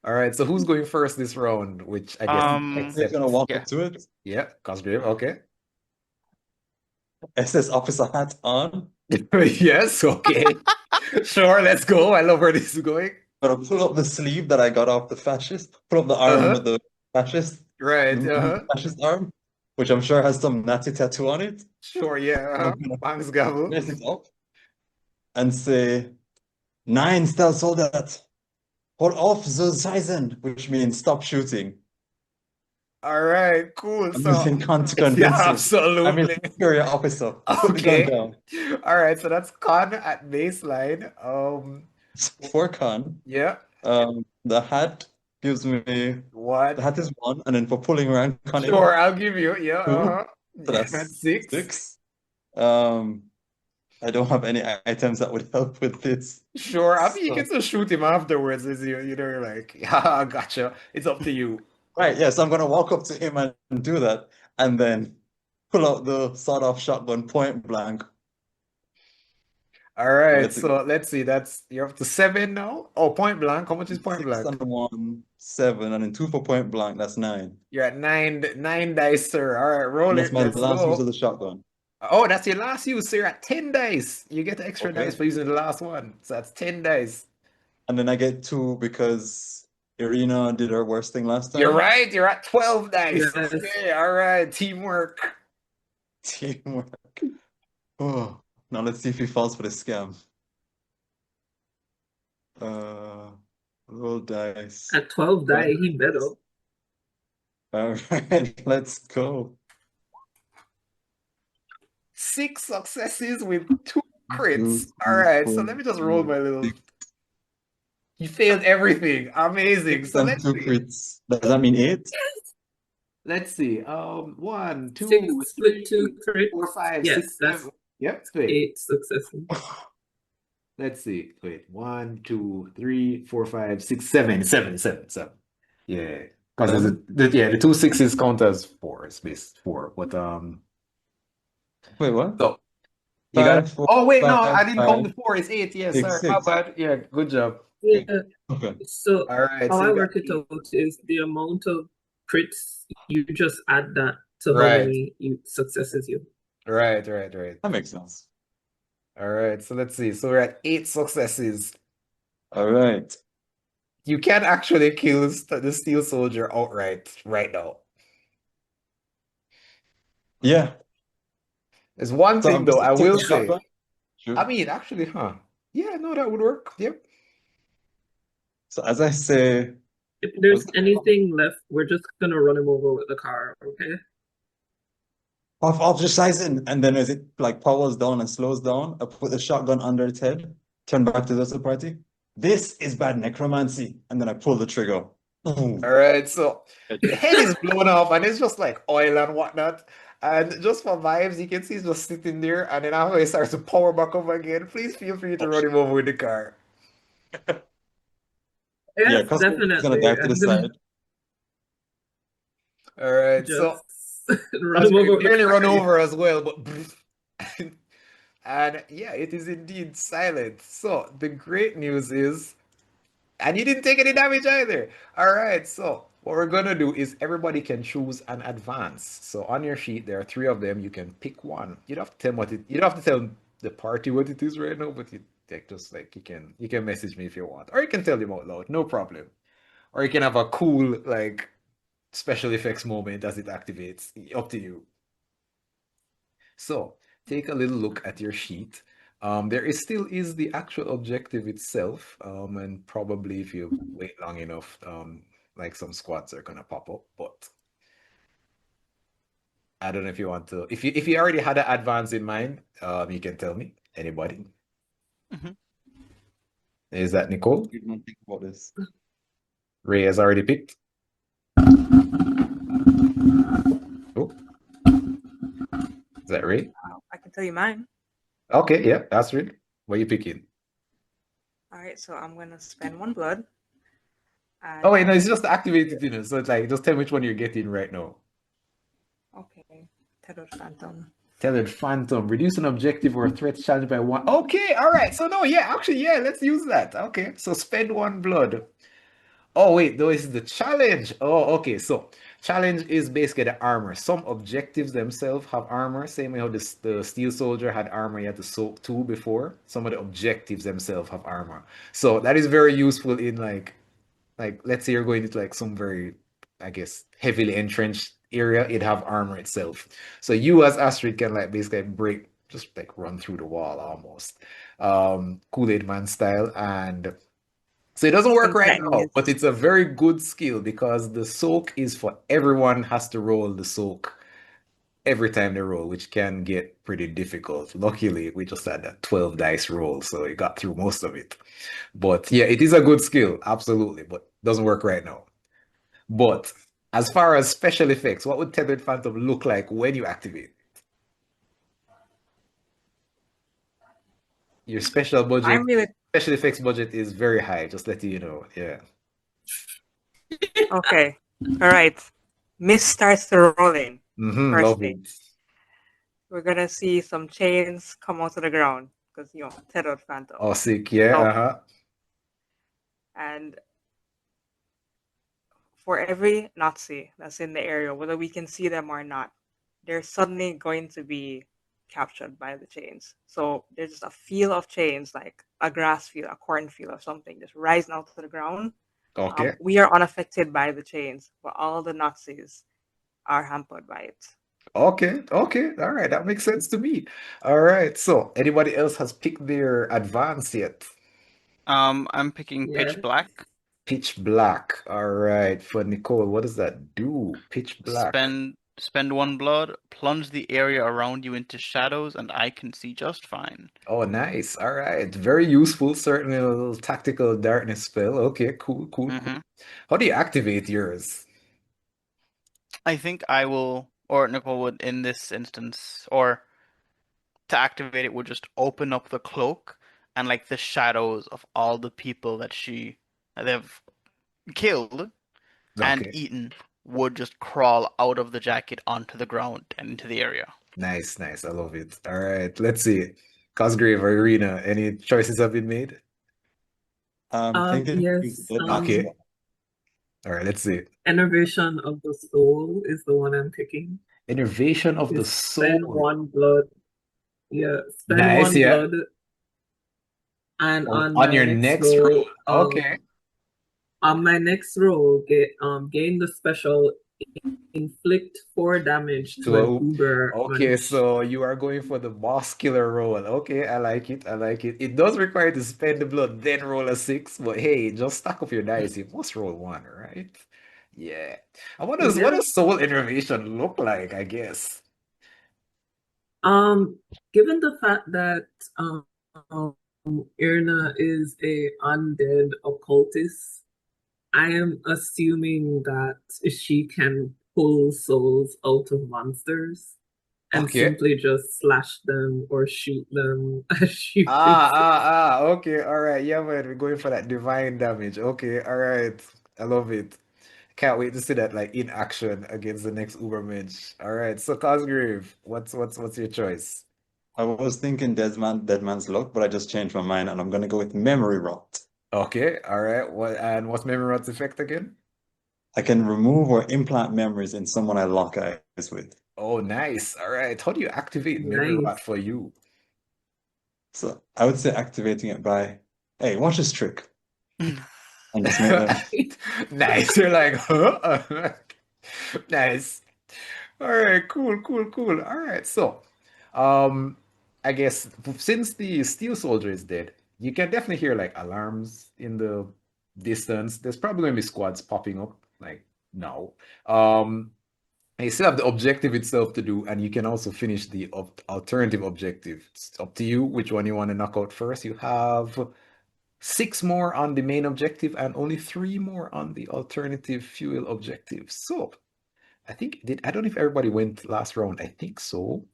All right. So who's going first this round? Which I guess They're except gonna walk yeah. up to it. yeah, Cosgrave. Okay. SS officer hat on. Yes. Okay. Sure. Let's go. I love where this is going. Gonna pull up the sleeve that I got off the fascist. Pull up the arm of the fascist. Right. Fascist arm, which I'm sure has some Nazi tattoo on it. Sure. Yeah. I'm gonna Thanks, Gavel. raise it up and say, 9 stealth soldat, hold off the Sizen, which means stop shooting. All right. Cool. I'm So using con to yeah, convince him. absolutely. I'm his superior officer. Put the Okay. gun down. All right. So that's con at baseline. For con, Yeah. the hat gives me the What? hat is 1, and then for pulling around con is Sure. I'll give you. Yeah. 2. So Yeah, that's 6. 6. I don't have any items that would help with this. Sure. I mean, you So- can still shoot him afterwards. As you're like, yeah, gotcha. It's up to you. Right, yes, I'm gonna walk up to him and do that, and then pull out the sawed-off shotgun point blank. All right. Let's- So let's see. That's you're up to 7 now. Oh, point blank. How much is point 6 blank? and 1, 7, and then 2 for point blank. That's 9. You're at 9 dice, sir. All right, roll That's it. my Let's last go. use of the shotgun. Oh, that's your last use. So you're at 10 dice. You get the extra Okay. dice for using the last one. So that's 10 dice. And then I get 2 because Iryna did her worst thing last time. You're right. You're at 12 dice. Yes. Okay. All right. Teamwork. Teamwork. Oh, now let's see if he falls for the scam. Roll dice. At 12 die, he better. All right, let's go. 6 successes with 2 crits. 2, All right. 3, So let me just roll 4, my little. 6, You failed everything. Amazing. 6 So and let's 2 see. crits. Does that mean 8? Let's see. 1, 2, 6 split 3, 2 crit. 4, 5, Yes, 6, that's 7. Yep. Wait. 8 successes. Let's see. Wait. 1, 2, 3, 4, 5, 6, 7. 7. Yeah. Because the 2 6s count as 4. It's based 4. But Wait, what? so you got 5, 4, oh wait, no, 5, I didn't count the 5. 4. It's 8. Yeah, 6, sorry. 6. My bad. Yeah, good job. Yeah. Okay. So All right. how So I you work got it out is the amount of crits, you just add that to how Right. many successes you. Right. That makes sense. All right. So let's see. So we're at 8 successes. All right. You can actually kill the steel soldier outright right now. Yeah. There's one So thing I'm though, just I gonna take will the say. shotgun. Shoot. I mean, actually, yeah, no, that would work. Yep. So as I say, If there's anything left, we're just gonna run him over with the car, okay? off the Sizen, and then as it like powers down and slows down, I put the shotgun under its head, turn back to the rest of the party. This is bad necromancy, and then I pull the trigger. Ooh. All right, so the head is blown off and it's just like oil and whatnot. And just for vibes, you can see he's just sitting there, and then after he starts to power back up again, please feel free to run him over with the car. Yeah, Yes, Cosgrave is definitely. gonna dive to the I'm gonna side. All right, so just run him over with the nearly run car. over as well, but and yeah, it is indeed silent. So the great news is, and you didn't take any damage either. All right, so what we're gonna do is everybody can choose an advance. So on your sheet, there are 3 of them. You can pick one. You don't have to tell what it. You don't have to tell the party what it is right now, but you just like you can message me if you want, or you can tell them out loud, no problem. Or you can have a cool like special effects moment as it activates. Up to you. So take a little look at your sheet. There still is the actual objective itself, and probably if you wait long enough, like some squads are gonna pop up. But I don't know if you want to. If you already had an advance in mind, you can tell me. Anybody? Mhm. Is that Nicole? You don't think about this. Ray has already picked. Oh, is that Ray? I can tell you mine. Okay, yeah, that's Ray. What are you picking? All right, so I'm gonna spend 1 blood. And Oh wait, no, it's just activated, so it's like just tell me which one you're getting right now. okay, Terror Phantom Tethered Phantom. Reduce an objective or a threat challenged by one. Okay, all right. So no, yeah, actually, yeah, let's use that. Okay, so spend one blood. Oh, wait, though, is the challenge. Oh, okay. So challenge is basically the armor. Some objectives themselves have armor. Same way how the steel soldier had armor, you had to soak two before. Some of the objectives themselves have armor. So that is very useful in like let's say you're going into like some very, I guess, heavily entrenched area, it'd have armor itself. So you as Astrid can like basically break, just like run through the wall almost. Kool-Aid Man style. And so it doesn't work right now, Nice. but it's a very good skill because the soak is for everyone has to roll the soak every time they roll, which can get pretty difficult. Luckily, we just had that 12 dice roll, so it got through most of it. But yeah, it is a good skill, absolutely, but doesn't work right now. But as far as special effects, what would Tethered Phantom look like when you activate? Your special budget, I'm really special effects budget is very high, just letting you know. Yeah. okay. All right. Mist starts to roll in. First Love thing. it. We're gonna see some chains come out of the ground because Tethered Phantom. Oh, sick. Yeah. So- Uh-huh. And for every Nazi that's in the area, whether we can see them or not, they're suddenly going to be captured by the chains. So there's just a feel of chains, like a grass field, a cornfield or something, just rising out to the ground. Okay. We are unaffected by the chains, but all the Nazis are hampered by it. Okay. Okay. All right. That makes sense to me. All right. So anybody else has picked their advance yet? I'm picking Yeah. Pitch Black. Pitch black. All right. For Nicole, what does that do? Pitch black. Spend one blood, plunge the area around you into shadows, and I can see just fine. Oh, nice. All right. Very useful. Certainly a little tactical darkness spell. Okay, cool, cool, cool. Mhm. How do you activate yours? I think I will, or Nicole would in this instance, or to activate it would just open up the cloak and like the shadows of all the people that they've killed and Okay. eaten would just crawl out of the jacket onto the ground and into the area. Nice, nice. I love it. All right. Let's see. Cosgrave or Iryna, any choices have been made? Thinking Yes. Dead Okay. Man's All right, let's see. Innervation of the soul is the one I'm picking. Innervation of the Is spend soul. one blood. Yeah, spend Nice, one yeah. blood. And Oh, on on my your next next roll, roll. Okay. on my next roll, gain the special inflict 4 damage to an So, Uber okay, Munch. so you are going for the boss killer roll. Okay, I like it. I like it. It does require to spend the blood, then roll a 6, but hey, just stack up your dice. You must roll 1, right? Yeah. And what Yeah. does soul innervation look like, I guess? Given the fact that Iryna is a undead occultist, I am assuming that she can pull souls out of monsters and Okay. simply just slash them or shoot them as she Okay, all right. Yeah, man, we're going for that divine damage. Okay, all right. I love it. Can't wait to see that like in action against the next Ubermensch. All right, so Cosgrave, what's your choice? I was thinking Dead Man's Luck, but I just changed my mind and I'm gonna go with Memory Rot. Okay, all right. What's Memory Rot's effect again? I can remove or implant memories in someone I lock eyes with. Oh, nice. All right. How do you activate Memory Rot Nice. for you? So I would say activating it by, hey, watch this trick. And just make them. Nice. You're like, huh? Nice. All right, cool, cool, cool. All right, so, I guess since the steel soldier is dead, you can definitely hear like alarms in the distance. There's probably gonna be squads popping up like now. And you still have the objective itself to do, and you can also finish the alternative objective. It's up to you which one you want to knock out first. You have 6 more on the main objective and only 3 more on the alternative fuel objective. So I don't know if everybody went last round. I think so.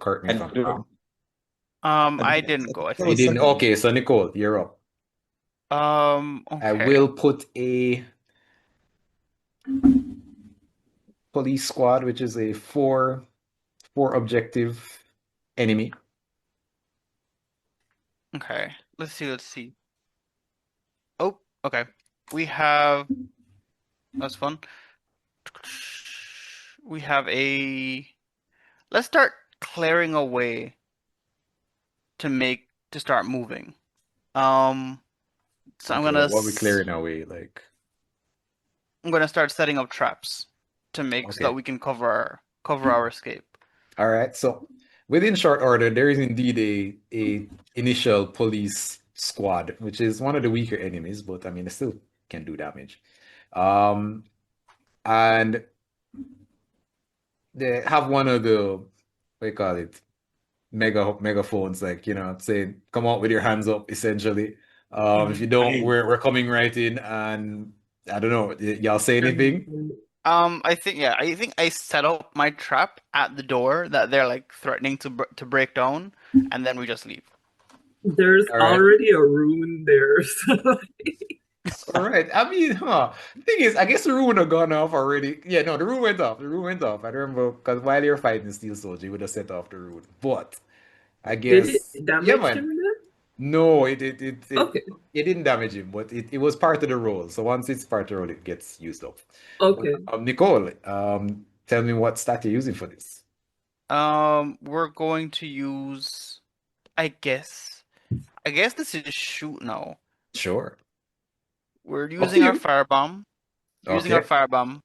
Correct me if I'm wrong. I didn't go, I I You think. didn't. second. Okay, so Nicole, you're up. I Okay. will put a police squad, which is a 4 4 objective enemy. Okay. Let's see. Oh, okay. We have that's fun. We have a let's start clearing away to start moving. So I'm Okay, gonna what we clearing away, like. I'm gonna start setting up traps to make so that Okay. we can cover our escape. All right. So within short order, there is indeed a initial police squad, which is one of the weaker enemies, but I mean, they still can do damage. And they have one of the, what do you call it, megaphones, like, saying, come out with your hands up, essentially. If you don't, we're coming right in, and I don't know, y'all say anything? I think I set up my trap at the door that they're like threatening to break down, and then we just leave. There's All right. already a rune there. So All right. I mean, thing is, I guess the rune had gone off already. Yeah, no, the rune went off. The rune went off. I remember because while you were fighting Steel Soldier, you would have set off the rune. But I did guess, it yeah, damage man. him then? No, it Okay. didn't damage him, but it was part of the role. So once it's part of the role, it gets used up. Okay. Nicole, tell me what stat you're using for this. We're going to use, I guess this is shoot now. Sure. We're Up to using our you. firebomb. Using our Okay. firebomb,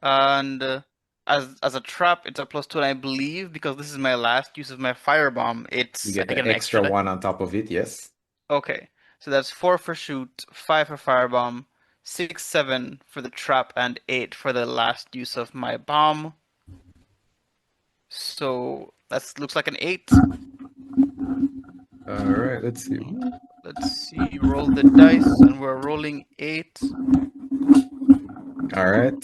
and as a trap, it's a +2, and I believe because this is my last use of my firebomb, You it's I get get the an extra extra die. one on top of it, yes. Okay, so that's 4 for shoot, 5 for firebomb, 6, 7 for the trap, and 8 for the last use of my bomb. So that looks like an 8. All right, let's see. Let's see, roll the dice, and we're rolling 8. All right.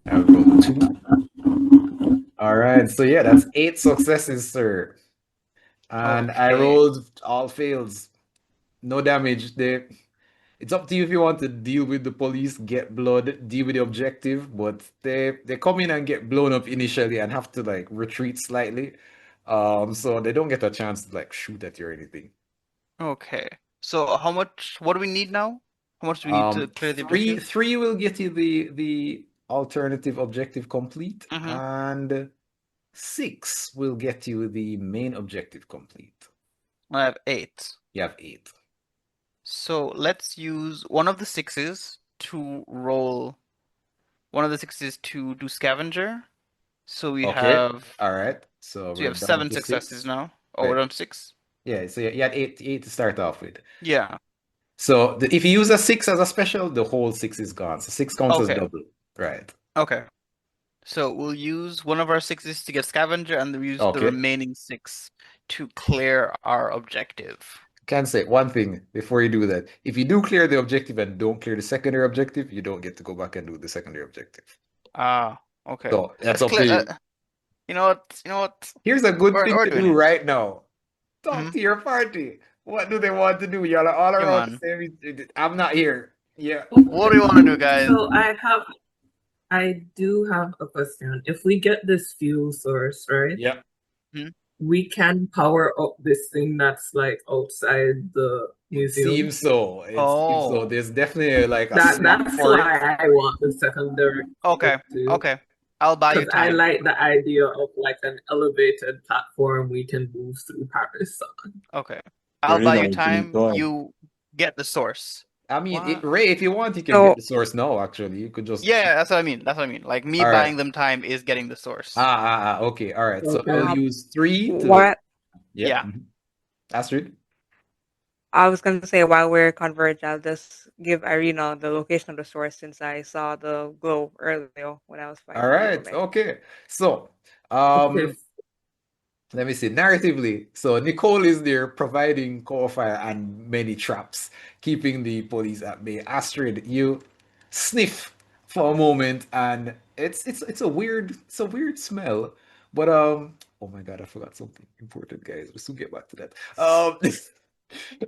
I rolled 2. All right, so yeah, that's 8 successes, sir. And I Okay. rolled all fails. No damage. It's up to you if you want to deal with the police, get blood, deal with the objective, but they come in and get blown up initially and have to like retreat slightly. So they don't get a chance to like shoot at you or anything. Okay. So what do we need now? How much do we need to clear the objective? Three will get you the alternative objective complete, and 6 will get you the main objective complete. I have 8. You have 8. So let's use one of the 6s to roll. One of the 6s to do scavenger. So we Okay. have. All right. So we we're have down 7 to successes 6. now. Oh, we're Right. on 6. Yeah. So you had eight to start off with. Yeah. So if you use a 6 as a special, the whole 6 is gone. So 6 counts as Okay. double. Right. Okay. So we'll use one of our 6s to get scavenger, and we'll use the Okay. remaining 6 to clear our objective. Can say one thing before you do that. If you do clear the objective and don't clear the secondary objective, you don't get to go back and do the secondary objective. Ah, okay. So that's Let's up to you. You know what? Here's a good thing We're to doing do it. right now. Talk to your party. What do they want to do? Y'all are all Come around on. the same. I'm not here. Yeah. What do you want to do, guys? So I do have a question. If we get this fuel source, right? Yeah. We can power up this thing that's like outside the museum. Seems so. It seems so. There's definitely like a slot That's for it. why I want the secondary. Okay. Okay. I'll buy you Because I time. like the idea of like an elevated platform we can move through Paris on. Okay. I'll Very buy you nice, time. Nicole. You get the source. I mean, Wow. Ray, if you want, you can So- get the source now, actually. You could just. Yeah, that's what I mean. That's what I mean. Like me All right. buying them time is getting the source. Okay. All right. So Okay. I'll use 3 to. What Yeah. Mhm. Astrid? I was going to say, while we're converged, I'll just give Iryna the location of the source since I saw the glow earlier when I was fighting. All right. Superman. Okay. So, Okay. let me see. Narratively, so Nicole is there providing cover fire and many traps, keeping the police at bay. Astrid, you sniff for a moment, and it's a weird smell. But oh my God, I forgot something important, guys. We'll soon get back to that.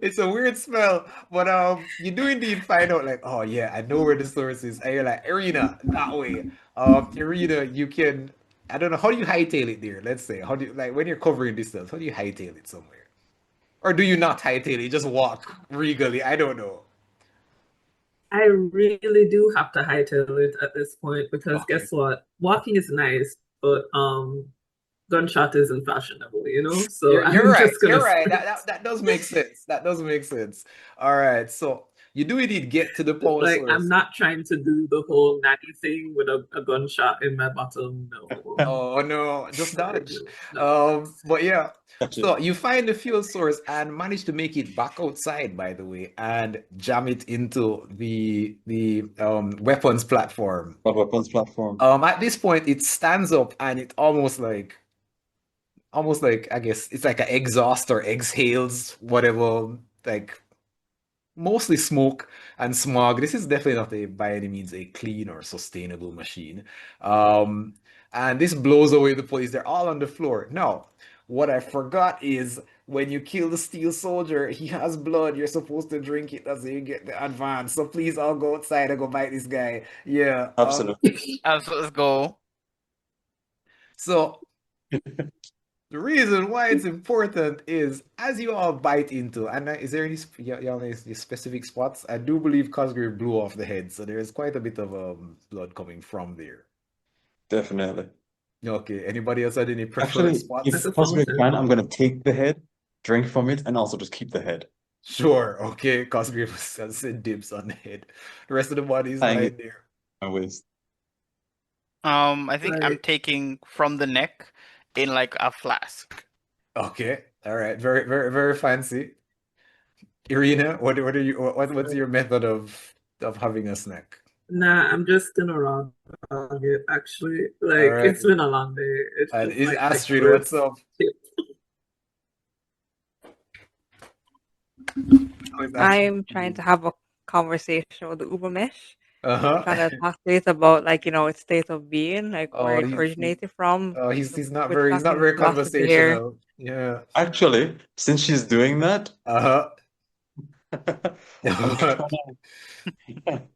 It's a weird smell, but you do indeed find out like, oh yeah, I know where the source is. And you're like, Iryna, that way. Iryna, you can I don't know, how do you hightail it there? Let's say, how do you, like, when you're covering distance, how do you hightail it somewhere? Or do you not hightail it? You just walk regally? I don't know. I really do have to hightail it at this point because Okay. guess what? Walking is nice, but gunshot isn't fashionable, you know? So You're I'm right. just gonna You're right. sprint. That does make sense. That does make sense. All right. So you do indeed get to the power Like I'm source. not trying to do the whole natty thing with a gunshot in my bottom. No. Oh no, just Like, dodge. no. But yeah. Gotcha. So you find the fuel source and manage to make it back outside, by the way, and jam it into the weapons platform. What weapons platform? At this point, it stands up and it almost like I guess it's like an exhaust or exhales, whatever, like mostly smoke and smog. This is definitely not by any means a clean or sustainable machine. Um, and this blows away the police. They're all on the floor. Now, what I forgot is when you kill the steel soldier, he has blood. You're supposed to drink it as you get the advance. So please all go outside and go bite this guy. Yeah. Absolutely. So let's go. So the reason why it's important is as you all bite into, and is there any any specific spots? I do believe Cosgrave blew off the head, so there is quite a bit of blood coming from there. Definitely. Okay, anybody else had any preferred Actually, Like spots? if a possible fountain. can, I'm gonna take the head, drink from it, and also just keep the head. Sure, okay, Cosgrave has said dibs on the head. The rest of the body is Tying it lying there. to my waist. I think I'm Like taking from the neck in like a flask. Okay, all right, very fancy. Iryna, what are you what's your method of having a snack? nah, I'm just gonna round it actually. All Like right, it's been a long day. It's and just is like my Astrid, what's first up? tip. How is Astrid? I'm trying to have a conversation with the Ubermesh. I'm Uh-huh. trying to talk to it about its state of being, like where Oh, it originated from. We're he's not talking very philosophy here. conversational. Yeah. Actually, since she's doing that, Uh-huh. I'm trying to.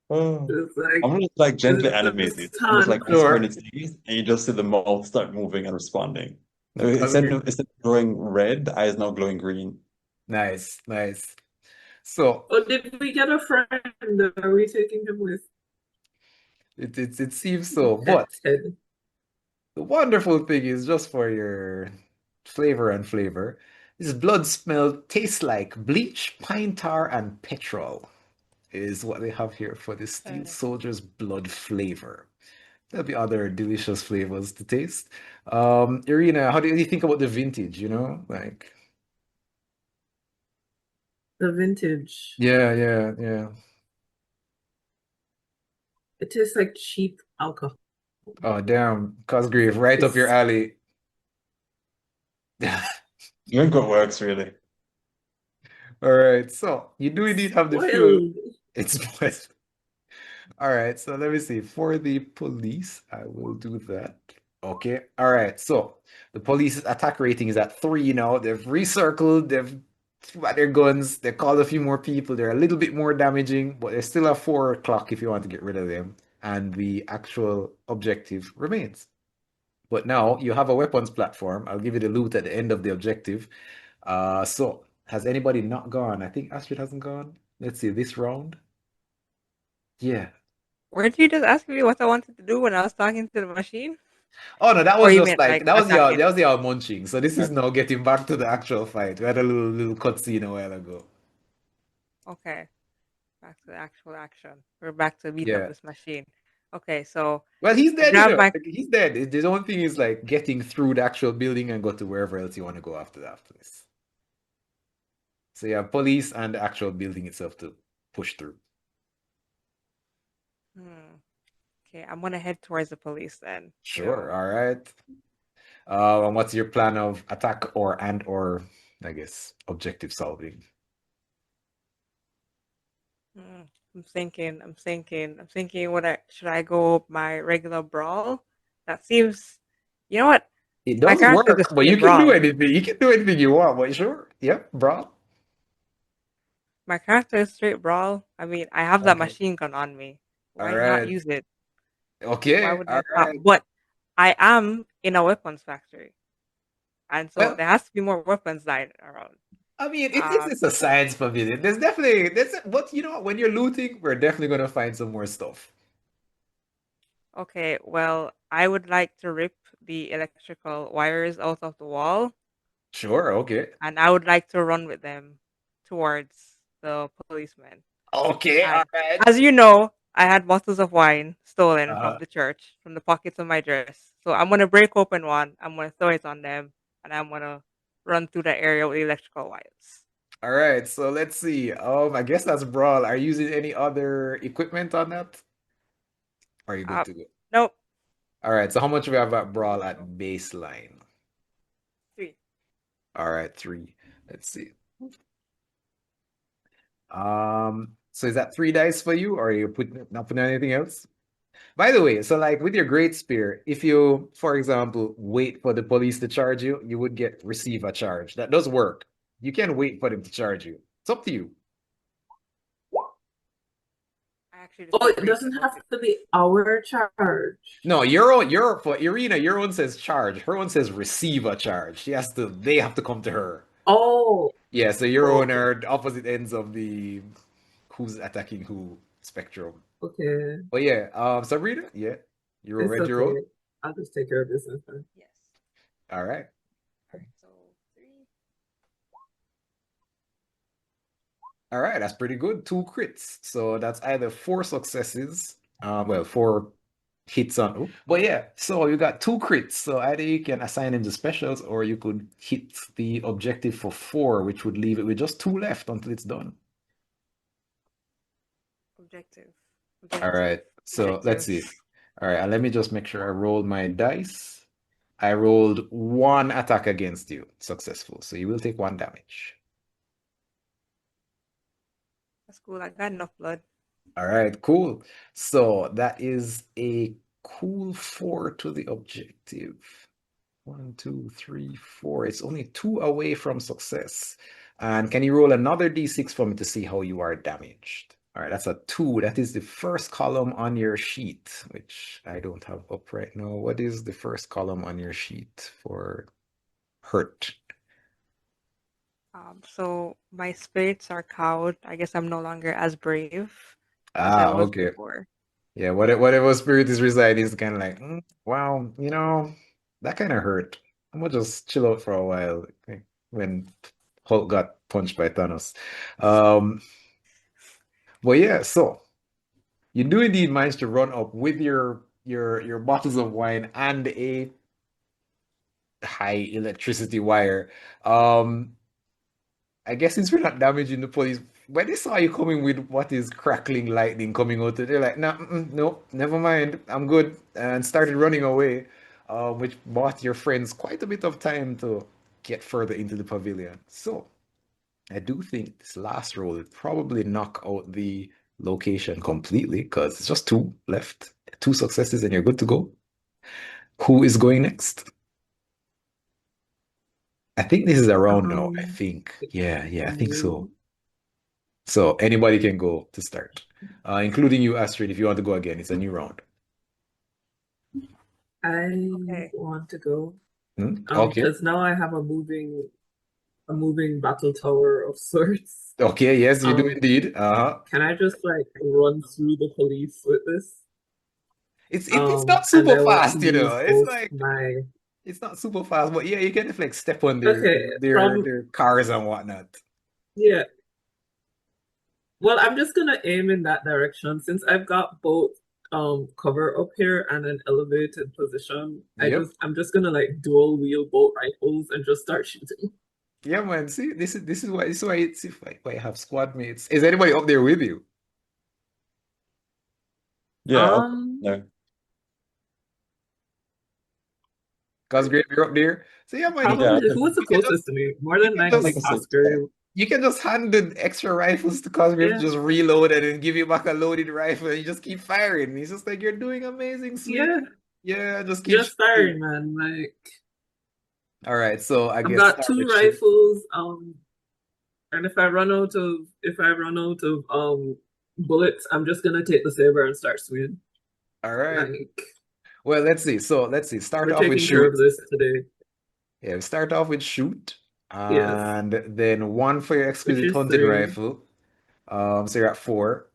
Oh, It's like I'm gonna just like gently animate this it. I'm just ton. like whisper in Sure. its ears, and you just see the mouth start moving and responding. Okay. Instead of glowing red, the eye is now glowing green. Nice, nice. So Oh, did we get a friend? Are we taking him with it seems so. But Ted? the wonderful thing is just for your flavor, this blood smell tastes like bleach, pine tar, and petrol is what they have here for the Steel Soldier's blood flavor. There'll be other delicious flavors to taste. Iryna, how do you think about the vintage, Like, The vintage. yeah. It tastes like cheap alcohol. Oh, damn. Cosgrave, right up your It's alley. Drink what works, really. All right, so you do indeed have the fuel. spoiled. It's all right, so let me see. For the police, I will do that. Okay, all right. So the police's attack rating is at 3 now. They've recircled, they've got their guns, they called a few more people. They're a little bit more damaging, but there's still a 4 o'clock if you want to get rid of them. And the actual objective remains. But now you have a weapons platform. I'll give you the loot at the end of the objective. So has anybody not gone? I think Astrid hasn't gone. Let's see, this round. Yeah. Weren't you just asking me what I wanted to do when I was talking to the machine? Oh no, that Or was you just meant like like attacking? that was the munching. So this is now getting back to the actual fight. We had a little cutscene a while ago. Okay, back to the actual action. We're back to beat up Yeah. this machine. Okay, so Well, he's I dead, grabbed my. Like, he's dead. The only thing is like getting through the actual building and go to wherever else you want to go after this. So you have police and the actual building itself to push through. Okay, I'm gonna head towards the police then. Sure. All right. And what's your plan of attack or I guess objective solving? I'm thinking. Should I go my regular brawl? That seems. You know what? It My does character's a work, but you straight can do brawl. anything. You can do anything you want. But sure. Yep, bro. My character is straight brawl. I mean, I have that Okay. machine gun on me. All Why not right. use it? Why Okay. would All I stop? right. But I am in a weapons factory, and so Well, there has to be more weapons lying around. I mean, it's a science pavilion. But you know what? When you're looting, we're definitely gonna find some more stuff. Okay, well, I would like to rip the electrical wires out of the wall, Sure, okay. and I would like to run with them towards the policemen. Okay, all And right. as you know, I had bottles of wine stolen Uh-huh. from the church, from the pockets of my dress. So I'm gonna break open one, I'm gonna throw it on them, and I'm gonna run through the area with the electrical wires. All right, so let's see. I guess that's brawl. Are you using any other equipment on that? Are you good Uh, to go? nope, All right, so how much we have at brawl at baseline? 3. All right, 3. Let's see. So is that 3 dice for you, or are you not putting anything else? By the way, so like with your great spear, if you, for example, wait for the police to charge you, you would receive a charge. That does work. You can wait for them to charge you. It's up to you. I actually just Oh, feel it great doesn't about have it. to be our charge. No, for Iryna, your own says charge. Her one says receive a charge. They have to come to her. Oh, Yeah, so your own okay. are the opposite ends of the who's attacking who spectrum. Okay. But yeah, Sabrina, yeah, you're It's ready to roll. okay. I'll just take care of this then. Yes. All right. All right, so 3. All right, that's pretty good. 2 crits. So that's either 4 successes, well, 4 hits on. But yeah, so you got 2 crits. So either you can assign them to specials, or you could hit the objective for 4, which would leave it with just 2 left until it's done. Objective. All right, so let's see. All right, and let me just make sure I rolled my dice. I rolled 1 attack against you, successful. So you will take 1 damage. That's cool. I got enough blood. All right, cool. So that is a cool 4 to the objective. 1, 2, 3, 4. It's only 2 away from success. And can you roll another d6 for me to see how you are damaged? All right, that's a 2. That is the first column on your sheet, which I don't have up right now. What is the first column on your sheet for hurt? So my spirits are cowed. I guess I'm no longer as brave as I was Okay. before. Yeah, whatever spirit is residing is kind of like, wow, that kind of hurt. I'm gonna just chill out for a while, like when Hulk got punched by Thanos. But yeah, so you do indeed manage to run up with your bottles of wine and a high electricity wire. I guess since we're not damaging the police, when they saw you coming with what is crackling lightning coming out, they're like, nah, nope, never mind, I'm good, and started running away, which bought your friends quite a bit of time to get further into the pavilion. So I do think this last roll would probably knock out the location completely because it's just 2 left, 2 successes, and you're good to go. Who is going next? I think this is a round now. I think. Yeah, I think so. So anybody can go to start, including you, Astrid. If you want to go again, it's a new round. I want to go. Okay. Because now I have a moving battle tower of sorts. Okay, yes, you do indeed. Can I just like run through the police with this? It's not super fast, It's like my it's not super fast, but yeah, you can just like step on Okay, their cars and whatnot. yeah. Well, I'm just gonna aim in that direction since I've got both cover up here and an elevated position. Yep. I'm just gonna like dual wheel both rifles and just start shooting. Yeah, man. See, this is why I have squad mates. Is anybody up there with you? Yeah, no. Cosgrave, you're up there. So yeah, man. Probably who was the closest to me? More than likely Cosgrave. You can just hand the extra rifles to Cosgrave, just reload it and give you back a loaded rifle, and you just keep firing. He's just like, you're doing amazing, sweet. Yeah, just keep firing, man. Like, all right, so I've got 2 rifles. And if I run out of bullets, I'm just gonna take the saber and start swinging. All right. Well, let's see. So let's see. Start We're off with taking care shoot. of this today. Yeah, we start off with shoot, Yes, and then one for your which exquisite is hunting 3. rifle. So you're at 4,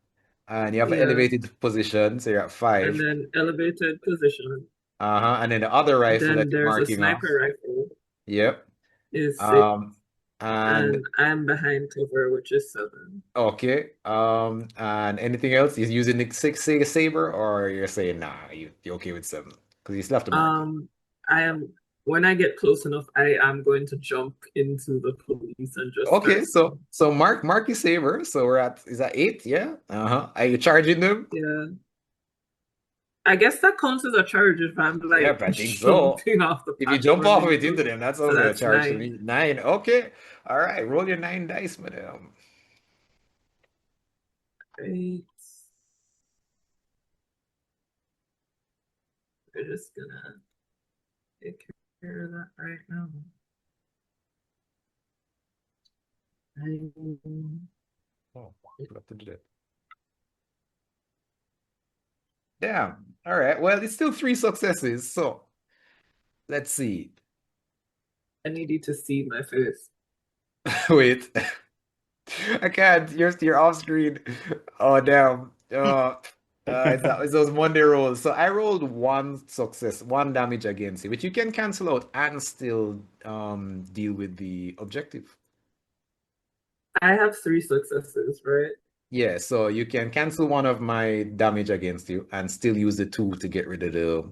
and you have an Yeah, elevated position, so you're at and 5. then elevated position. And then the other rifle that Then you're there's a marking off. sniper rifle Yep. is 6, And and I'm behind cover, which is 7. okay. And anything else? He's using the six saber, or you're saying nah, you're okay with 7 because you still have to mark it. I am when I get close enough, I am going to jump into the police and just Okay, start. so mark your saber. So we're at is that 8? Yeah. Are you charging them? Yeah. I guess that counts as a charge if I'm like Yep, I think so. jumping off the If you jump off of platform it into into. them, that So sounds like a that's charge to 9. me. 9. Okay. All right. Roll your 9 dice, madam. Right. We're just gonna take care of that right now. Oh, I forgot to do that. Damn. All right. Well, it's still 3 successes. So let's see. I need you to see my face. Wait. I can't. You're off screen. Oh damn. It's those Monday rolls. So I rolled 1 success, 1 damage against it, which you can cancel out and still deal with the objective. I have 3 successes, right? Yeah, so you can cancel 1 of my damage against you and still use the 2 to get rid of the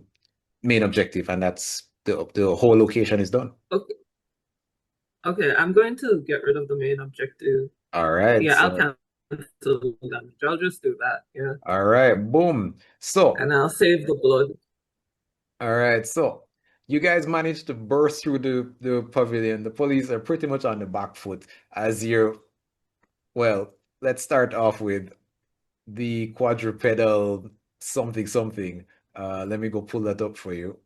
main objective, and that's the whole location is done. Okay. Okay, I'm going to get rid of the main objective. All right. Yeah, I'll So cancel the damage. I'll just do that. Yeah. all right, boom. So And I'll save the blood. all right, so you guys managed to burst through the pavilion. The police are pretty much on the back foot as you're, well, let's start off with the quadrupedal something something. Let me go pull that up for you.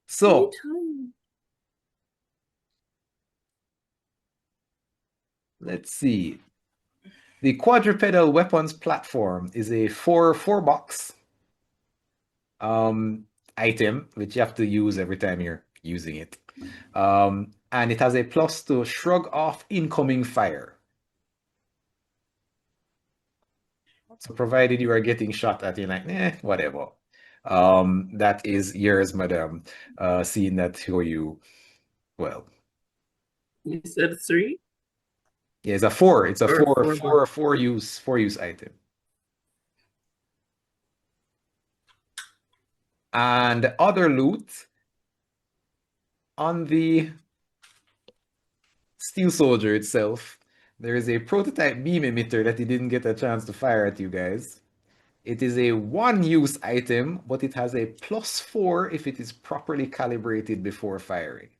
So let's see. The quadrupedal weapons platform is a four box item, which you have to use every time you're using it. And it has a plus to shrug off incoming fire. So provided you are getting shot at, you're like, whatever. That is yours, madam. Seeing that for you, well. You said 3? Yeah, it's a 4. It's a Or four use item. And other loot on the Steel Soldier itself, there is a prototype beam emitter that he didn't get a chance to fire at you guys. It is a 1-use item, but it has a +4 if it is properly calibrated before firing.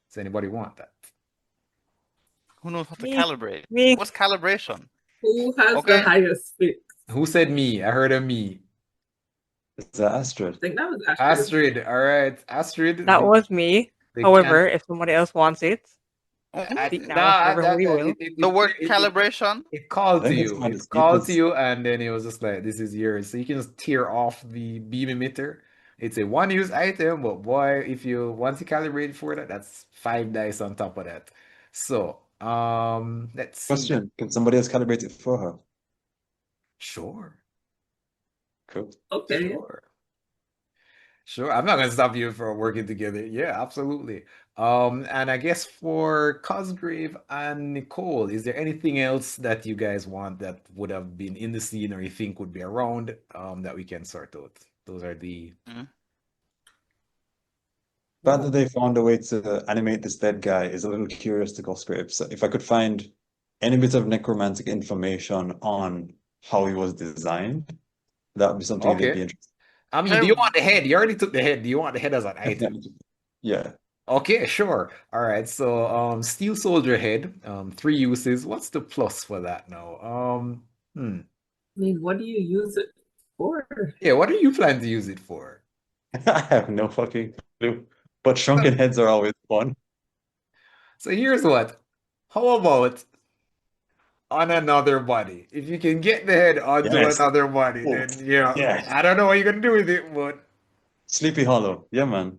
Does anybody want that? Who knows how to Me. calibrate? Me. What's calibration? who has Okay. the highest fix? Who said me? I heard a me. Is that Astrid? I think that was Astrid. Astrid. All right. Astrid. That was me. they However, if somebody else wants it, can't- speak now, everybody will. The word calibration? It called I to think it's you. fine. It called to you, and then it was just like, this is yours. So you can just tear off the beam emitter. It's a 1-use item, but boy, if you once you calibrate for that, that's 5 dice on top of that. So, let's see. Question: can somebody else calibrate it for her? Sure. Cool. Okay. Sure. I'm not gonna stop you from working together. Yeah, absolutely. And I guess for Cosgrave and Nicole, is there anything else that you guys want that would have been in the scene or you think would be around that we can sort out? Those are the The fact that they found a way to animate this dead guy is a little curious to Cosgrave. So if I could find any bit of necromantic information on how he was designed, that would be something that'd Okay. be interesting. I mean, do you want the head? You already took the head. Do you want the head as an item? Yeah. Okay, sure. All right. So, Steel Soldier head, 3 uses. What's the plus for that now? I mean, what do you use it for? Yeah, what are you planning to use it for? I have no fucking clue. But shrunken heads are always fun. So here's what. How about on another body. If you can get the head onto Yes. another body, Oh, then yeah, yes. I don't know what you're gonna do with it, but Sleepy Hollow. Yeah, man.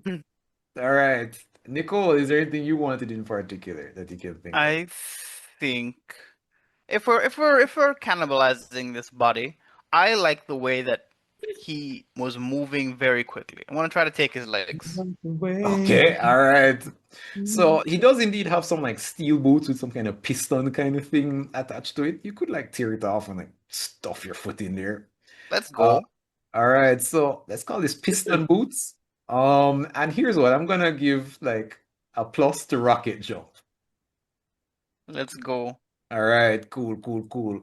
all right. Nicole, is there anything you wanted in particular that you can think of? I think if we're cannibalizing this body, I like the way that he was moving very quickly. I want to try to take his legs. Okay, all right. So he does indeed have some like steel boots with some kind of piston kind of thing attached to it. You could like tear it off and like stuff your foot in there. Let's Uh, go. all right, so let's call this piston boots. And here's what I'm gonna give like a plus to rocket jump. Let's go. All right, cool, cool, cool.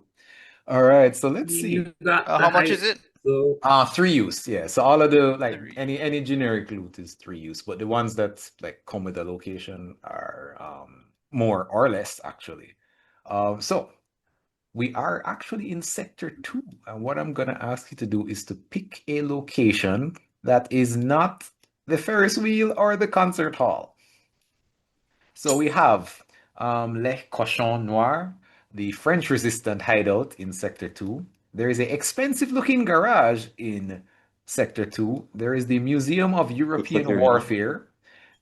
All right, so let's see. You got the How much is height, it? so 3 use, yeah. So all of the like Three. any generic loot is 3 use, but the ones that like come with a location are more or less actually. So we are actually in sector 2, and what I'm gonna ask you to do is to pick a location that is not the Ferris wheel or the concert hall. So we have Le Cochon Noir, the French resistant hideout in Sector 2. There is an expensive looking garage in Sector 2. There is the Museum of European Irina. Warfare.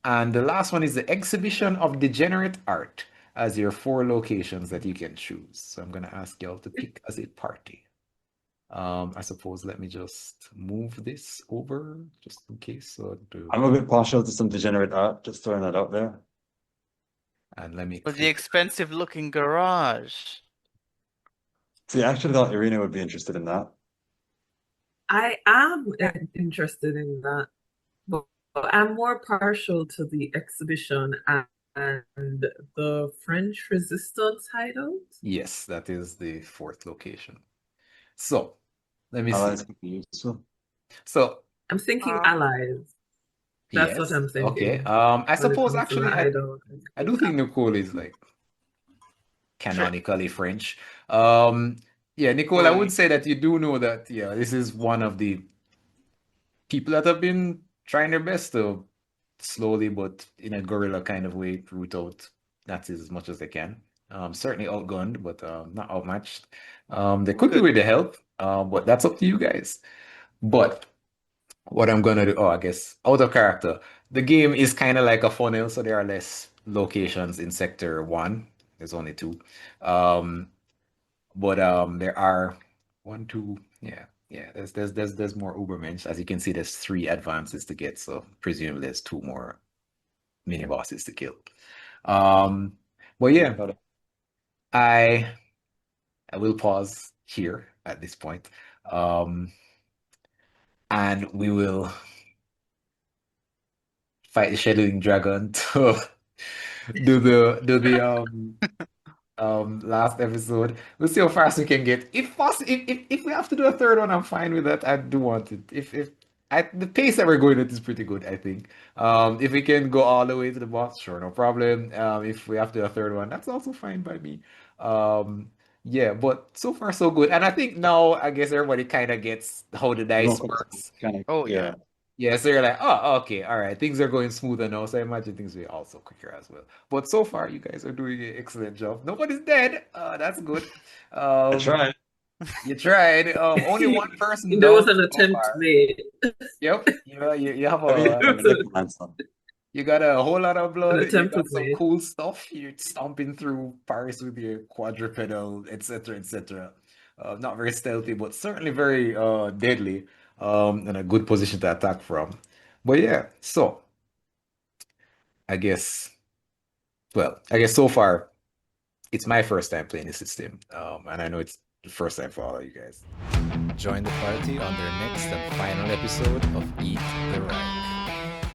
And the last one is the Exhibition of Degenerate Art as your 4 locations that you can choose. So I'm going to ask y'all to pick as a party. I suppose let me just move this over just in case. So I'm a bit partial to some degenerate art, just throwing that out there. and let me But the click. expensive looking garage. See, I actually thought Iryna would be interested in that. I am interested in that, but I'm more partial to the exhibition and the French resistance hideout. Yes, that is the 4th location. So let me see. Allies could be useful. So I'm thinking Um, allies. That's what yes, I'm thinking. okay. I when it suppose comes to the actually hideout. I do think Nicole is like canonically French. Yeah, Nicole, I would Fully. say that you do know that yeah, this is one of the people that have been trying their best to slowly but in a guerrilla kind of way root out Nazis as much as they can. Certainly outgunned, but not outmatched. They could do Good. with the help, but that's up to you guys. But what I'm gonna do, oh, I guess out of character. The game is kind of like a funnel, so there are less locations in Sector 1. There's only 2. But there are 1, 2, yeah. There's more Ubermensch. As you can see, there's 3 advances to get, so presumably there's 2 more mini bosses to kill. But yeah, I will pause here at this point. And we will fight the Shadowing Dragon to do the last episode. We'll see how fast we can get. If possible, if we have to do a third one, I'm fine with that. I do want it. If the pace that we're going at is pretty good, I think. If we can go all the way to the boss, sure, no problem. If we have to do a third one, that's also fine by me. Yeah, but so far so good. And I think now I guess everybody kind of gets how the dice works. Kind of, Oh yeah. Yeah, so you're like, oh, okay, all right, things are going smoother now, so I imagine things will be also quicker as well. But so far, you guys are doing an excellent job. Nobody's dead. That's good. I tried. You tried. Only one person There was down an so attempt far. made. Yep. You have I mean, a I'm a necromancer. you got a whole lot of An blood. You attempt got was some made. cool stuff. You're stomping through Paris with your quadrupedal, etc., etc. Not very stealthy, but certainly very deadly. And a good position to attack from. But yeah, so I guess, well, I guess so far it's my first time playing the system, and I know it's the first time for all of you guys. Join the party on their next and final episode of Eat the Reich.